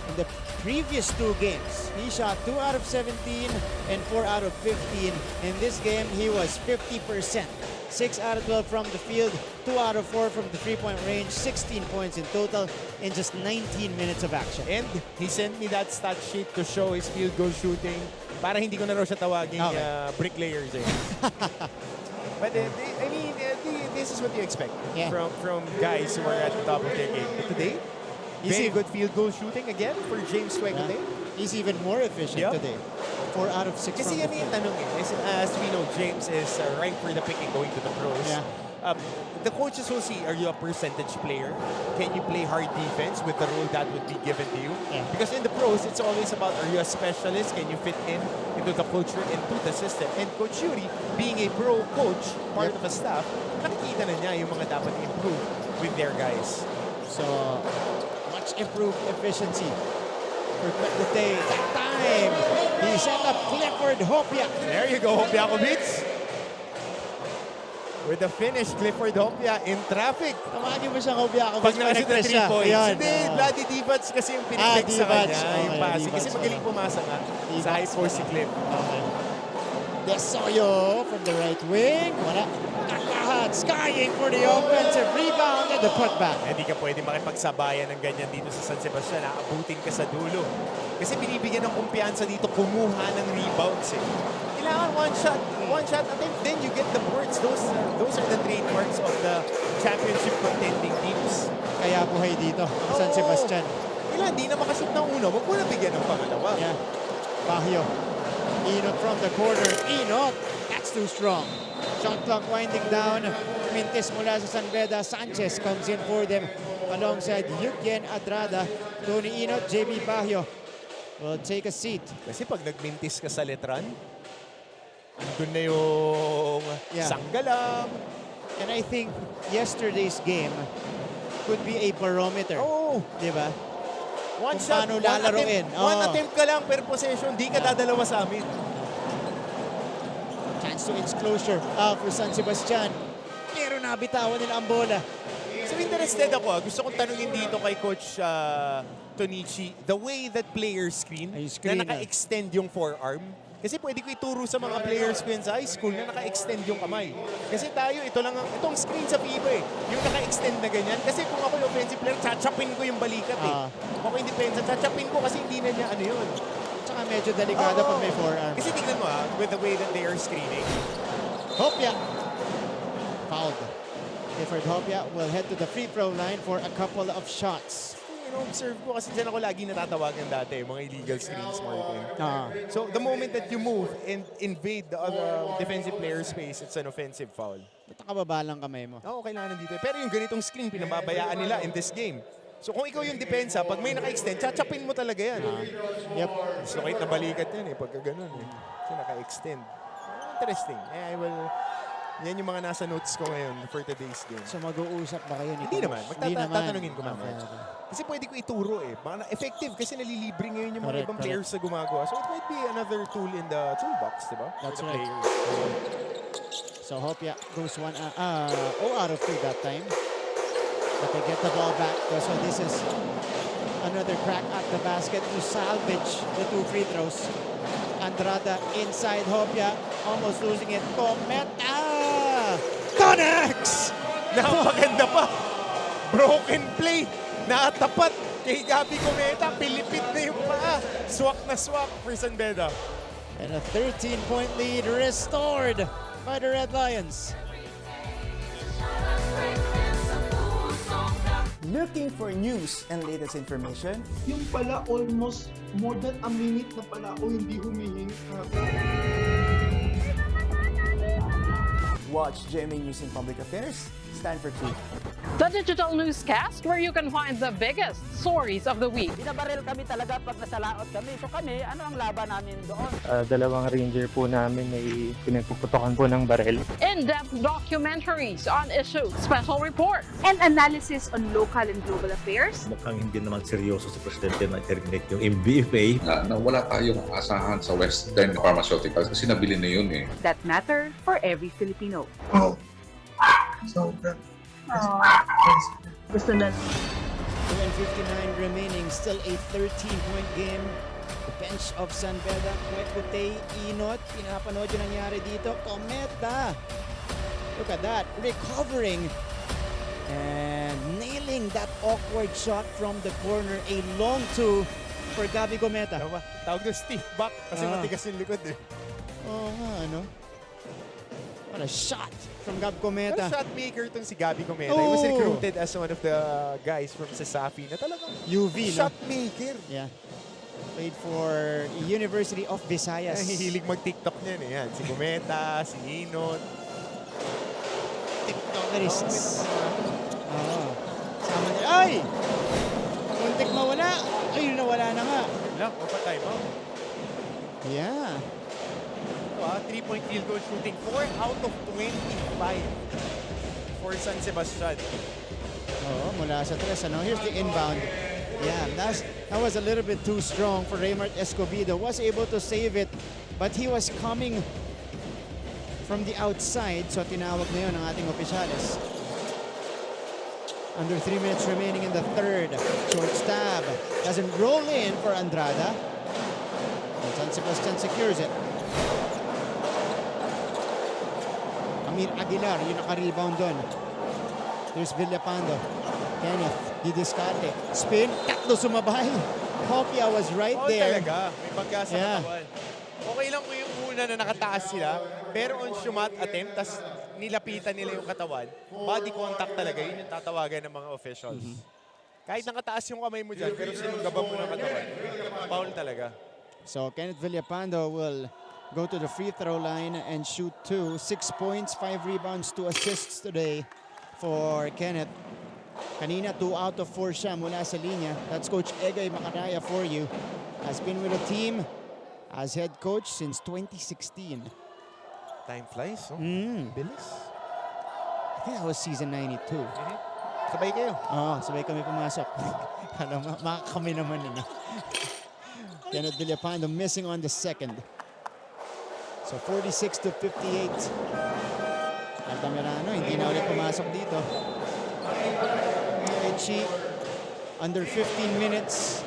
in the previous two games, he shot 2 out of 17 and 4 out of 15. In this game, he was 50%. 6 out of 12 from the field, 2 out of 4 from the three-point range, 16 points in total in just 19 minutes of action. And he sent me that stat sheet to show his field goal shooting para hindi ko na raw siya tawagin bricklayers. But I mean, this is what you expect from guys who are at the top of their game. But today, very good field goal shooting again for James Kwekute. He's even more efficient today. 4 out of 6 Kasi from yan the yung field. tanong as we know, James is right for the picking going to the pros. The coaches will see, are you a percentage player? Can you play hard defense with the role that would be given to you? Because in the pros, it's always about, are you a specialist? Can you fit into the culture, into the system? And Coach Yuri, being a pro coach, part of the staff, nakikita na niya yung mga dapat improve with their guys. So, much improved efficiency for Kwekute. That time, he set up Clifford Hopia. There you go, Hopiakovich. With the finish, Clifford Hopia in traffic. Tawagin mo siyang Hopiakovich. Pag nakashoot na 3 points. Hindi, Bloody Divats kasi yung pinipig sa kanya, yung passing. Kasi magaling pumasa nga sa high force si Cliff. Desoyo from the right wing. Wala. Lahat skying for the offensive rebound and the putback. Hindi ka pwede makipagsabayan ng ganyan dito sa San Sebastian. Aabutin ka sa dulo. Kasi binibigyan ng kumpiyansa dito kumuha ng rebounds. Kailangan one shot, and then you get the boards. Those are the trademarks of the championship contending teams. Kaya buhay dito, San Sebastian. Kailangan di na makashoot ng uno, wag mo na bigyan ng pangalawa. Bahio. Inot from the corner. Inot. That's too strong. Shot clock winding down. Mintis mula sa San Beda. Sanchez comes in for them alongside Yukien Adrada. Tony Inot, JB Bahio will take a seat. Kasi pag nagmintis ka sa letran, andun na yung sanggalam. And I think yesterday's game could be a barometer. Di ba? One shot, paano lalaroin. One attempt ka lang per possession, di ka dadalawa sa amin. Chance to inch closer for San Sebastian. Pero nabitawan nila ang bola. So interested ako. Gusto kong tanungin dito kay Coach Tonichi, the way that players screen na naka-extend yung forearm. Kasi pwede ko ituro sa mga players ko yan sa high school na naka-extend yung kamay. Kasi tayo, itong screen sa FIBA yung naka-extend na ganyan. Kasi kung ako yung offensive player, chachapin ko yung balikat Kung ako yung defensive, chachapin ko kasi hindi na niya ano yun. Tsaka medyo delikado pag may forearm. Kasi tingnan mo with the way that they are screening. Hopia. Fouled. Clifford Hopia will head to the free throw line for a couple of shots. Observe ko kasi dyan ako lagi natatawagan dati, mga illegal screens, Martin. So, the moment that you move and invade the other defensive player's space, it's an offensive foul. Ba't nakababa lang kamay mo? Oo, kailangan nandito. Pero yung ganitong screen, pinababayaan nila in this game. So, kung ikaw yung depensa, pag may naka-extend, chachapin mo talaga yan. So, kahit nabalikat yan pagka ganun. Kasi naka-extend. Interesting. Yan yung mga nasa notes ko ngayon for today's game. So mag-uusap ba kayo ni Hindi Coach? naman. Tatanungin ko mamaya. Kasi pwede ko ituro Baka effective kasi nalilibre ngayon yung mga ibang players na gumagawa. So it might be another tool in the toolbox, di ba? That's right. So Hopia goes 0 out of 2 that time. But they get the ball back. So this is another crack at the basket to salvage the 2 free throws. Andrada inside Hopia. Almost losing it. Cometa! Connects! Napakaganda pa. Broken play. Nakatapat kay Gabby Cometa. Pilipit na yung paa. Swak na swak for San Beda. And a 13-point lead restored by the Red Lions. Looking for news and latest information? Yung pala almost more than a minute na pala ako hindi humihinga. Watch GMA News and Public Affairs. Stand for truth. The digital newscast where you can find the biggest stories of the week. Binabaril kami talaga pag nasalaot kami. So kami, ano ang laban namin doon? Dalawang ranger po namin ay pinagpuputokan po ng baril. In-depth documentaries on issues, special reports, and analysis on local and global affairs. Mukhang hindi naman seryoso si Presidente na terminate yung MBFA. Na wala tayong asahan sa Western Pharmaceuticals kasi nabili na yun eh. That matter for every Filipino. Oh. So good. Gusto na. 2:59 remaining, still a 13-point game. The bench of San Beda, Kwekutey, Inot, pinapanood yung nangyari dito. Cometa! Look at that, recovering and nailing that awkward shot from the corner. A long two for Gabby Cometa. Tawag doon stiff back kasi matigas yung likod eh. Oo nga, ano? What a shot from Gab Cometa. Shot maker itong si Gabby Cometa. He was recruited as one of the guys from Sasafi na talagang UV, shot maker. Yeah. Played for University of Visayas. Hihilig mag-TikTok niyan eh. Yan. Si Cometa, si Inot. TikTokerists. Sama niya. Ay! Muntik mawala. Ay, nawala na nga. Lang, overtime out. Yeah. 3-point field goal shooting. 4 out of 25 for San Sebastian. Mula sa tres. Here's the inbound. Yeah, that was a little bit too strong for Raymart Escobedo. Was able to save it, but he was coming from the outside. So tinawag na yun ang ating opisyales. Under 3 minutes remaining in the third. Short stab. Doesn't roll in for Andrada. And San Sebastian secures it. Amir Aguilar, yung naka-rebound doon. There's Villapando. Kenneth, didiskarte. Spin, tatlo sumabay. Hopia was right there. Talaga. May pagka sa katawan. Okay lang kung yung una na nakataas sila, pero on shot attempt, tas nilapitan nila yung katawan. Body contact talaga, yun yung tatawagan ng mga officials. Kahit nakataas yung kamay mo dyan, pero sinugaba mo ng katawan. Foul talaga. So Kenneth Villapando will go to the free throw line and shoot 2. 6 points, 5 rebounds, 2 assists today for Kenneth. Kanina, 2 out of 4 siya mula sa linya. That's Coach Egay Macaraya for you. Has been with the team as head coach since 2016. Time flies, oh. Bilis. I think that was season 92. Sabay kayo? Sabay kami pumasok. Kami naman yun. Kenneth Villapando missing on the second. So 46-58. Altamirano, hindi na ulit pumasok dito. Richie, under 15 minutes,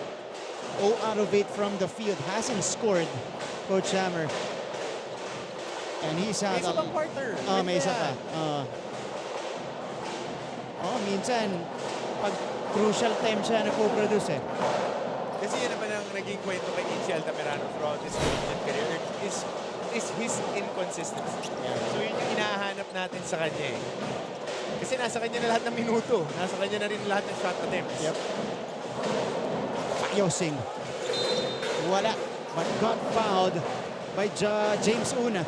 0 out of 8 from the field. Hasn't scored, Coach Hammer. And he's had a quarter. May isa pa. Minsan, pag crucial time siya nagpo-produce eh. Kasi yan naman ang naging kwento kay Ichi Altamirano throughout his collegiate career is his inconsistency. So yun yung hinahanap natin sa kanya eh. Kasi nasa kanya na lahat ng minuto. Nasa kanya na rin lahat ng shot attempts. Yep. Yosing. Wala. But got fouled by James Una.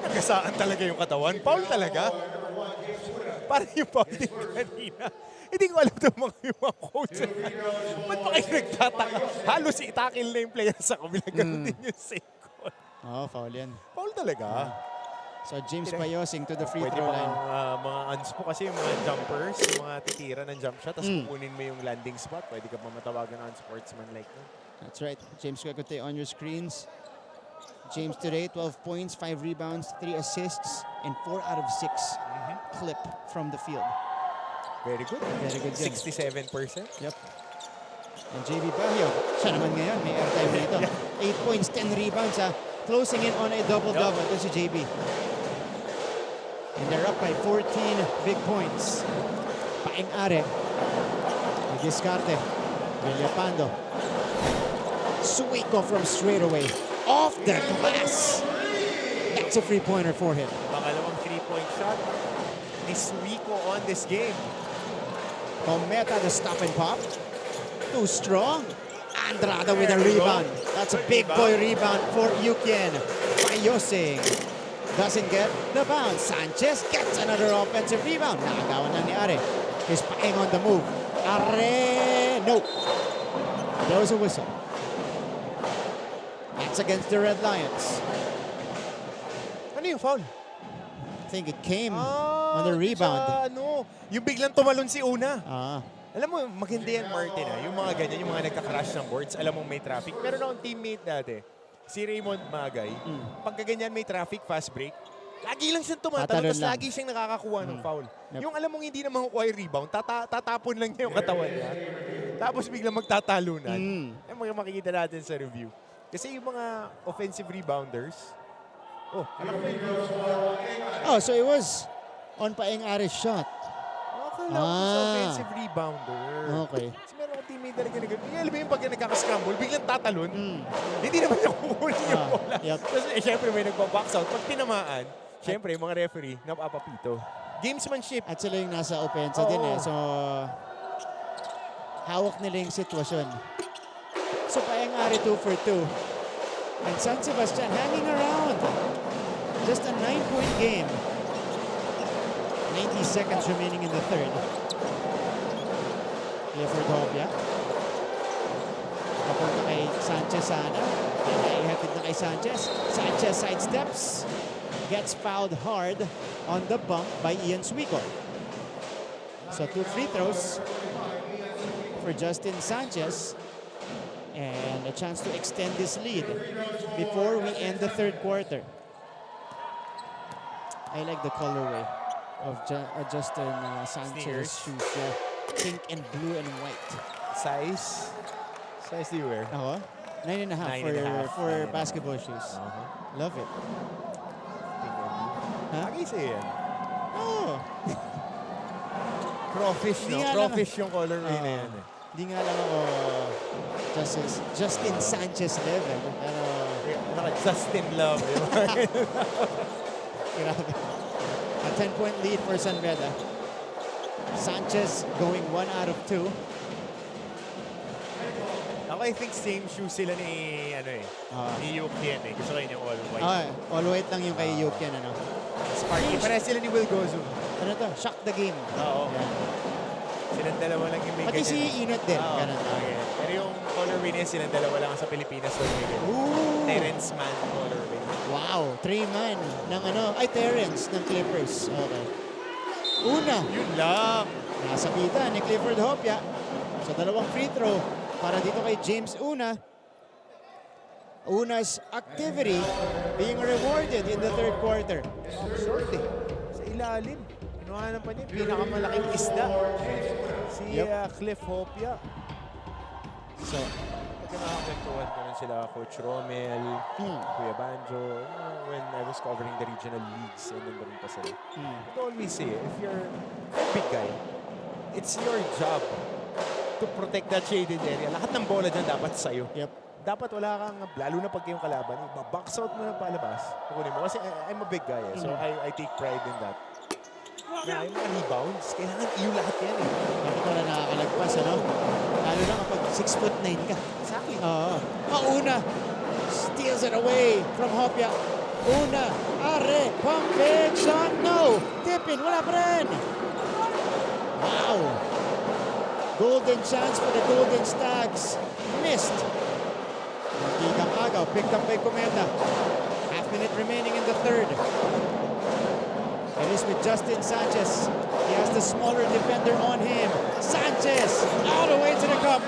Nagasaan talaga yung katawan. Foul talaga. Parang yung foul din kanina. Hindi ko alam ito mga coach. Ba't ba kayo nagtataka? Halos itakil na yung player sa kabila. Ganun din yung second. Foul yan. Foul talaga. So James Payosing to the free throw line. Mga unspo kasi yung mga jumpers, yung mga titira ng jump shot, tapos kukunin mo yung landing spot. Pwede ka pa matawagan ng unsportsman like that. That's right. James Kwekutey on your screens. James today, 12 points, 5 rebounds, 3 assists, and 4 out of 6 clip from the field. Very good. Very good. 67%. Yep. And JB Bahio, siya naman ngayon, may airtime dito. 8 points, 10 rebounds. closing in on a double-double. Ito si JB. And they're up by 14 big points. Paeng Are. Discarte. Villapando. Suiko from straight away. Off the glass. That's a three-pointer for him. Pangalawang three-point shot ni Suiko on this game. Cometa the stop and pop. Too strong. Andrada with a rebound. That's a big boy rebound for Yukien. Fayosing doesn't get the bounce. Sanchez gets another offensive rebound. Nakagawan lang ni Are. He's Paeng on the move. Are, no. There was a whistle. That's against the Red Lions. Ano yung foul? I think it came on the rebound. Yung biglang tumalon si Una. Ah. Alam mo, maganda yan, Martin. Yung mga ganyan, yung mga nagka-crash ng boards, alam mong may traffic. Meron akong teammate dati, si Raymond Magay. Pagka ganyan may traffic, fast break, lagi lang siyang tumatalon, tapos lagi siyang nakakakuha ng foul. Yung alam mong hindi na makukuha yung rebound, tatapon lang niya yung katawan niya. Tapos biglang magtatalunan. Yung mga makikita natin sa review. Kasi yung mga offensive rebounders, alam mo yun. So it was on Paeng Are's shot. Okay lang sa offensive rebounder. Okay. Kasi meron akong teammate talaga na gano'n. Alam mo yung pagka nagkaka-scramble, biglang tatalon. Hindi naman niya kukunin yung bola. Kasi syempre may nagpa-box out. Pag tinamaan, syempre yung mga referee, napapapito. Gamesmanship. At sila yung nasa opensa din eh. So, hawak nila yung sitwasyon. So, Paeng Are 2 for 2. And San Sebastian hanging around. Just a 9-point game. 90 seconds remaining in the third. Clifford Hopia. Papunta kay Sanchez sana. Ihatid na kay Sanchez. Sanchez sidesteps. Gets fouled hard on the bump by Ian Suico. So 2 free throws for Justin Sanchez. And a chance to extend this lead before we end the third quarter. I like the colorway of Justin Sanchez's shoes. Yeah. Pink and blue and white. Size? Size do you wear? 9.5 for basketball shoes. Love it. Bagay sa'yo yan. Oh. Crawfish, no? Crawfish yung colorway na yan. Hindi nga lang ako Justin Sanchez level. Pero Justin Love. grabe. A 10-point lead for San Beda. Sanchez going 1 out of 2. Ako, I think same shoes sila ni, ni Yukien eh. Gusto kayo yung all white. All white lang yung kay Yukien, Sparky. Pares sila ni Will Gozu. Ano to? Shock the game. Oo. Silang dalawa lang yung may Pati si Inot din. Ganun. Pero yung colorway niya, silang dalawa lang sa Pilipinas. Terrence Mann colorway. Wow, 3-man ng Terrence ng Clippers. Okay. Una. Yun lang. Nasa pita ni Clifford Hopia. So dalawang free throw para dito kay James Una. Una's activity being rewarded in the third quarter. Short eh. Sa ilalim. Kinuhanan pa niya pinakamalaking isda. Si Cliff Hopia. So, nakakwentuhan ko rin sila Coach Romel, Kuya Banjo, when I was covering the regional leagues, and then pa sila. I always say, if you're a big guy, it's your job to protect that shaded area. Lahat ng bola dyan dapat sa'yo. Dapat wala kang, lalo na pag kayong kalaban, box out mo na palabas. Kukunin mo. Kasi I'm a big guy, so I take pride in that. Na yung mga rebounds, kailangan iyo lahat yan eh. Bakit wala nakakalagpas, Lalo na kapag 6'9" ka. Exactly. Una steals it away from Hopia. Una, Are, pump fake shot, no! Tippin, wala pa rin! Wow! Golden chance for the Golden Stags. Missed. Magkikang agaw, picked up by Cometa. Half-minute remaining in the third. It is with Justin Sanchez. He has the smaller defender on him. Sanchez all the way to the cup.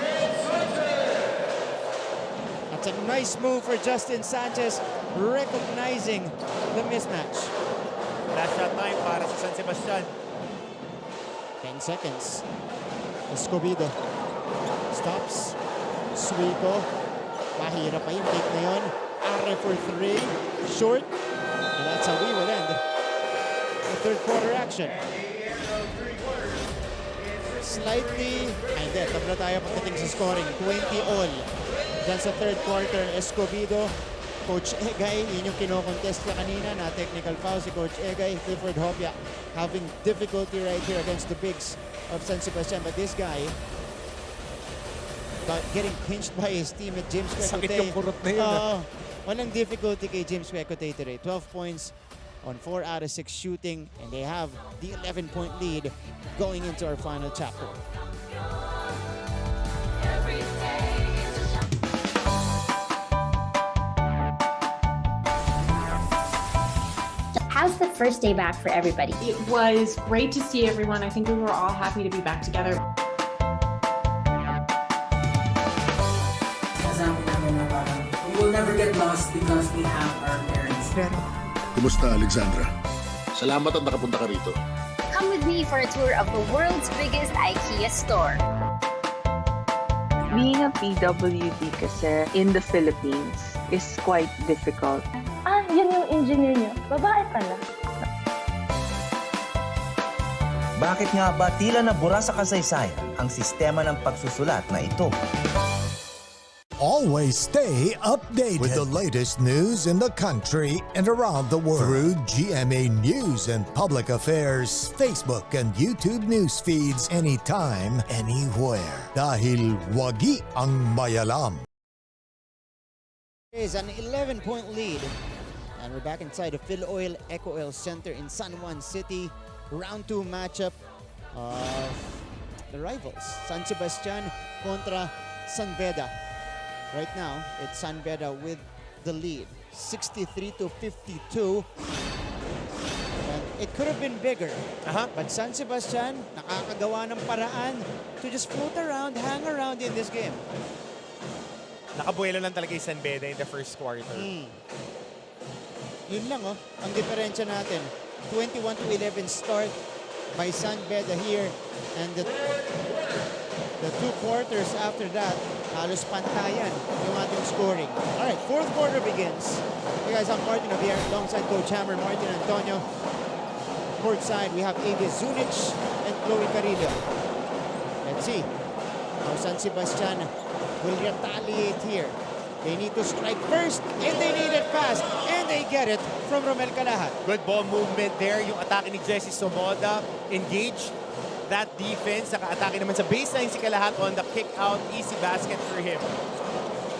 That's a nice move for Justin Sanchez, recognizing the mismatch. Last shot time para sa San Sebastian. 10 seconds. Escobedo stops. Suico. Mahirap pa yung take na yun. Are for 3. Short. And that's how we will end the third quarter action. Slightly, hindi, tabla tayo pagdating sa scoring. 20 all. Diyan sa third quarter, Escobedo, Coach Egay, yun yung kino-contest ka kanina na technical foul si Coach Egay. Clifford Hopia having difficulty right here against the bigs of San Sebastian. But this guy getting pinched by his teammate James Quecote. Sakit yung kurot na yun. Walang difficulty kay James Quecote today. 12 points on 4 out of 6 shooting, and they have the 11-point lead going into our final chapter. How's the first day back for everybody? It was great to see everyone. I think we were all happy to be back together. We will never get lost because we have our parents. Kumusta, Alexandra? Salamat at nakapunta ka rito. Come with me for a tour of the world's biggest IKEA store. Being a PWD kasi in the Philippines is quite difficult. Yun yung engineer niyo. Babae pala. Bakit nga ba tila nabura sa kasaysayan ang sistema ng pagsusulat na ito? Always stay updated with the latest news in the country and around the world through GMA News and Public Affairs Facebook and YouTube news feeds anytime, anywhere. Dahil wagi ang mayalam. Is an 11-point lead. And we're back inside the Phil Oil Eco Oil Center in San Juan City. Round 2 matchup of the rivals. San Sebastian contra San Beda. Right now, it's San Beda with the lead. 63-52. And it could have been bigger. But San Sebastian, nakakagawa ng paraan to just float around, hang around in this game. Nakabuelo lang talaga yung San Beda in the first quarter. Yun lang ang diferensya natin. 21-11 start by San Beda here. And the 2 quarters after that, halos pantayan yung ating scoring. Alright, fourth quarter begins. Hey guys, I'm Martin Javier alongside Coach Hammer, Martin Antonio. Courtside, we have Avi Zunic and Chloe Carillo. Let's see how San Sebastian will retaliate here. They need to strike first, and they need it fast, and they get it from Romel Calahat. Good ball movement there. Yung atake ni Jesse Somoda, engage that defense. Naka-atake naman sa baseline si Calahat on the kick out. Easy basket for him.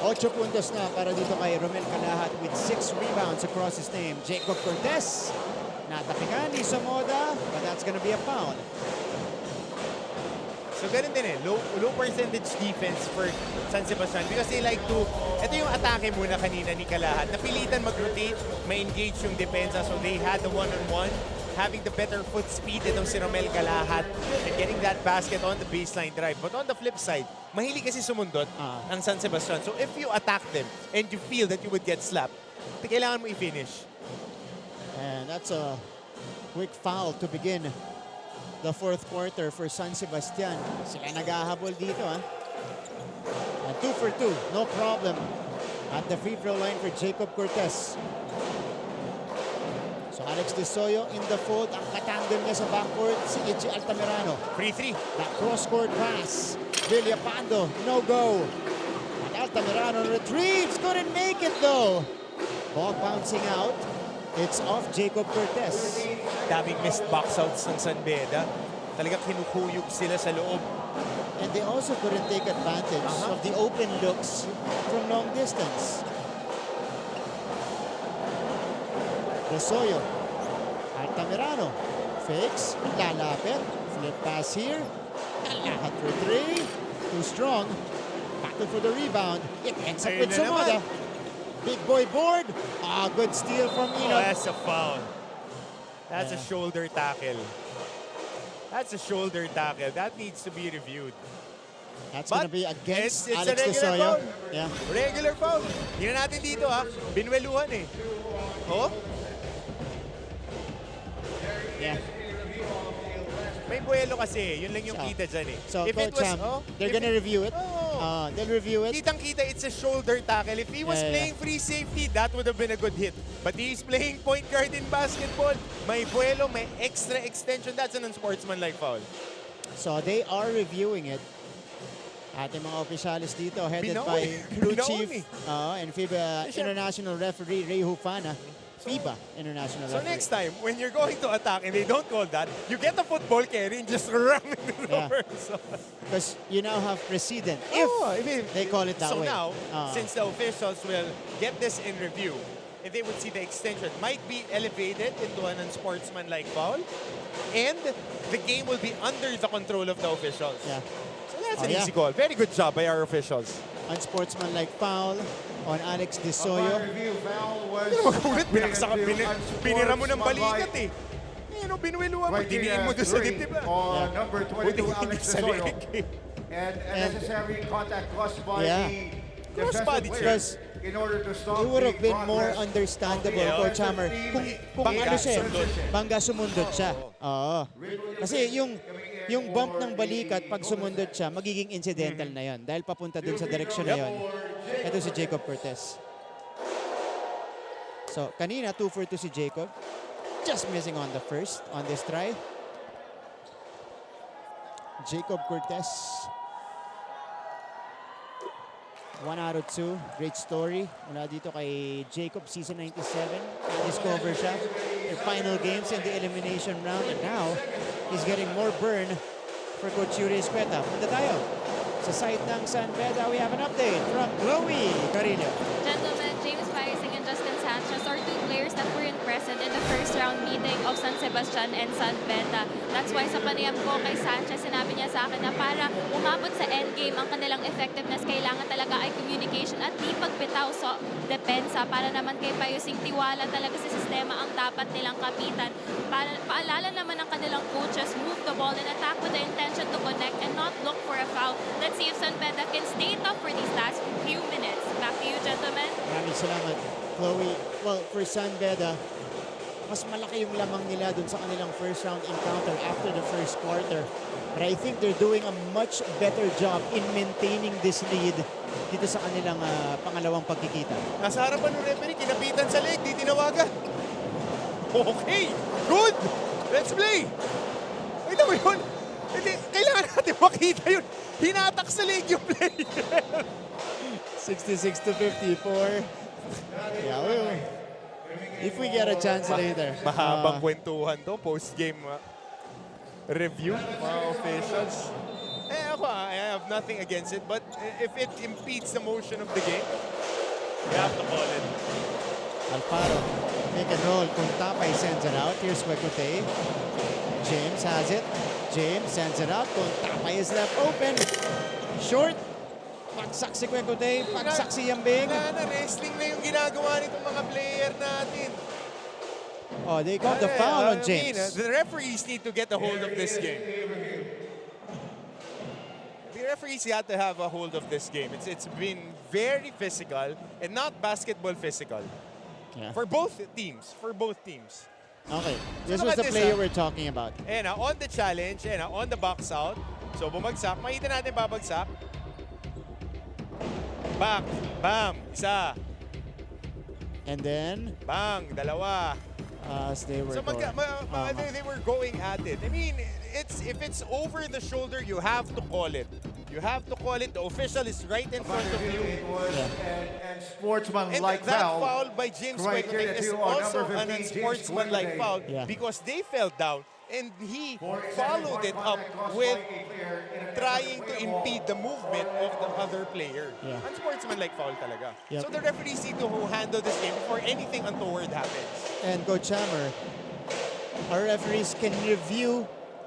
8 puntos na para dito kay Romel Calahat with 6 rebounds across his name. Jacob Cortez, natapikan ni Somoda, but that's gonna be a foul. So ganun din low percentage defense for San Sebastian because they like to, ito yung atake muna kanina ni Calahat. Napilitan mag-rotate, ma-engage yung depensa, so they had the one-on-one, having the better foot speed itong si Romel Calahat and getting that basket on the baseline drive. But on the flip side, mahilig kasi sumundot ang San Sebastian. So if you attack them and you feel that you would get slapped, kailangan mo i-finish. And that's a quick foul to begin the fourth quarter for San Sebastian. Sila naghahabol dito And 2 for 2, no problem at the free throw line for Jacob Cortez. So Alex De Soyo in the fold. Ang katandem niya sa backcourt, si Ichi Altamirano. Free 3. That cross-court pass. Villapando, no go. And Altamirano retrieves, couldn't make it though. Ball bouncing out. It's off Jacob Cortez. Daming missed box outs ng San Beda. Talagang kinukuyog sila sa loob. And they also couldn't take advantage of the open looks from long distance. Rosoyo. Altamirano. Fakes. Lalapit. Flip pass here. Calahat for 3. Too strong. Battle for the rebound. It ends up with Somoda. Big boy board. Good steal from Eno. That's a foul. That's a shoulder tackle. That's a shoulder tackle. That needs to be reviewed. That's going to be against it's Alex a De regular Soyo. foul. Yeah. Regular foul. Hindi na natin dito Binweluhan Yeah. May buwelo kasi. Yun lang yung kita dyan So If it Coach was, Ham, they're going to review it. They'll review it. Kitang-kita, it's a shoulder tackle. If he was playing free safety, that would have been a good hit. But he's playing point guard in basketball. May vuelo, may extra extension. That's an unsportsmanlike foul. So they are reviewing it. Ating mga opisyalis dito, headed by crew chief and FIBA International Referee Ray Hufana. FIBA International So Referee. next time, when you're going to attack and they don't call that, you get a football carry and just ram into the person. Because you now have precedent if they call it that way. So now, since the officials will get this in review, if they would see the extension might be elevated into an unsportsmanlike foul, and the game will be under the control of the officials. Yeah. So that's an easy call. Very good job by our officials. Unsportsmanlike foul on Alex De Soyo. Binira mo ng balikat eh. Binuwiluan mo, diniin mo doon sa dibdib. Number 22, Alex De Soyo. And unnecessary contact caused by the crossbody defensive player. In order to stop it would have been more understandable, Coach Hammer, kung ano siya, bangga sumundot siya. Oo. Kasi yung bump ng balikat, pag sumundot siya, magiging incidental na yon dahil papunta dun sa direksyon na yon. Ito si Jacob Cortez. So, kanina, 2 for 2 si Jacob. Just missing on the first, on this try. Jacob Cortez. 1 out of 2. Great story. Mula dito kay Jacob, season 97. Discover siya. Their final games in the elimination round. And now, he's getting more burn for Coach Yuri Escueta. Punta tayo sa site ng San Beda. We have an update from Chloe Carillo. Gentlemen, James Paising and Justin Sanchez are 2 players that weren't present in the first round meeting of San Sebastian and San Beda. That's why sa panayam ko kay Sanchez, sinabi niya sa akin na para umabot sa endgame ang kanilang effectiveness, kailangan talaga ay communication at di pagbitaw sa depensa. Para naman kay Paising, tiwala talaga sa sistema ang dapat nilang kapitan. Paalala naman ng kanilang coaches, move the ball and attack with the intention to connect and not look for a foul. Let's see if San Beda can stay tough for these last few minutes. Back to you, gentlemen. Maraming salamat, Chloe. Well, for San Beda, mas malaki yung lamang nila dun sa kanilang first round encounter after the first quarter. But I think they're doing a much better job in maintaining this lead dito sa kanilang pangalawang pagkikita. Nasa harapan ng referee, kinapitan sa leg, di tinawagan. Okay, good. Let's play. Ito mo yun. Hindi, kailangan natin makita yun. Hinatak sa leg yung player. 66-54. Yeah, if we get a chance later. Mahabang kwentuhan to, post-game review, mga officials. I have nothing against it, but if it impedes the motion of the game, you have to call it. Alfaro, make and roll. Kung Tapay sends it out. Here's Wekute. James has it. James sends it out. Kung Tapay is left open. Short. Pagsak si Wekute. Pagsak si Yambing. Wrestling na yung ginagawa nitong mga player natin. Oh, they got the foul on James. The referees need to get a hold of this game. The referees have to have a hold of this game. It's been very physical and not basketball physical. Yeah. For both teams. Okay, this was the player we're talking about. And on the challenge, and on the box out. So bumagsak. Makita natin babagsak. Back. Bam. Isa. And then? Bang. Dalawa. As they were they were going at it. I mean, if it's over the shoulder, you have to call it. You have to call it. The official is right in front of you. And sportsmanlike that foul. foul by James Wekute is also an unsportsmanlike foul because they fell down and he followed it up with trying to impede the movement of the other player. Unsportsmanlike foul talaga. So the referees need to handle this game before anything untoward happens. And Coach Hammer, our referees can review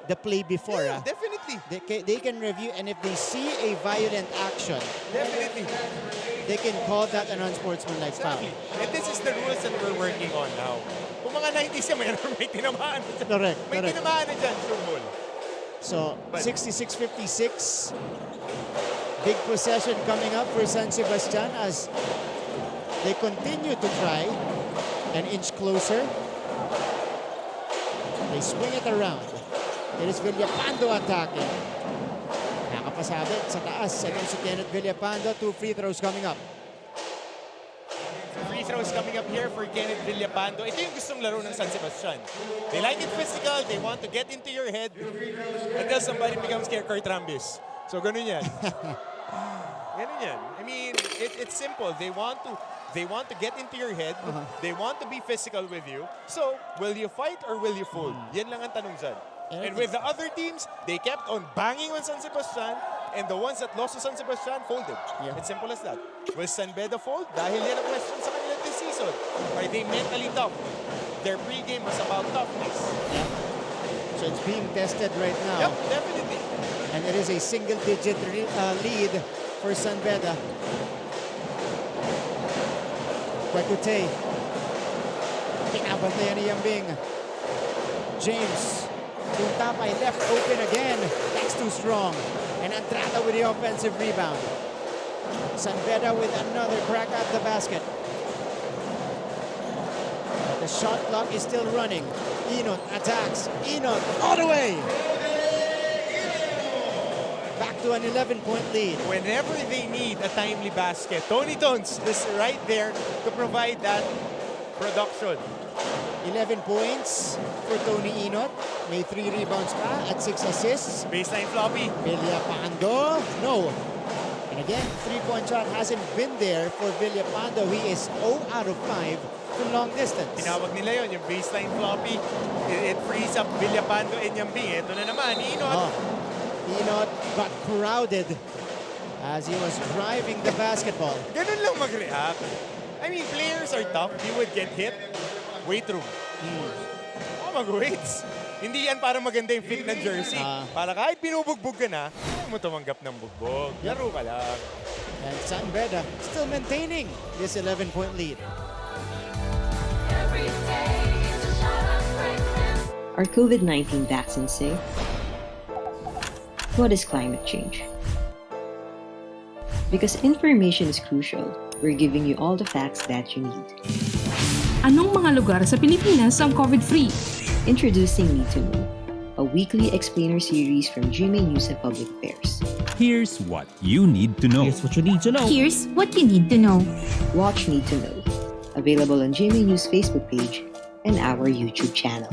the play before. Definitely. They can review, and if they see a violent action, definitely, they can call that an unsportsmanlike foul. And this is the rules that we're working on now. Kung mga 90s yan, may tinamaan na dyan. Correct. May tinamaan na dyan, sure. So, 66-56. Big possession coming up for San Sebastian as they continue to try and inch closer. They swing it around. It is Villapando attacking. Napasabit sa taas against Kenneth Villapando. 2 free throws coming up. Free throws coming up here for Kenneth Villapando. Ito yung gustong laro ng San Sebastian. They like it physical. They want to get into your head until somebody becomes Kurt Rambis. So ganun yan. Ganun yan. I mean, it's simple. They want to get into your head. They want to be physical with you. So, will you fight or will you fold? Yan lang ang tanong dyan. And with the other teams, they kept on banging on San Sebastian, and the ones that lost to San Sebastian folded. It's simple as that. Will San Beda fold? Dahil yan ang question sa kanila this season. Are they mentally tough? Their pregame was about toughness. So it's being tested right now. Yep, definitely. And it is a single-digit lead for San Beda. Kwekutay. Pinabantayan ni Yambing. James. Puntapay left open again. That's too strong. And Andrada with the offensive rebound. San Beda with another crack at the basket. But the shot clock is still running. Inot attacks. Inot all the way. Back to an 11-point lead. Whenever they need a timely basket, Tony Tons is right there to provide that production. 11 points for Tony Inot. May 3 rebounds pa at 6 assists. Baseline floppy. Villapando, no. And again, 3-point shot hasn't been there for Villapando. He is 0 out of 5 from long distance. Tinawag nila yon yung baseline floppy. It frees up Villapando and Yambing. Ito na naman, Inot. Inot got crowded as he was driving the basketball. Ganun lang mag-react. I mean, players are tough. You would get hit. Weight room. Mag-weights. Hindi yan para maganda yung fit ng jersey. Para kahit binubugbog ka na, huwag mo tumanggap ng bugbog. Laro ka lang. And San Beda still maintaining this 11-point lead. Are COVID-19 vaccines safe? What is climate change? Because information is crucial, we're giving you all the facts that you need. Anong mga lugar sa Pilipinas ang COVID-free? Introducing Need to Know, a weekly explainer series from GMA News and Public Affairs. Here's what you need to know. Here's what you need to know. Here's what you need to know. Watch Need to Know, available on GMA News Facebook page and our YouTube channel.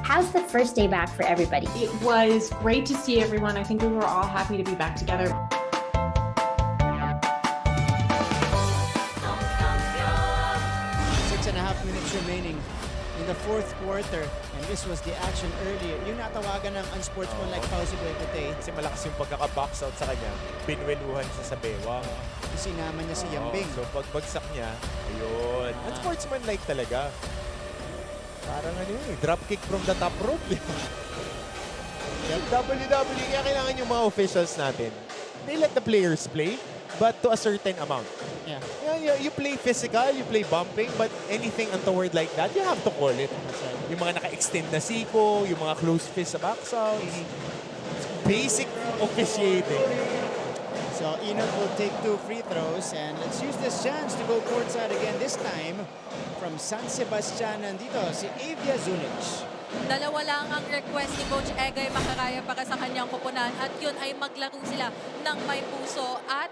How's the first day back for everybody? It was great to see everyone. I think we were all happy to be back together. 6.5 minutes remaining in the fourth quarter, and this was the action earlier. Yung natawagan ng unsportsmanlike foul si Kwekutay. Kasi malakas yung pagkaka-box out sa kanya. Pinweluhan siya sa bewang. Sinama niya si Yambing. So pagbagsak niya, ayun. Unsportsmanlike talaga. Parang ano yun, drop kick from the top rope. WWE, kaya kailangan yung mga officials natin. They let the players play, but to a certain amount. Yeah. You play physical, you play bumping, but anything untoward like that, you have to call it. Yung mga naka-extend na siko, yung mga close fist sa box out. Basic officiating. So Inot will take 2 free throws, and let's use this chance to go courtside again, this time from San Sebastian. Nandito si Avia Zunic. Dalawa lang ang request ni Coach Egay Makaraya para sa kanyang kupunan at yun ay maglaro sila ng may puso at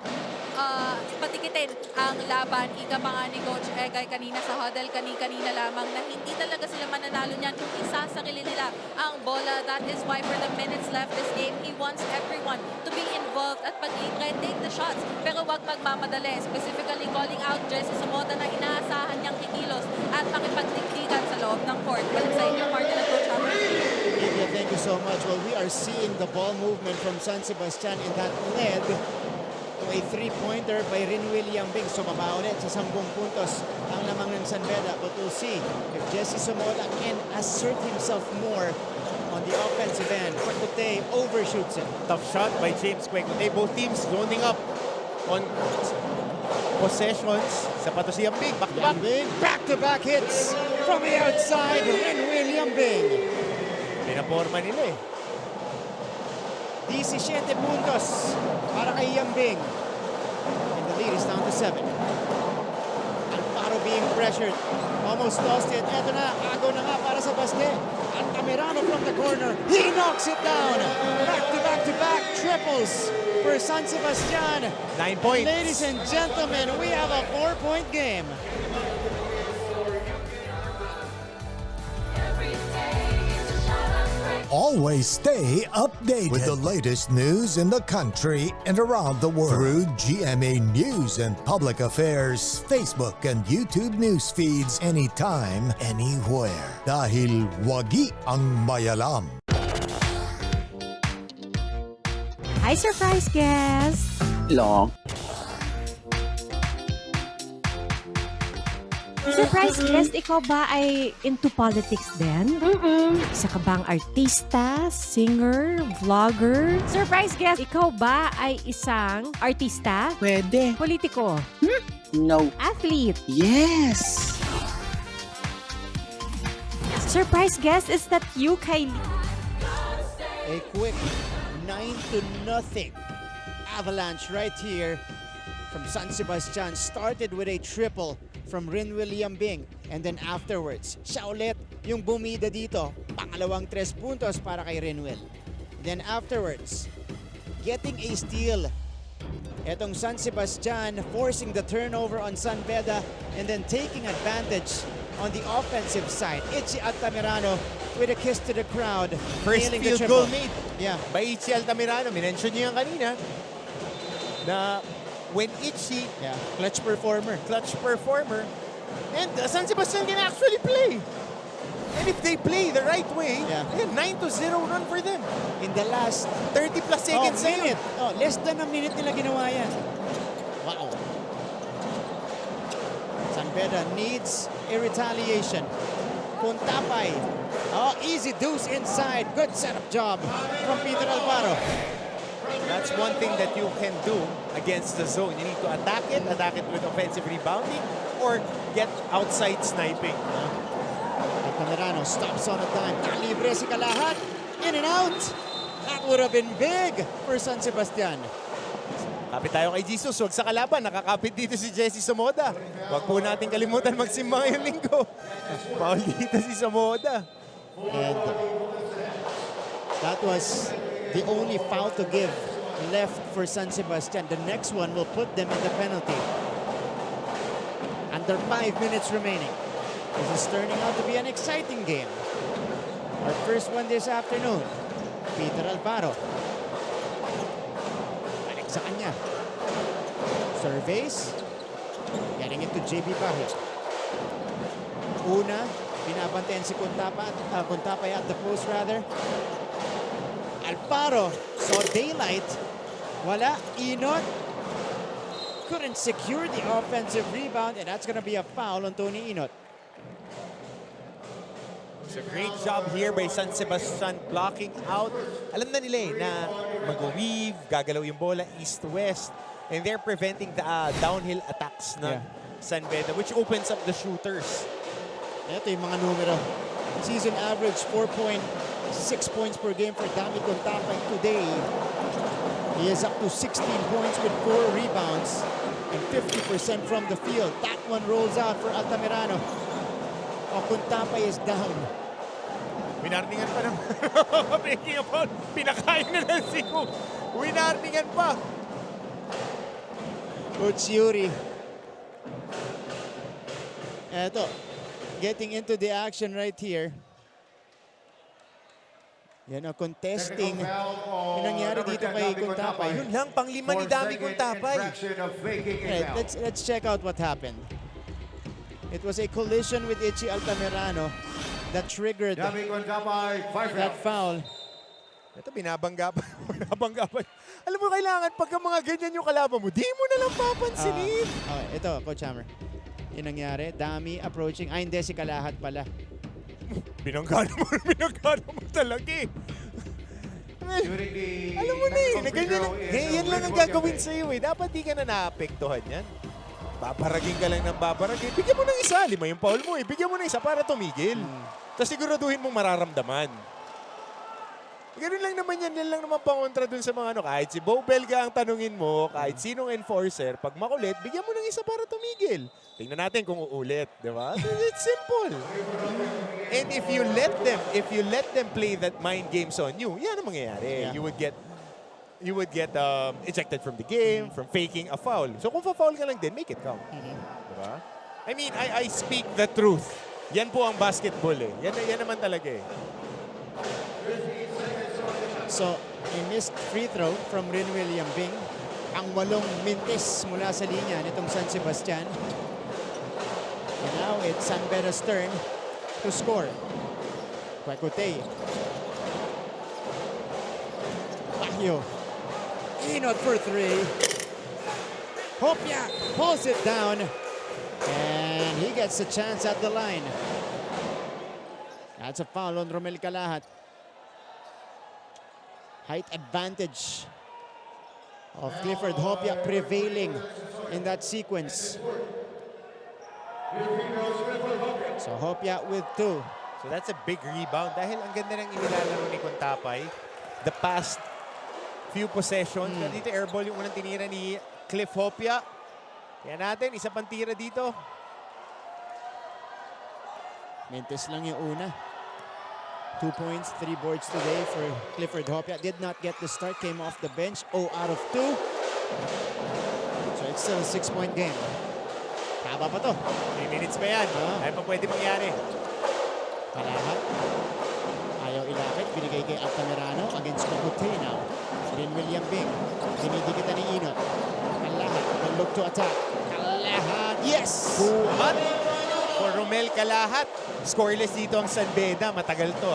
patikitin ang laban. Ika pa nga ni Coach Egay kanina sa huddle, kanina lamang na hindi talaga sila mananalo niyan kung isasarili nila ang bola. That is why for the minutes left this game, he wants everyone to be involved at pag-libre, take the shots. Pero wag magmamadali, specifically calling out Jesse Sumota na inaasahan niyang kikilos at makipagdigdigan sa loob ng court. Balik sa inyo, Martin at Coach Hammer. Avia, thank you so much. Well, we are seeing the ball movement from San Sebastian, and that led to a 3-pointer by Rinwil Yambing. So mababa ulit sa 10 puntos ang lamang ng San Beda. But we'll see if Jesse Sumota can assert himself more on the offensive end. Kwekutay overshoots it. Tough shot by James Kwekutay. Both teams zoning up on possessions. Sapato si Yambing. Back-to-back hits from the outside. Rinwil Yambing. Pinaporma nila eh. 17 puntos para kay Yambing. And the lead is down to 7. Alfaro being pressured. Almost lost it. Eto na, agaw na nga para sa Baste. Altamirano from the corner. He knocks it down. Back-to-back-to-back triples for San Sebastian. 9 points. Ladies and gentlemen, we have a 4-point game. Always stay updated with the latest news in the country and around the world through GMA News and Public Affairs Facebook and YouTube news feeds anytime, anywhere. Dahil wagi ang mayalam. Hi, surprise guest! Long. Surprise guest, ikaw ba ay into politics din? Isa ka bang artista, singer, vlogger? Surprise guest, ikaw ba ay isang artista? Pwede. Politiko? No. Athlete? Yes! Surprise guest, is that you, Kylie? A quick 9-0 avalanche right here from San Sebastian. Started with a triple from Rinwell Yambing. And then afterwards, siya ulit yung bumida dito. Pangalawang 3 puntos para kay Rinwell. Then afterwards, getting a steal. Etong San Sebastian forcing the turnover on San Beda and then taking advantage on the offensive side. Itchy Altamirano with a kiss to the crowd. First nailing the field triple. goal made Yeah. by Itchy Altamirano. Minention niyo yan kanina na when Itchy, clutch performer. And San Sebastian can actually play. And if they play the right way, 9-0 run for them. In the last 30 plus seconds na yun. minute. Less than a minute nila ginawa yan. Wow. San Beda needs a retaliation. Puntapay. Easy deuce inside. Good setup job from Peter Alvaro. That's one thing that you can do against the zone. You need to attack it with offensive rebounding, or get outside sniping. Altamirano stops on a dime. Libre si Kalahat. In and out. That would have been big for San Sebastian. Kapit tayo kay Jesus. Huwag sa kalaban. Nakakapit dito si Jesse Samoda. Huwag po natin kalimutan magsimba ngayong linggo. Paul dito si Samoda. And that was the only foul to give left for San Sebastian. The next one will put them in the penalty. Under 5 minutes remaining. This is turning out to be an exciting game. Our first one this afternoon. Peter Alvaro. Balik sa kanya. Surveys. Getting it to JB Bahit. Una, binabantayan si Puntapay at the post rather. Alvaro saw daylight. Wala. Inot couldn't secure the offensive rebound, and that's going to be a foul on Tony Inot. It's a great job here by San Sebastian blocking out. Alam na nila na mag-weave, gagalaw yung bola east-west, and they're preventing the downhill attacks ng San Beda, which opens up the shooters. Ito yung mga numero. Season average 4.6 points per game for Dami Contapay today. He is up to 16 points with 4 rebounds and 50% from the field. That one rolls out for Altamirano. Contapay is down. Winarningan pa naman. Breaking up on. Pinakain na ng Siku. Winarningan pa. Coach Yuri. Eto. Getting into the action right here. Yan ang contesting. Yung nangyari dito kay Contapay. Yun lang, panglima ni Dami Contapay. Right, let's check out what happened. It was a collision with Itchy Altamirano that triggered that foul. Ito, binabangga pa. Alam mo, kailangan pagka mga ganyan yung kalaban mo, di mo na lang papansinin. Okay, ito, Coach Hammer. Yung nangyari, Dami approaching. Hindi, si Kalahat pala. Binangga mo talaga eh. Alam mo na eh, yan lang ang gagawin sa'yo eh. Dapat di ka na naapektuhan yan. Babaragin ka lang ng babaragin. Bigyan mo ng isa, 5 yung foul mo eh. Bigyan mo ng isa para tumigil. Tapos siguraduhin mong mararamdaman. Ganun lang naman yan. Yan lang naman pangontra dun sa mga ano. Kahit si Bo Belga ang tanungin mo, kahit sinong enforcer, pag makulit, bigyan mo ng isa para tumigil. Tingnan natin kung uulit, di ba? It's simple. And if you let them play that mind games on you, yan ang mangyayari. Yeah. You would get ejected from the game, from faking a foul. So kung fa-foul ka lang din, make it count. Diba? I mean, I speak the truth. Yan po ang basketball eh. Yan naman talaga eh. So, a missed free throw from Rin-William Bing. Ang 8 mintis mula sa linya nitong San Sebastian. And now it's San Beda's turn to score. Kwekutey. Bahio. Inot for 3. Hopia pulls it down. And he gets a chance at the line. That's a foul on Romel Calahat. Height advantage of Clifford Hopia prevailing in that sequence. So Hopia with 2. So that's a big rebound dahil ang ganda ng inilalaro ni Contapay. The past few possessions. Dito airball yung unang tinira ni Cliff Hopia. Kaya natin, isa pang tira dito. Mintis lang yung una. 2 points, 3 boards today for Clifford Hopia. Did not get the start, came off the bench. 0 out of 2. So it's still a 6-point game. Taba pa to. 3 minutes pa yan. Ay pa pwede mangyari. Kalahat. Ayaw ilapit. Binigay kay Altamirano against Kwekutey now. Rin-William Bing. Dinidikitan ni Inot. Kalahat. Will look to attack. Kalahat. Yes! Buhat for Romel Calahat. Scoreless dito ang San Beda. Matagal to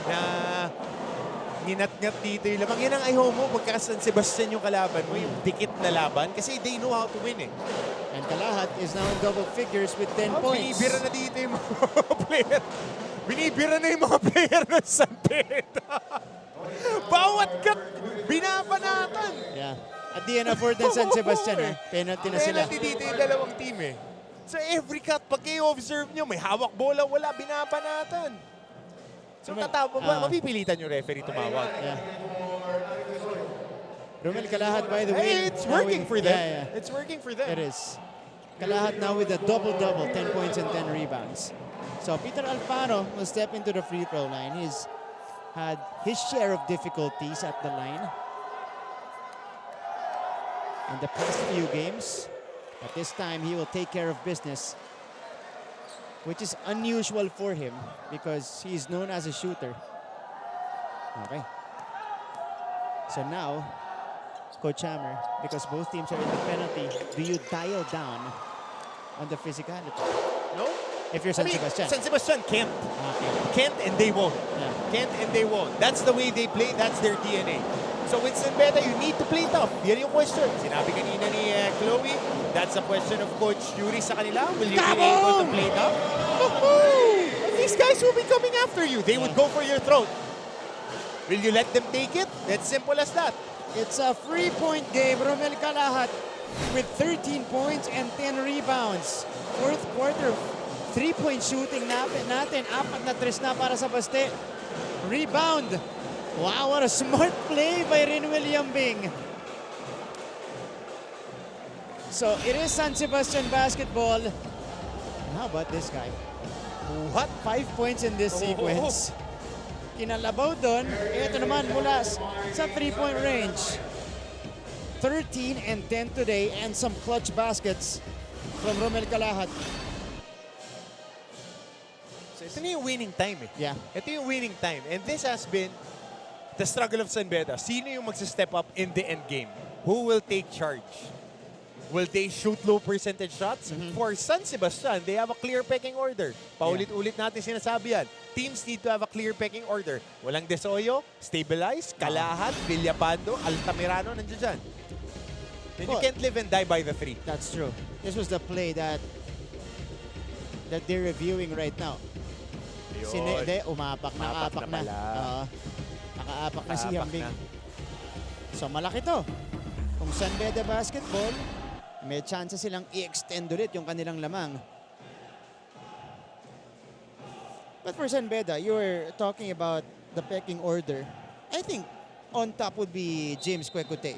na ninat-ngat dito yung lamang. Yan ang ayaw mo pagka San Sebastian yung kalaban mo. Yung dikit na laban. Kasi they know how to win eh. And Calahat is now in double figures with 10 points. Binibira na dito yung mga player. Binibira na yung mga player ng San Beda. Bawat cut, binabanatan. Yeah. At the end of fourth ng San Sebastian, penalty na sila. Penalty dito yung dalawang team eh. So every cut, pag kayo observe nyo, may hawak bola, wala, binabanatan. So mapipilitan yung referee tumawag. Yeah. Romel Calahat, by the way. Hey, it's working for them. Yeah. It's working for them. It is. Calahat now with a double-double, 10 points and 10 rebounds. So Peter Alfaro will step into the free throw line. He's had his share of difficulties at the line in the past few games. But this time he will take care of business, which is unusual for him because he is known as a shooter. Okay. So now, Coach Hammer, because both teams are in the penalty, do you dial down on the physicality? No. If you're San Sebastian. San Sebastian can't. Can't and they won't. Yeah. Can't and they won't. That's the way they play. That's their DNA. So with San Beda, you need to play tough. Yan yung question. Sinabi kanina ni Chloe, that's a question of Coach Yuri sa kanila. Will you be able to play tough? These guys will be coming after you. They would go for your throat. Will you let them take it? It's simple as that. It's a free-point game. Romel Calahat with 13 points and 10 rebounds. Fourth quarter, 3-point shooting natin. 4 na tres na para sa Baste. Rebound. Wow, what a smart play by Rin-William Bing. So it is San Sebastian basketball. How about this guy? What? 5 points in this sequence. Kinalabaw doon. Ito naman mula sa 3-point range. 13 and 10 today and some clutch baskets from Romel Calahat. So ito na yung winning time eh. Yeah. Ito yung winning time. And this has been the struggle of San Beda. Sino yung magsa-step up in the end game? Who will take charge? Will they shoot low percentage shots? For San Sebastian, they have a clear pecking order. Paulit-ulit natin sinasabi yan. Teams need to have a clear pecking order. Walang Desoyo, Stabilize, Calahat, Villapando, Altamirano, nandiyan dyan. Then you can't live and die by the 3. That's true. This was the play that they're reviewing right now. Sinede, umapak na, nakaapak na. Nakaapak na si Hambing. So malaki to. Kung San Beda basketball, may chance silang i-extend ulit yung kanilang lamang. But for San Beda, you were talking about the pecking order. I think on top would be James Kwekutey.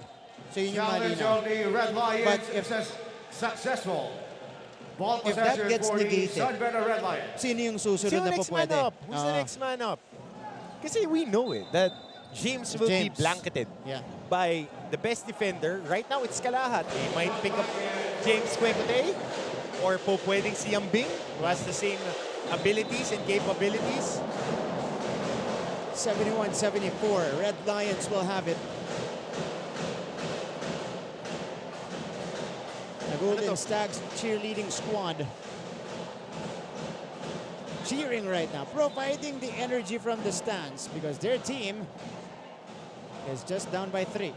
So yun yung Challenge malinaw. of the Red Lions But if successful. Ball if that possession gets for the negated, San Beda Red Lions. sino yung susunod na po next man pwede? up? Who's the next man up? Kasi we know it, that James will be James. blanketed Yeah. by the best defender. Right now, it's Kalahat. They might pick up James Kwekutey or po pwedeng si Yambing, who has the same abilities and capabilities. 71-74. Red Lions will have it. The Golden Stags cheerleading squad. Cheering right now, providing the energy from the stands because their team is just down by 3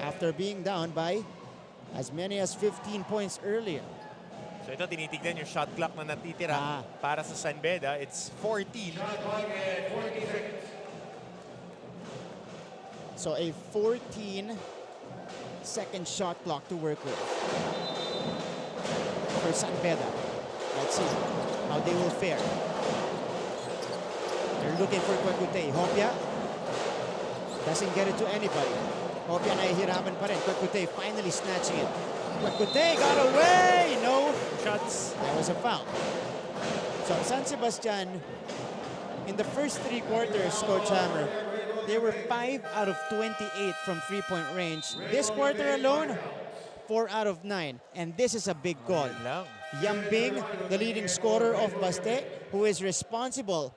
after being down by as many as 15 points earlier. So ito, tinitignan yung shot clock na natitira para sa San Beda. It's 14. So a 14-second shot clock to work with for San Beda. Let's see how they will fare. They're looking for Kwekutey. Hopia doesn't get it to anybody. Hopia nahihirapan pa rin. Kwekutey finally snatching it. Kwekutey got away! No shots. That was a foul. So San Sebastian, in the first 3 quarters, Coach Hammer, they were 5 out of 28 from 3-point range. This quarter alone, 4 out of 9. And this is a big goal. Yambing, the leading scorer of Baste, who is responsible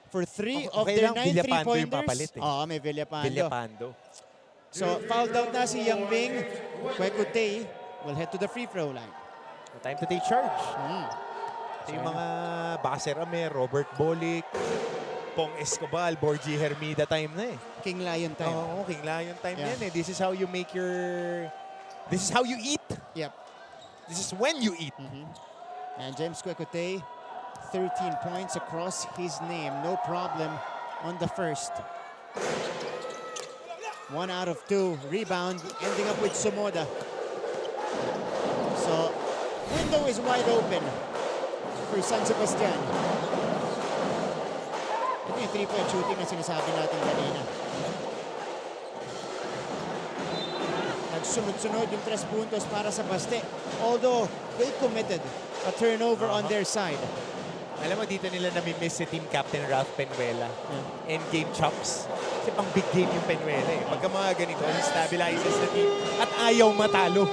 for 3 of their 9 3-pointers. May Villapando. So, fouled out na si Yambing. Kwekutey will head to the free throw line. Time to take charge. Ito yung mga Baser Amer, Robert Bolick, Pong Escobar, Borgie Hermida time na eh. King Lion time. Oo, King Lion time yan eh. This is how you make your... This is how you eat. Yep. This is when you eat. And James Kwekutey, 13 points across his name. No problem on the first. 1 out of 2. Rebound, ending up with Sumoda. So, window is wide open for San Sebastian. Ito yung 3-point shooting na sinasabi natin kanina. Nagsunod-sunod yung 3 puntos para sa Baste. Although, they committed a turnover on their side. Alam mo, dito nila nami-miss si team captain Ralph Penuela. End-game chops. Kasi pang big game yung Penuela eh. Pagka mga ganito, he stabilizes the team at ayaw matalo.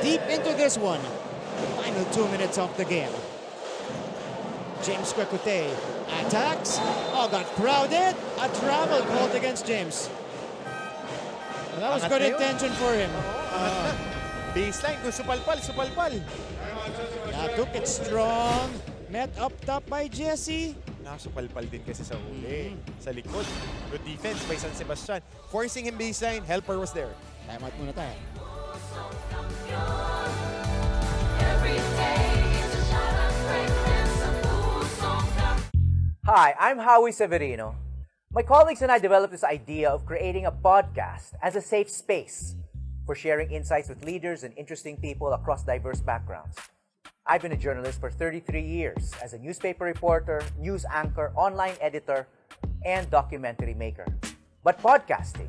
Deep into this one. The final 2 minutes of the game. James Kwekutey attacks. Oh, got crowded. A travel called against James. Well, that was good intention for him. Baseline, kung supalpal. Yeah, took it strong. Met up top by Jesse. Nakasupalpal din kasi sa huli. Sa likod. Good defense by San Sebastian. Forcing him baseline. Helper was there. Time out muna tayo. Hi, I'm Howie Severino. My colleagues and I developed this idea of creating a podcast as a safe space for sharing insights with leaders and interesting people across diverse backgrounds. I've been a journalist for 33 years as a newspaper reporter, news anchor, online editor, and documentary maker. But podcasting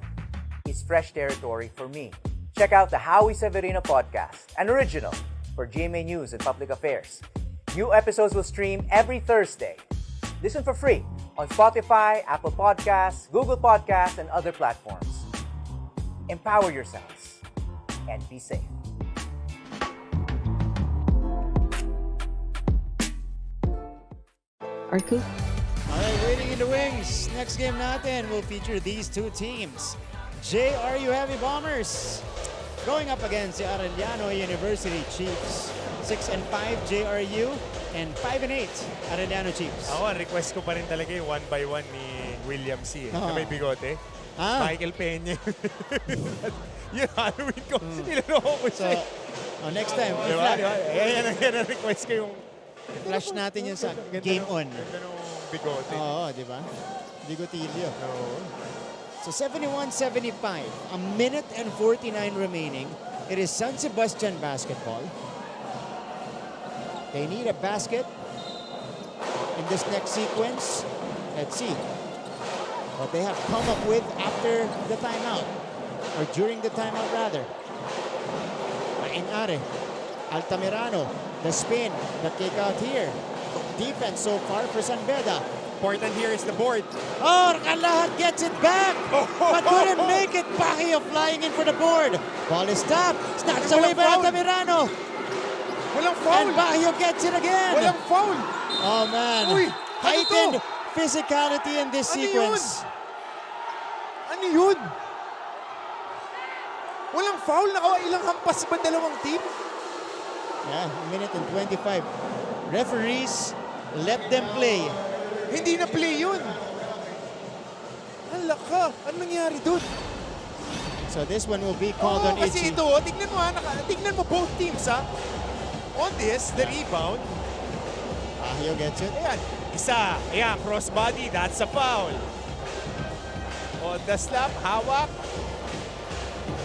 is fresh territory for me. Check out the Howie Severino podcast, an original for GMA News and Public Affairs. New episodes will stream every Thursday. Listen for free on Spotify, Apple Podcasts, Google Podcasts, and other platforms. Empower yourselves and be safe. Our coach. All right, waiting in the wings. Next game natin will feature these 2 teams. JRU Heavy Bombers going up against the Arellano University Chiefs. 6-5 JRU and 5-8 Arellano Chiefs. Ako, request ko pa rin talaga yung 1x1 ni William C. Na may bigote. Michael Peña. Yun, Halloween ko. Niloloko ko siya. So, next time, Yan ang request ko yung... Flash natin yun sa game on. Ganda nung bigote. Oo, di ba? Bigotilio. So 71-75. A minute and 49 remaining. It is San Sebastian basketball. They need a basket in this next sequence. Let's see. what they have come up with after the timeout, or during the timeout rather. Mainare, Altamirano, the spin, the kick out here. Defense so far for San Beda. Important here is the board. Oh, Kalahat gets it back, but couldn't make it. Baguio flying in for the board. Ball is stopped. Snatched away by Altamirano. Walang foul. And Baguio gets it again. Walang foul. Oh man. Uy, heightened physicality in this sequence. Ano yun? Walang foul. Ilang hampas ba dalawang team? Yeah, minute and 25. Referees, let them play. Hindi na play yun. Hala ka. Ano nangyari dun? So this one will be called on Kasi Itchy. ito, tignan mo both teams ha. On this, the rebound. Baguio gets it. Ayan. Isa. Ayan, crossbody. That's a foul. On the slap, hawak.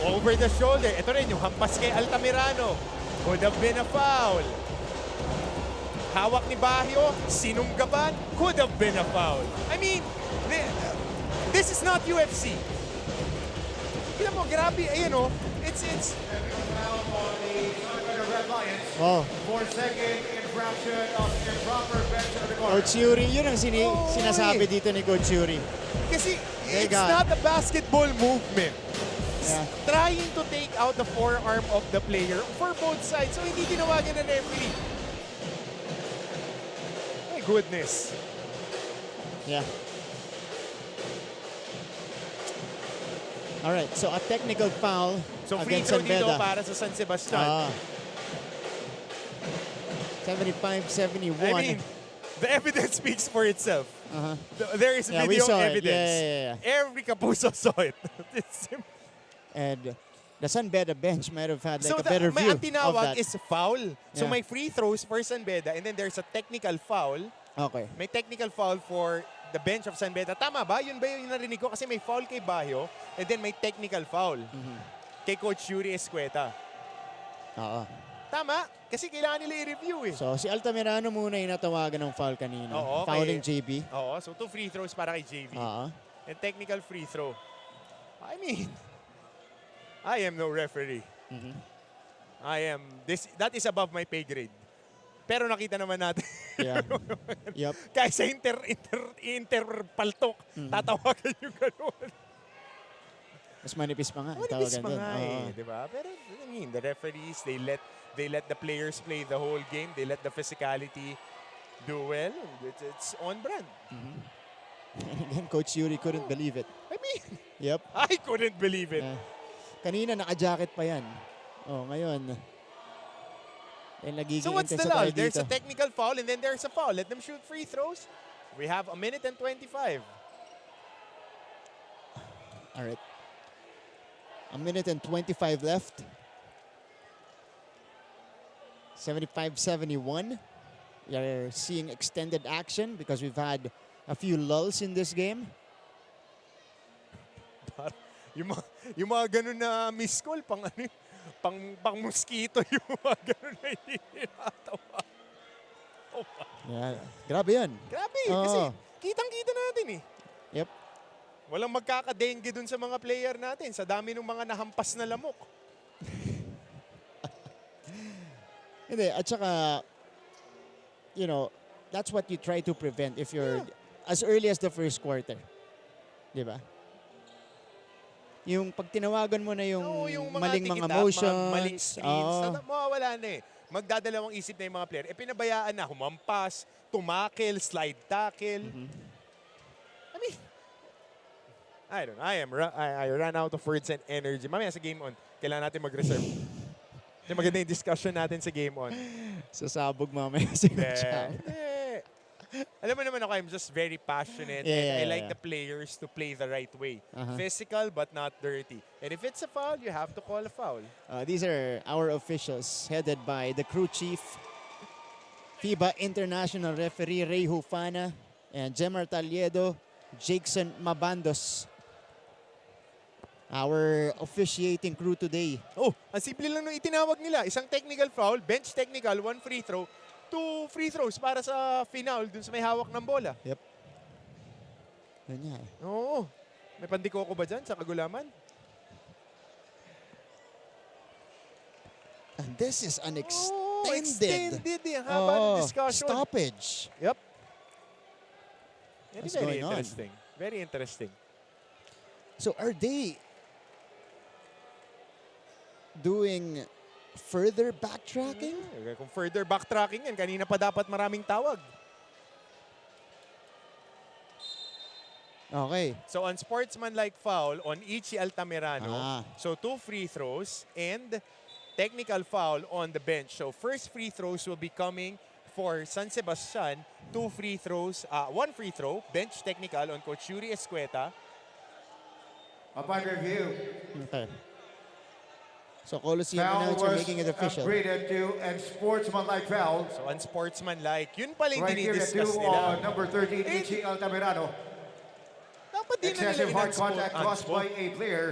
Over the shoulder. Ito rin yung hampas kay Altamirano. Could have been a foul. Hawak ni Baguio, sinunggaban, could have been a foul. I mean, this is not UFC. Kailan mo, grabe, ayan o. It's... Oh. 4-second infraction of improper bench of the court. Coach Yuri, yun ang sinasabi dito ni Coach Yuri. Kasi it's not a basketball movement. Yeah. Trying to take out the forearm of the player for both sides. So hindi tinawagan ng referee. My goodness. Yeah. All right, so a technical foul So free against throw San Beda. dito para sa San Sebastian. 75-71. I mean, the evidence speaks for itself. There is Yeah, video we saw it. evidence. Yeah. Every Kapuso saw it. And the San Beda bench might have had like So a better may view ang of tinawag that. is foul. So Yeah. may free throws for San Beda and then there's a technical foul. Okay. May technical foul for the bench of San Beda. Tama ba? Yun ba yung narinig ko? Kasi may foul kay Baguio and then may technical foul kay Coach Yuri Escueta. Oo. Tama? Kasi kailangan nila i-review eh. So si Altamirano muna yung natawagan ng foul kanina. Oo, Fouling kay- JB. Oo, so 2 free throws para kay JV. Oo. And technical free throw. I mean, I am no referee. That is above my pay grade. Pero nakita naman natin. Yeah. Yep. Kahit sa interpaltok, tatawagan yung gano'n. Mas manipis pa nga. Manipis tawagan pa dun. nga Oo. eh, di ba? Pero I mean, the referees, they let the players play the whole game. They let the physicality do well. It's on brand. And again, Coach Yuri couldn't believe it. I mean, Yep. I couldn't believe it. Kanina naka-jacket pa yan. Oh, ngayon. So what's the lull? There's a technical foul and then there's a foul. Let them shoot free throws. We have a minute and 25. All right. A minute and 25 left. 75-71. You're seeing extended action because we've had a few lulls in this game. Yung mga ganun na miss call, pang mosquito yung mga ganun na hindi tinatawa. Yeah. Grabe yan. Grabe, kasi kitang-kita natin eh. Yep. Walang magkakadengue dun sa mga player natin sa dami ng mga nahampas na lamok. Hindi, at saka, you know, that's what you try to prevent if you're as early as the first quarter. Di ba? Yung pag tinawagan mo na yung, maling mga motions. Maling screens. Mawawala na eh. Magdadalawang isip na yung mga player. Pinabayaan na, humampas, tumakil, slide tackle. I mean, I don't know. I ran out of words and energy. Mamaya sa game on, kailangan natin mag-reserve. Maganda yung discussion natin sa game on. Sasabog mamaya si Coach Ham. Alam mo naman ako, I'm just very passionate and I like the players to play the right way. Physical but not dirty. And if it's a foul, you have to call a foul. These are our officials headed by the crew chief, FIBA International Referee Ray Hufana, and Jemar Taliedo, Jackson Mabandos. Our officiating crew today. Oh, ang simple lang nung itinawag nila. Isang technical foul, bench technical, 1 free throw, 2 free throws para sa final dun sa may hawak ng bola. Yep. Yun nga. Oo. May pandikoko ba dyan sa kagulaman? And this is an Extended eh. Haba ng discussion. Stoppage. Yep. What's Very going on? interesting. Very interesting. So are they doing further backtracking? Kung further backtracking yan, kanina pa dapat maraming tawag. Okay. So on sportsmanlike foul on Ichi Altamirano, so 2 free throws and technical foul on the bench. So first free throws will be coming for San Sebastian, 2 free throws, 1 free throw, bench technical on Coach Yuri Escueta. Upon review. Okay. So Coliseum Foul announcer was making it official. upgraded to unsportsmanlike foul. So unsportsmanlike, yun pala yung Right here at dinidiscuss nila. number 13, Ichi Altamirano. Dapat di na nila Excessive hard contact in-unspo. caused by a player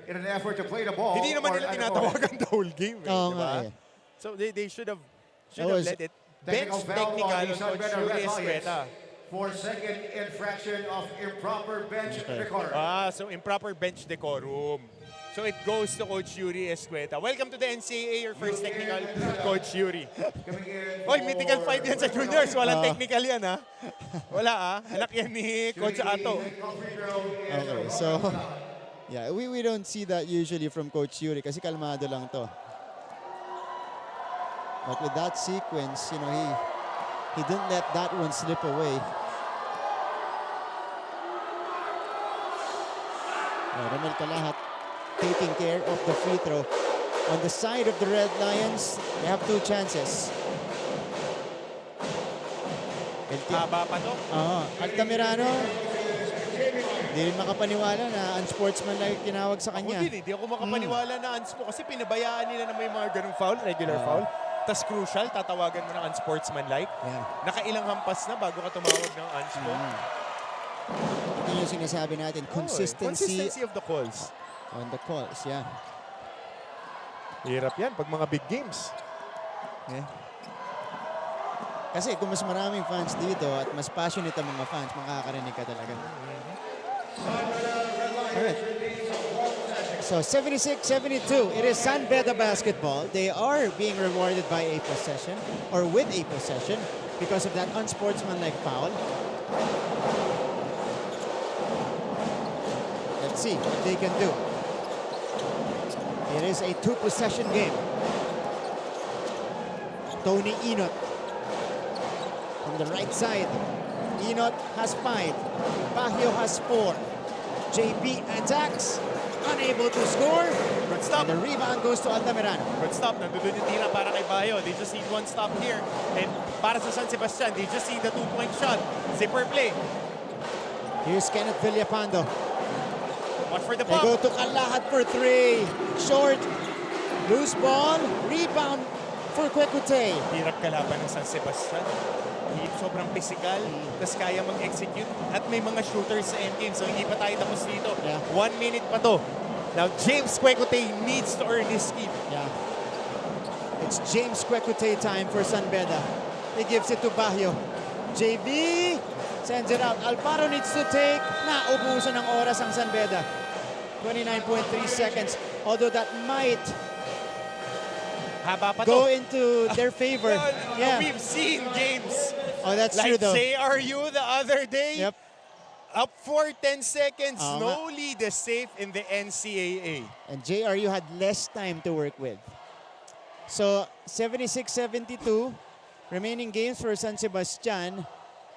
in an effort to play the ball. Hindi naman nila tinatawagan the whole game. Oo diba? nga eh. So they should have was let it. Bench technical on San Coach Beda Yuri Red Lions Escueta. for second infraction of improper bench decorum. So improper bench decorum. So it goes to Coach Yuri Escueta. Welcome to the NCAA, your first technical, Coach Yuri. Oy, mythical fight yan sa juniors. Walang technical yan, ha? Wala, Anak yan ni Coach Ato. Okay, so yeah, we don't see that usually from Coach Yuri kasi kalmado lang to. But with that sequence, you know, he didn't let that one slip away. Romel Calahat taking care of the free throw. On the side of the Red Lions, they have 2 chances. Haba pa to. Altamirano, hindi rin makapaniwala na unsportsmanlike tinawag sa kanya. Hindi ako makapaniwala na unspo kasi pinabayaan nila na may mga ganung foul, regular foul. Tas crucial, tatawagan mo ng unsportsmanlike. Nakailang hampas na bago ka tumawag ng unspo. Ito yung sinasabi natin, consistency of the calls. On the calls, yeah. Hirap yan pag mga big games. Yeah. Kasi kung mas maraming fans dito at mas passionate ang mga fans, makakarinig ka talaga. Alright. So 76-72, it is San Beda basketball. They are being rewarded by a possession or with a possession because of that unsportsmanlike foul. Let's see what they can do. It is a 2-possession game. Tony Inot from the right side. Inot has 5. Bahio has 4. JB attacks. Unable to score. Good stop. And the rebound goes to Altamirano. Good stop. Nandun yung tira para kay Bayo. They just need 1 stop here. And para sa San Sebastian, they just need the 2-point shot. Zipper play. Here's Kenneth Villapando. Watch for the They go to Calahat for 3. Short. Loose ball. Rebound for Kwekute. Hirap kalaban ng San Sebastian. Sobrang physical, tapos kaya mag-execute. At may mga shooters sa endgame, so hindi pa tayo tapos dito. 1 minute pa to. Now, James Kwekute needs to earn his keep. Yeah. It's James Kwekute time for San Beda. He gives it to Bahio. JB sends it out. Alfaro needs to take. Naubusan ng oras ang San Beda. 29.3 seconds. Although that might go into their favor. Yeah. We've seen games. Oh, that's like true though. JRU the other day. Yep. Up for 10 seconds. No lead is safe in the NCAA. And JRU had less time to work with. So 76-72. Remaining games for San Sebastian.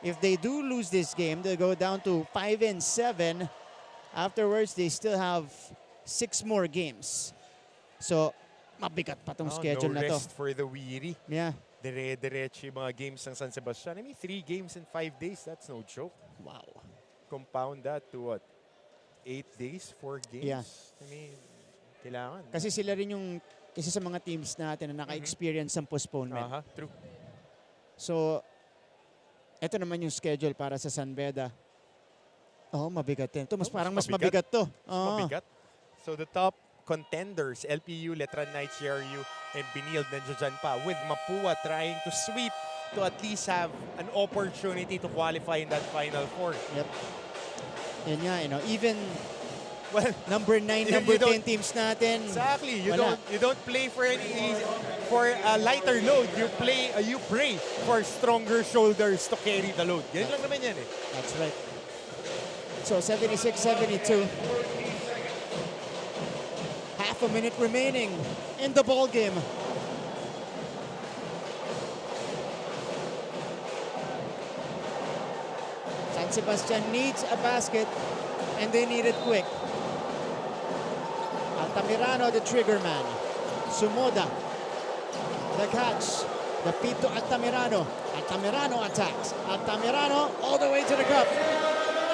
If they do lose this game, they'll go down to 5-7. Afterwards, they still have 6 more games. So, mabigat pa tong schedule no na to. rest for the weary. Yeah. Dire-diretso yung mga games ng San Sebastian. I mean, 3 games in 5 days. That's no joke. Wow. Compound that to what? 8 days, 4 games? Yeah. I mean, kailangan. Kasi sila rin yung isa sa mga teams natin na naka-experience ng postponement. True. So, eto naman yung schedule para sa San Beda. Oh, mabigat din. Ito, parang mas mabigat to. Mabigat. So the top contenders, LPU, Letran Knights, GRU, and Benilde nandiyo dyan pa. With Mapua trying to sweep to at least have an opportunity to qualify in that Final Four. Yep. Yun nga, even number 9, number 10 teams natin. Exactly. You wala. don't play for a lighter load. You pray for stronger shoulders to carry the load. Ganyan lang naman yan eh. That's right. So 76-72. Half a minute remaining in the ball game. San Sebastian needs a basket, and they need it quick. Altamirano, the trigger man. Sumoda, the catch. The feed to Altamirano. Altamirano attacks. Altamirano all the way to the cup.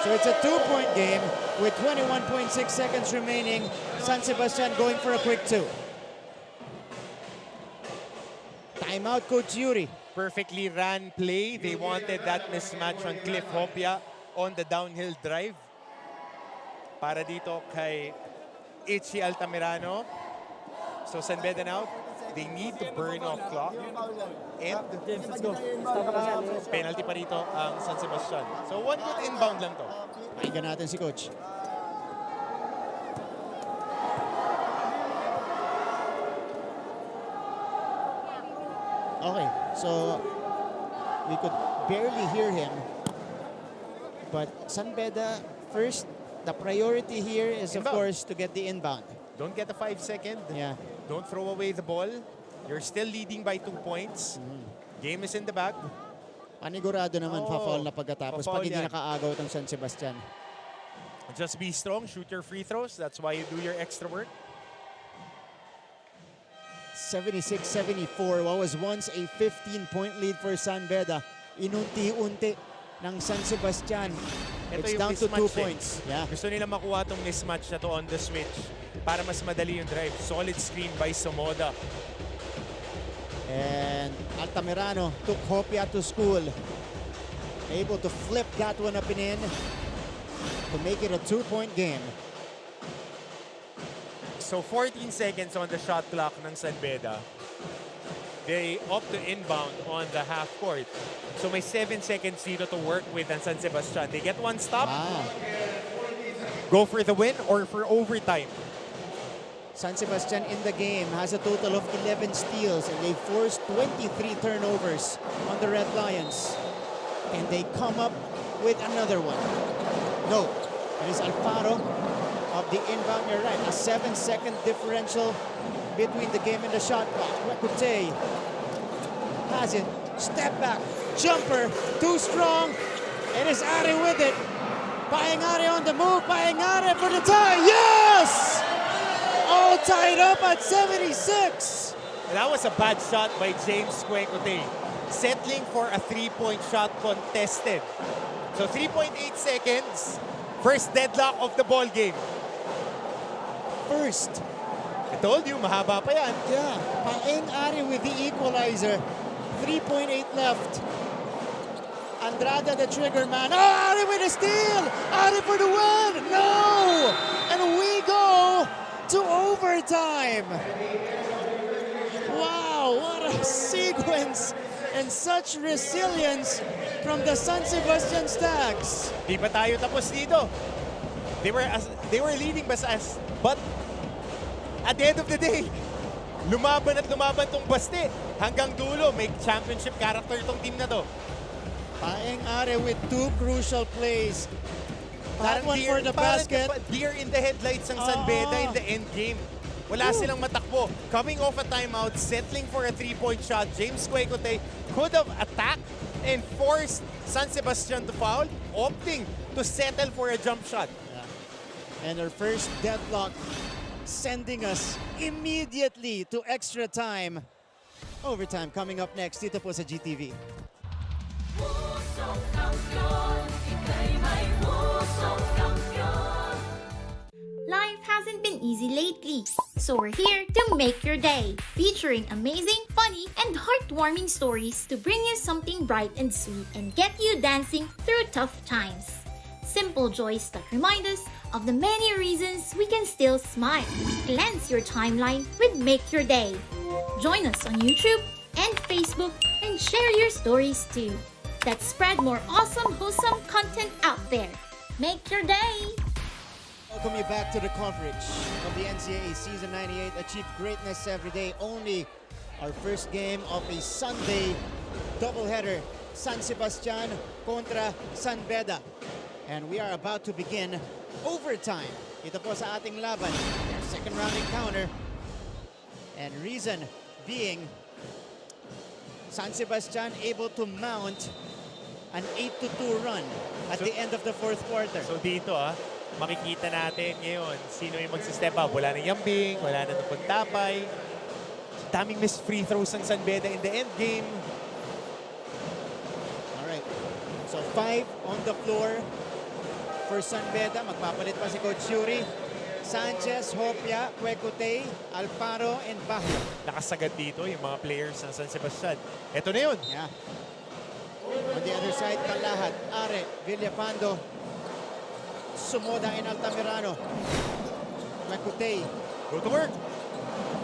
So it's a 2-point game with 21.6 seconds remaining. San Sebastian going for a quick 2. Timeout, Coach Yuri. Perfectly ran play. They wanted that mismatch on Cliff Hopia on the downhill drive. Para dito kay Ichi Altamirano. So San Beda now, they need to burn off clock. And let's go. Penalty pa rito ang San Sebastian. So one good inbound lang to. Pakinggan natin si Coach. Okay, so we could barely hear him. But San Beda, first, the priority here is, of course, to get the inbound. Don't get a 5-second. Yeah. Don't throw away the ball. You're still leading by 2 points. Game is in the bag. Panigurado naman pa-foul na pagkatapos pag hindi yan. nakaagaw ng San Sebastian. Just be strong, shoot your free throws. That's why you do your extra work. 76-74. What was once a 15-point lead for San Beda, inunti-unti ng San Sebastian. It's down to 2 points. Yeah. Gusto nila makuha tong mismatch na to on the switch para mas madali yung drive. Solid screen by Somoda. And Altamirano took Hopia to school. Able to flip that one up and in to make it a 2-point game. So 14 seconds on the shot clock ng San Beda. They opt to inbound on the half court. So may 7 seconds dito to work with ang San Sebastian. They get one stop. Go for the win or for overtime. San Sebastian in the game has a total of 11 steals and they forced 23 turnovers on the Red Lions. And they come up with another one. No, it is Alfaro of the inbound. You're right, a 7-second differential between the game and the shot clock. Rakute has it. Step back, jumper, too strong. It is Ari with it. Paengare on the move. Paengare for the tie. Yes! All tied up at 76. That was a bad shot by James Kwekute. Settling for a 3-point shot contested. So 3.8 seconds. First deadlock of the ball game. First. I told you, mahaba pa yan. Yeah, Paengare with the equalizer. 3.8 left. Andrada, the trigger man. Oh, Ari with a steal! Ari for the win! No! And we go to overtime. Wow, what a sequence and such resilience from the San Sebastian Stags. Di pa tayo tapos dito. They were leading but at the end of the day, lumaban at lumaban tong Baste. Hanggang dulo, may championship character tong team na to. Paengare with 2 crucial plays. That one for the basket. Deer in the headlights ng San Beda in the end game. Wala silang matakbo. Coming off a timeout, settling for a 3-point shot. James Kwekute could have attacked and forced San Sebastian to foul, opting to settle for a jump shot. Yeah. And our first deadlock, sending us immediately to extra time. Overtime coming up next dito po sa GTV. Life hasn't been easy lately, so we're here to make your day, featuring amazing, funny, and heartwarming stories to bring you something bright and sweet and get you dancing through tough times. Simple joys that remind us of the many reasons we can still smile. Cleanse your timeline with Make Your Day. Join us on YouTube and Facebook and share your stories too. Let's spread more awesome, wholesome content out there. Make your day! Welcome you back to the coverage of the NCAA Season 98. Achieve greatness every day. Only our first game of a Sunday doubleheader. San Sebastian kontra San Beda. And we are about to begin overtime. Ito po sa ating laban. Our second round encounter. And reason being, San Sebastian able to mount an 8-2 run at the end of the fourth quarter. So dito makikita natin ngayon sino yung magsi-step up. Wala na Yambing, wala na Napuntapay. Daming missed free throws ng San Beda in the end game. Alright, so 5 on the floor for San Beda. Magpapalit pa si Coach Yuri. Sanchez, Hopia, Cuecutey, Alfaro, and Bahio. Nakasagad dito yung mga players ng San Sebastian. Ito na yun. Yeah. On the other side, Kalahat, Are, Villapando, Sumoda, and Altamirano. Cuecutey. Go to work.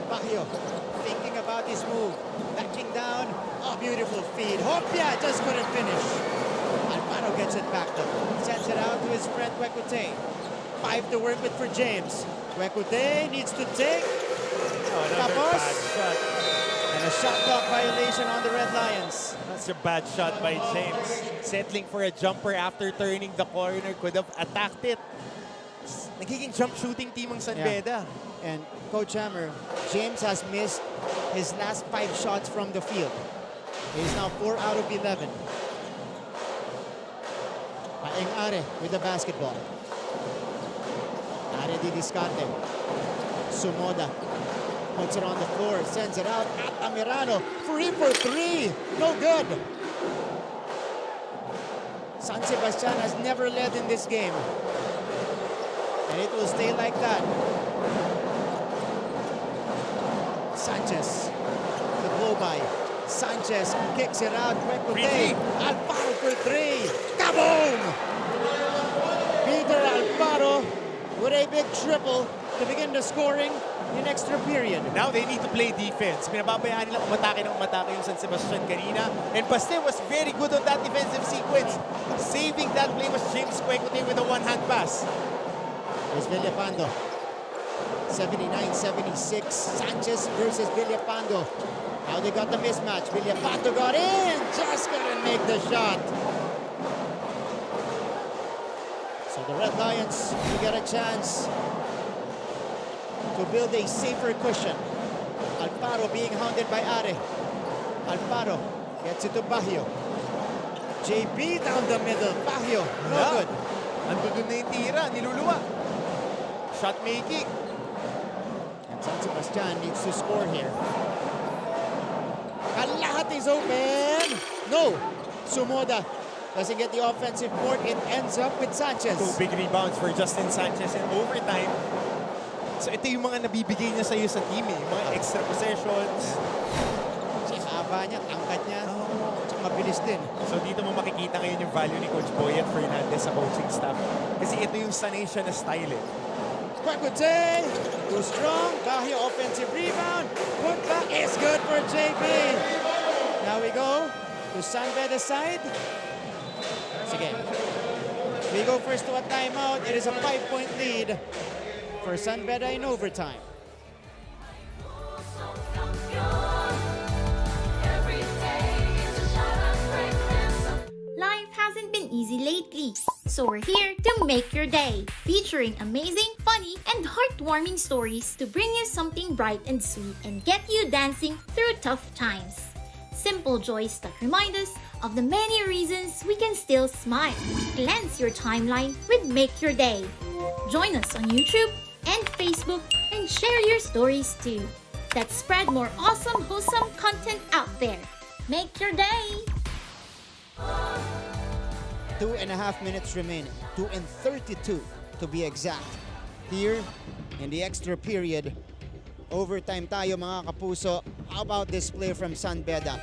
Bahio, thinking about his move. Backing down. Oh, beautiful feed. Hopia just couldn't finish. Alfaro gets it back though. Sends it out to his friend Cuecutey. 5 to work with for James. Cuecutey needs to take. Tapos. And a shot clock violation on the Red Lions. That's a bad shot by James. Settling for a jumper after turning the corner. Could have attacked it. Nagiging jump shooting team ang San Beda. And Coach Hammer, James has missed his last 5 shots from the field. He's now 4 out of 11. Paeng Are with the basketball. Are di Discarte. Sumoda puts it on the floor, sends it out. Altamirano, free for 3. No good. San Sebastian has never led in this game. And it will stay like that. Sanchez, the blow by. Sanchez kicks it out. Cuecutey. Alfaro for 3. Kaboom! Peter Alfaro with a big triple to begin the scoring in extra period. Now they need to play defense. Pinababayaan nila umatake yung San Sebastian kanina. And Baste was very good on that defensive sequence. Saving that play was James Cuecutey with a one-hand pass. There's Villapando. 79-76. Sanchez versus Villapando. Now they got the mismatch. Villapando got in. Just couldn't make the shot. So the Red Lions will get a chance to build a safer cushion. Alfaro being hounded by Are. Alfaro gets it to Bahio. JB down the middle. Bahio, no good. Andun na yung tira, niluluwa. Shot making. And San Sebastian needs to score here. Kalahat is open. No. Sumoda doesn't get the offensive board. It ends up with Sanchez. 2 big rebounds for Justin Sanchez in overtime. So ito yung mga nabibigay niya sa'yo sa team yung mga extra possessions. Si haba niya, tangkad niya. Tsaka mabilis din. So dito mo makikita ngayon yung value ni Coach Boyet Fernandez sa coaching staff. Kasi ito yung sanay siya na style Cuecutey, too strong. Bahio offensive rebound. Put back is good for JB. Now we go to San Beda side. Sige. We go first to a timeout. It is a 5-point lead for San Beda in overtime. Life hasn't been easy lately, so we're here to make your day, featuring amazing, funny, and heartwarming stories to bring you something bright and sweet and get you dancing through tough times. Simple joys that remind us of the many reasons we can still smile. Cleanse your timeline with Make Your Day. Join us on YouTube and Facebook and share your stories too. Let's spread more awesome, wholesome content out there. Make your day! 2.5 minutes remaining. 2:32 to be exact. Here in the extra period. Overtime tayo mga kapuso. How about this play from San Beda?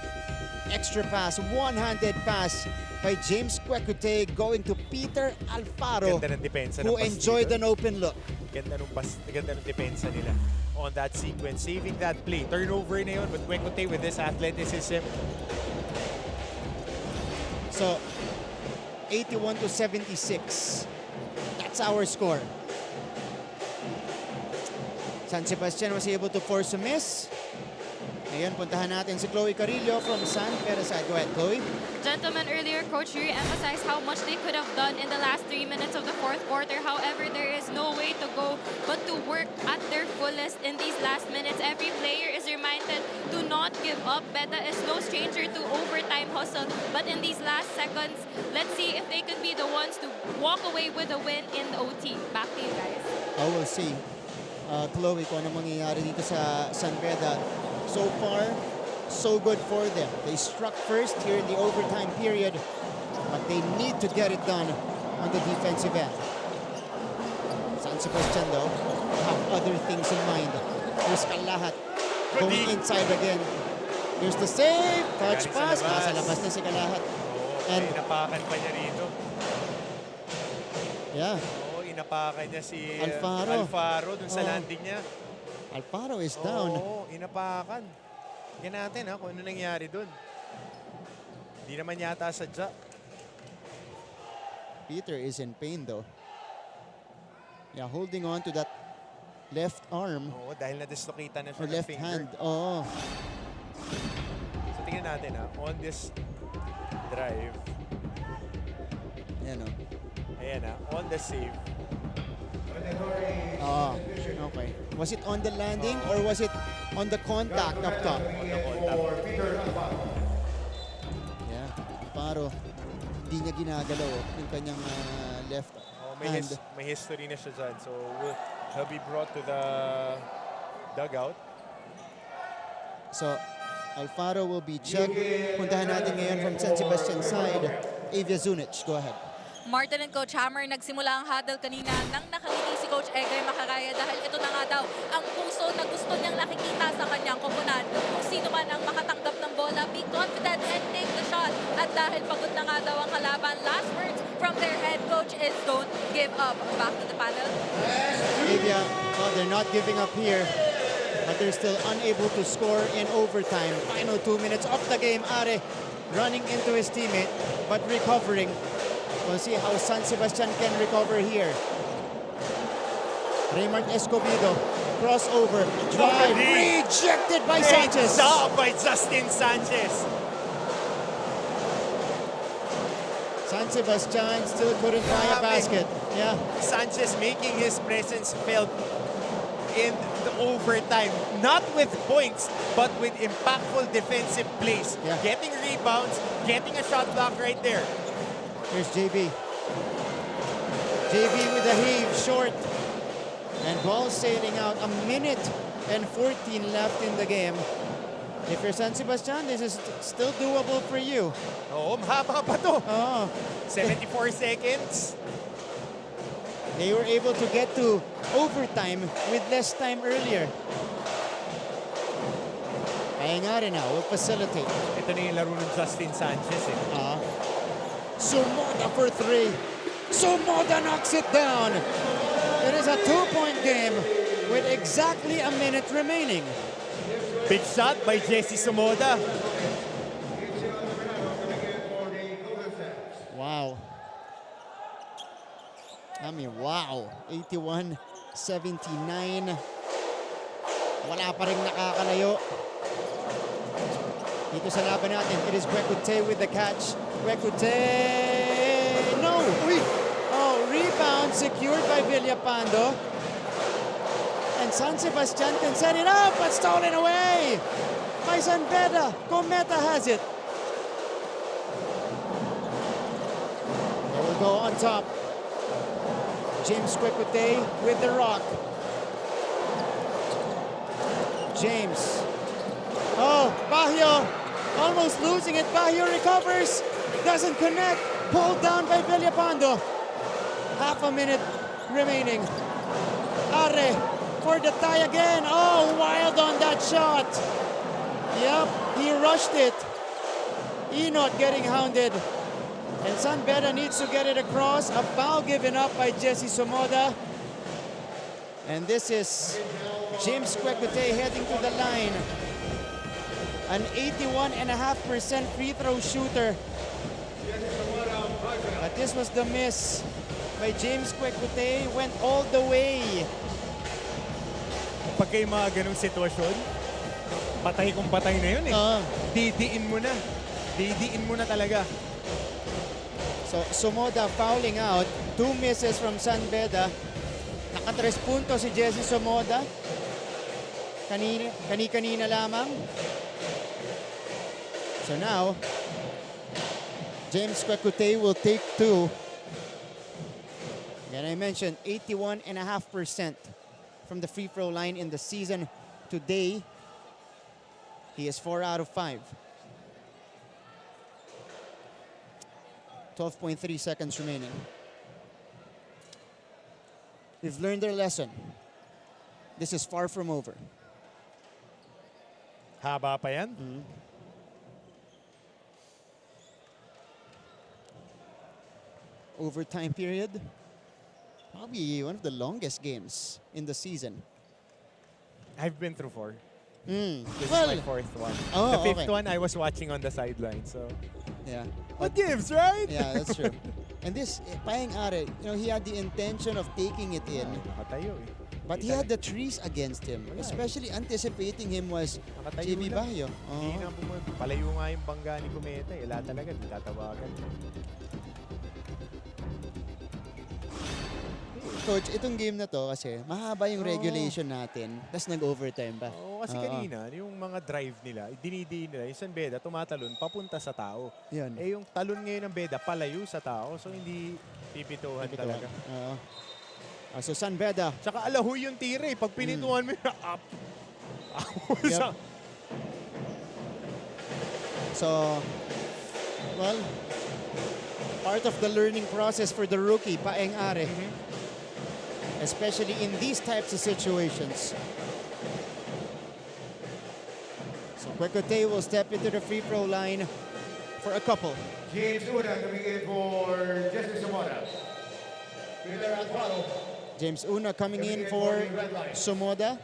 Extra pass, one-handed pass by James Cuecutey going to Peter Alfaro, Ganda ng depensa who ng enjoyed dito. an open look. Ganda ng depensa nila on that sequence. Saving that play. Turnover na yun, but Cuecutey with this athleticism. So, 81-76. That's our score. San Sebastian was able to force a miss. Ngayon, puntahan natin si Chloe Carrillo from San Beda side. Go ahead, Chloe. Gentlemen, earlier, Coach Yuri emphasized how much they could have done in the last 3 minutes of the fourth quarter. However, there is no way to go but to work at their fullest in these last minutes. Every player is reminded to not give up. Beda is no stranger to overtime hustle. But in these last seconds, let's see if they can be the ones to walk away with a win in the OT. Back to you guys. I will see. Chloe, kung ano mangyayari dito sa San Beda. So far, so good for them. They struck first here in the overtime period, but they need to get it done on the defensive end. San Sebastian, though, have other things in mind. There's Kalahat going inside again. There's the save, touch pass, nasa labas na si Kalahat. And inapakan pa niya rito. Yeah. Inapakan niya si Alfaro dun sa landing niya. Alfaro is down. Oo, inapakan. Yan natin kung ano nangyari dun. Hindi naman yata sadya. Peter is in pain though. Yeah, holding on to that left arm. Oo, dahil na-dislocate na siya or ng left finger. hand. Oo. So tingnan natin on this drive. Ayan Ayan on the save. Okay. Was it on the landing or was it on the contact up top? On the contact. Yeah. Alfaro, hindi niya ginagalaw yung kanyang left hand. May history na siya dyan. So he'll be brought to the dugout. So Alfaro will be checked. Puntahan natin ngayon from San Sebastian side. Avia Zunic, go ahead. Martin and Coach Hammer, nagsimula ang huddle kanina nang nakangiti si Coach Egay Makaraya dahil ito na nga daw ang puso na gusto niyang nakikita sa kanyang koponan. Kung sino man ang makatanggap ng bola, be confident and take the shot. At dahil pagod na nga daw ang kalaban, last words from their head coach is don't give up. Back to the panel. Avia, they're not giving up here, but they're still unable to score in overtime. Final 2 minutes of the game. Are running into his teammate, but recovering. We'll see how San Sebastian can recover here. Raymond Escobedo, crossover, drive, rejected by Sanchez. Job by Justin Sanchez. San Sebastian still couldn't buy a basket. Yeah. Sanchez making his presence felt in the overtime. Not with points, but with impactful defensive plays. Yeah. Getting rebounds, getting a shot block right there. Here's JB. JB with a heave, short. And ball sailing out. 1:14 left in the game. If you're San Sebastian, this is still doable for you. Oo, mahaba pa to. 74 seconds. They were able to get to overtime with less time earlier. Kaya nga rin will facilitate. Ito na yung laro ng Justin Sanchez Sumoda for 3. Sumoda knocks it down. It is a 2-point game with exactly a minute remaining. Big shot by Jesse Sumoda. Wow. I mean, wow. 81-79. Wala pa rin nakakalayo. Dito sa laban natin, it is Gwekute with the catch. Gwekute, no! Rebound secured by Villapando. And San Sebastian can set it up, but stolen away by San Beda. Cometa has it. They will go on top. James Gwekute with the rock. James. Bahio almost losing it. Bahio recovers. Doesn't connect. Pulled down by Villapando. Half a minute remaining. Are for the tie again. Wild on that shot. Yep, he rushed it. Enot getting hounded. And San Beda needs to get it across. A foul given up by Jesse Sumoda. And this is James Gwekute heading to the line. An 81.5% free throw shooter. But this was the miss by James Kwekute went all the way. Pagka yung mga ganong sitwasyon, patay kung patay na yun eh. Didiin mo na. Didiin mo na talaga. So, Somoda fouling out. 2 misses from San Beda. Naka-3 puntos si Jesse Somoda. Kani-kanina lamang. So now, James Kwekute will take 2. And I mentioned 81.5% from the free throw line in the season. Today, he is 4 out of 5. 12.3 seconds remaining. We've learned their lesson. This is far from over. Haba pa yan? Overtime period. Probably one of the longest games in the season. I've been through 4. This is Well, my 4th one. Oh, the 5th okay. one, I was watching on the sideline. So, Yeah. what gives, right? Yeah, that's true. And this, Paeng Are, you know, he had the intention of taking it in. Nakatayo eh. But he had the trees against him. Especially anticipating him was Nakatayo JB lang. Bayo. Hindi na palayo nga yung bangga ni Kumeta eh. Wala talaga, di tatawagan. Coach, itong game na to kasi mahaba yung regulation natin. Tapos nag-overtime pa. Oo, kasi kanina, yung mga drive nila, dinidiin nila, yung San Beda, tumatalon, papunta sa tao. Yun. Eh yung talon ngayon ng Beda, palayo sa tao. So hindi pipituhan talaga. Oo. So San Beda. Tsaka alahoy yung tira eh. Pag pinituhan mo yun, up. Yep. So, well, part of the learning process for the rookie, Paeng Are. Especially in these types of situations. So Kwekute will step into the free throw line for a couple. James Una coming in for Jesse Somoda. James Una coming in for Somoda.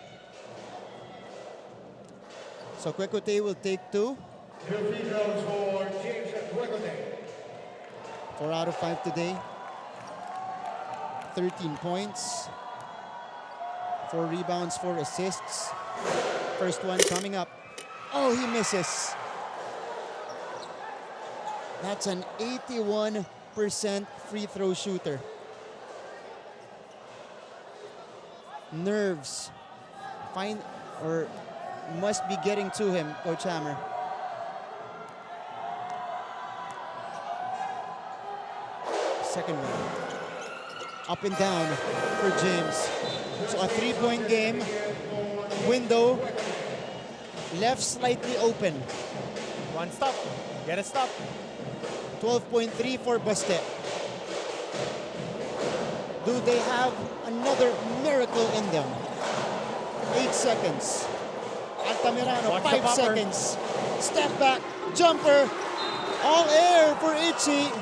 So Kwekute will take 2. Two free throws for James Kwekute. 4 out of 5 today. 13 points. 4 rebounds, 4 assists. First one coming up. Oh, he misses. That's an 81% free throw shooter. Nerves must be getting to him, Coach Hammer. Second one. Up and down for James. So a 3-point game. Window left slightly open. One stop. Get a stop. 12.3 for Baste. Do they have another miracle in them? 8 seconds. Altamirano, Watch the 5 bumper. seconds. Step back, jumper. All air for Itchy.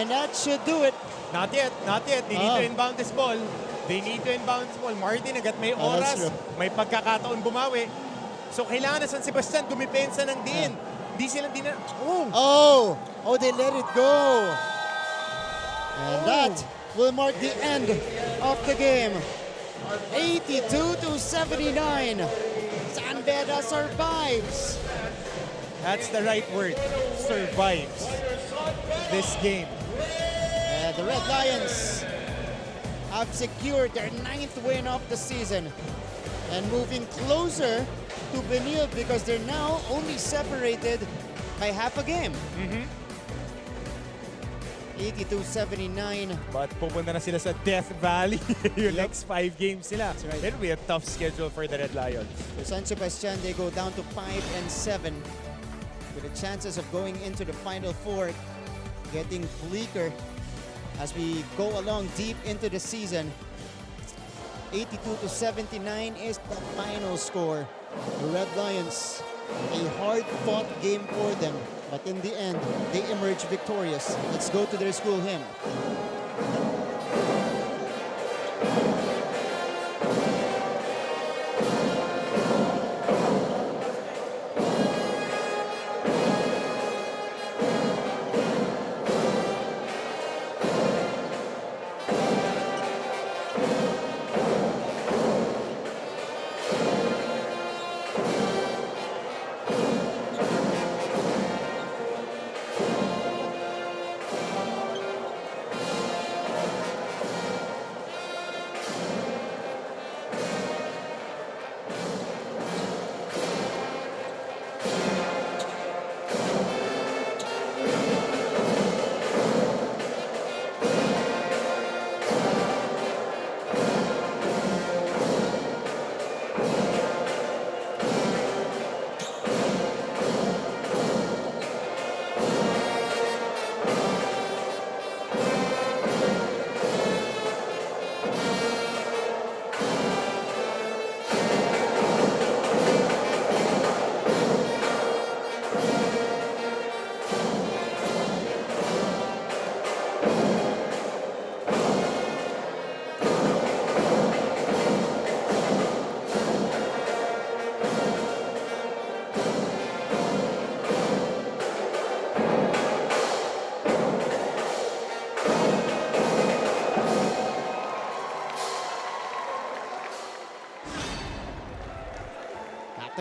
And that should do it. Not yet, not yet. They need to inbound this ball. They need to inbound this ball. Martin, agad may that's oras, true. may pagkakataon bumawi. So kailangan na San Sebastian dumipensa ng diin. Di sila din na... Oh, they let it go. And that will mark the end of the game. 82-79. San Beda survives. That's the right word. Survives this game. The Red Lions have secured their 9th win of the season and moving closer to Benil because they're now only separated by half a game. 82-79. But pupunta na sila sa Death Valley. Yung next 5 games sila. right. It'll be a tough schedule for the Red Lions. For San Sebastian, they go down to 5-7 with the chances of going into the Final Four getting bleaker as we go along deep into the season. 82-79 is the final score. The Red Lions, a hard-fought game for them, but in the end, they emerge victorious. Let's go to their school hymn.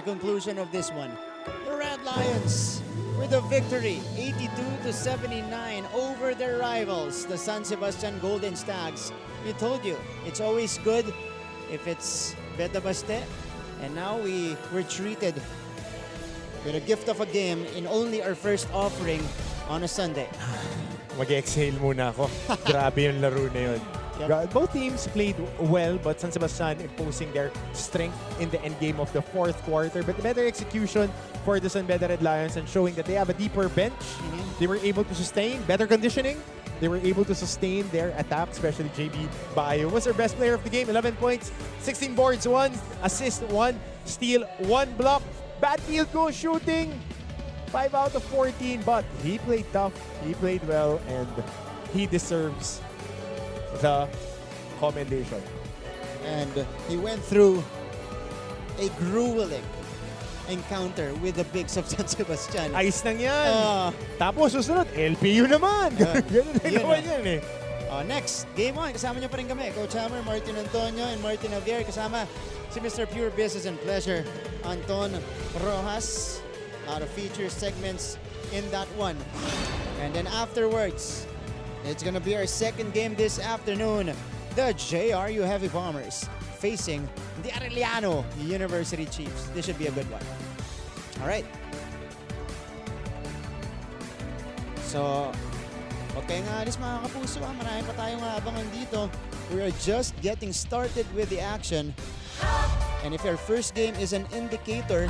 conclusion of this one. The Red Lions with a victory, 82-79 over their rivals, the San Sebastian Golden Stags. We told you, it's always good if it's Beda Baste. And now we're treated with a gift of a game in only our first offering on a Sunday. Mag-exhale muna ako. Grabe yung laro na yun. Both teams played well, but San Sebastian imposing their strength in the end game of the fourth quarter. But better execution for the San Beda Red Lions and showing that they have a deeper bench. They were able to sustain better conditioning. They were able to sustain their attack, especially JB Bayo was their best player of the game. 11 points, 16 boards, 1 assist, 1 steal, 1 block. Bad field goal shooting, 5 out of 14. But he played tough, he played well, and he deserves the commendation. And he went through a grueling encounter with the bigs of San Sebastian. Ayos lang yan. Tapos susunod, LPU naman. Ganun din naman yan eh. Next, game 1. Kasama niyo pa rin kami. Coach Hammer, Martin Antonio, and Martin Javier. Kasama si Mr. Pure Business and Pleasure, Anton Rojas. A lot of feature segments in that one. And then afterwards, it's gonna be our second game this afternoon. The JRU Heavy Bombers facing the Arellano University Chiefs. This should be a good one. All right. So, huwag kayong alis mga kapuso. Marami pa tayong abangan dito. We are just getting started with the action. And if your first game is an indicator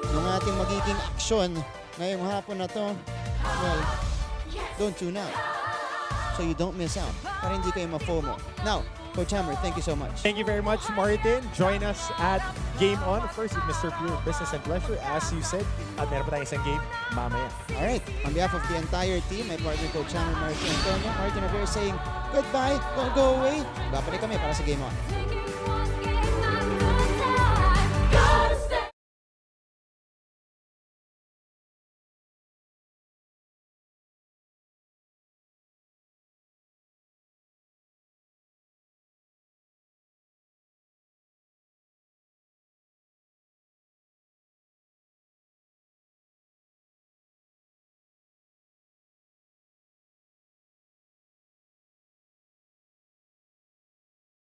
ng ating magiging aksyon ngayong hapon na to, well, don't tune out so you don't miss out para hindi kayo ma-FOMO. Now, Coach Hammer, thank you so much. Thank you very much, Martin. Join us at Game On, first with Mr. Pure Business and Pleasure. As you said, at meron pa tayong isang game mamaya. Alright, on behalf of the entire team, my partner Coach Hammer, Martin Antonio, Martin Javier saying goodbye, don't go away. Babalik kami para sa Game On.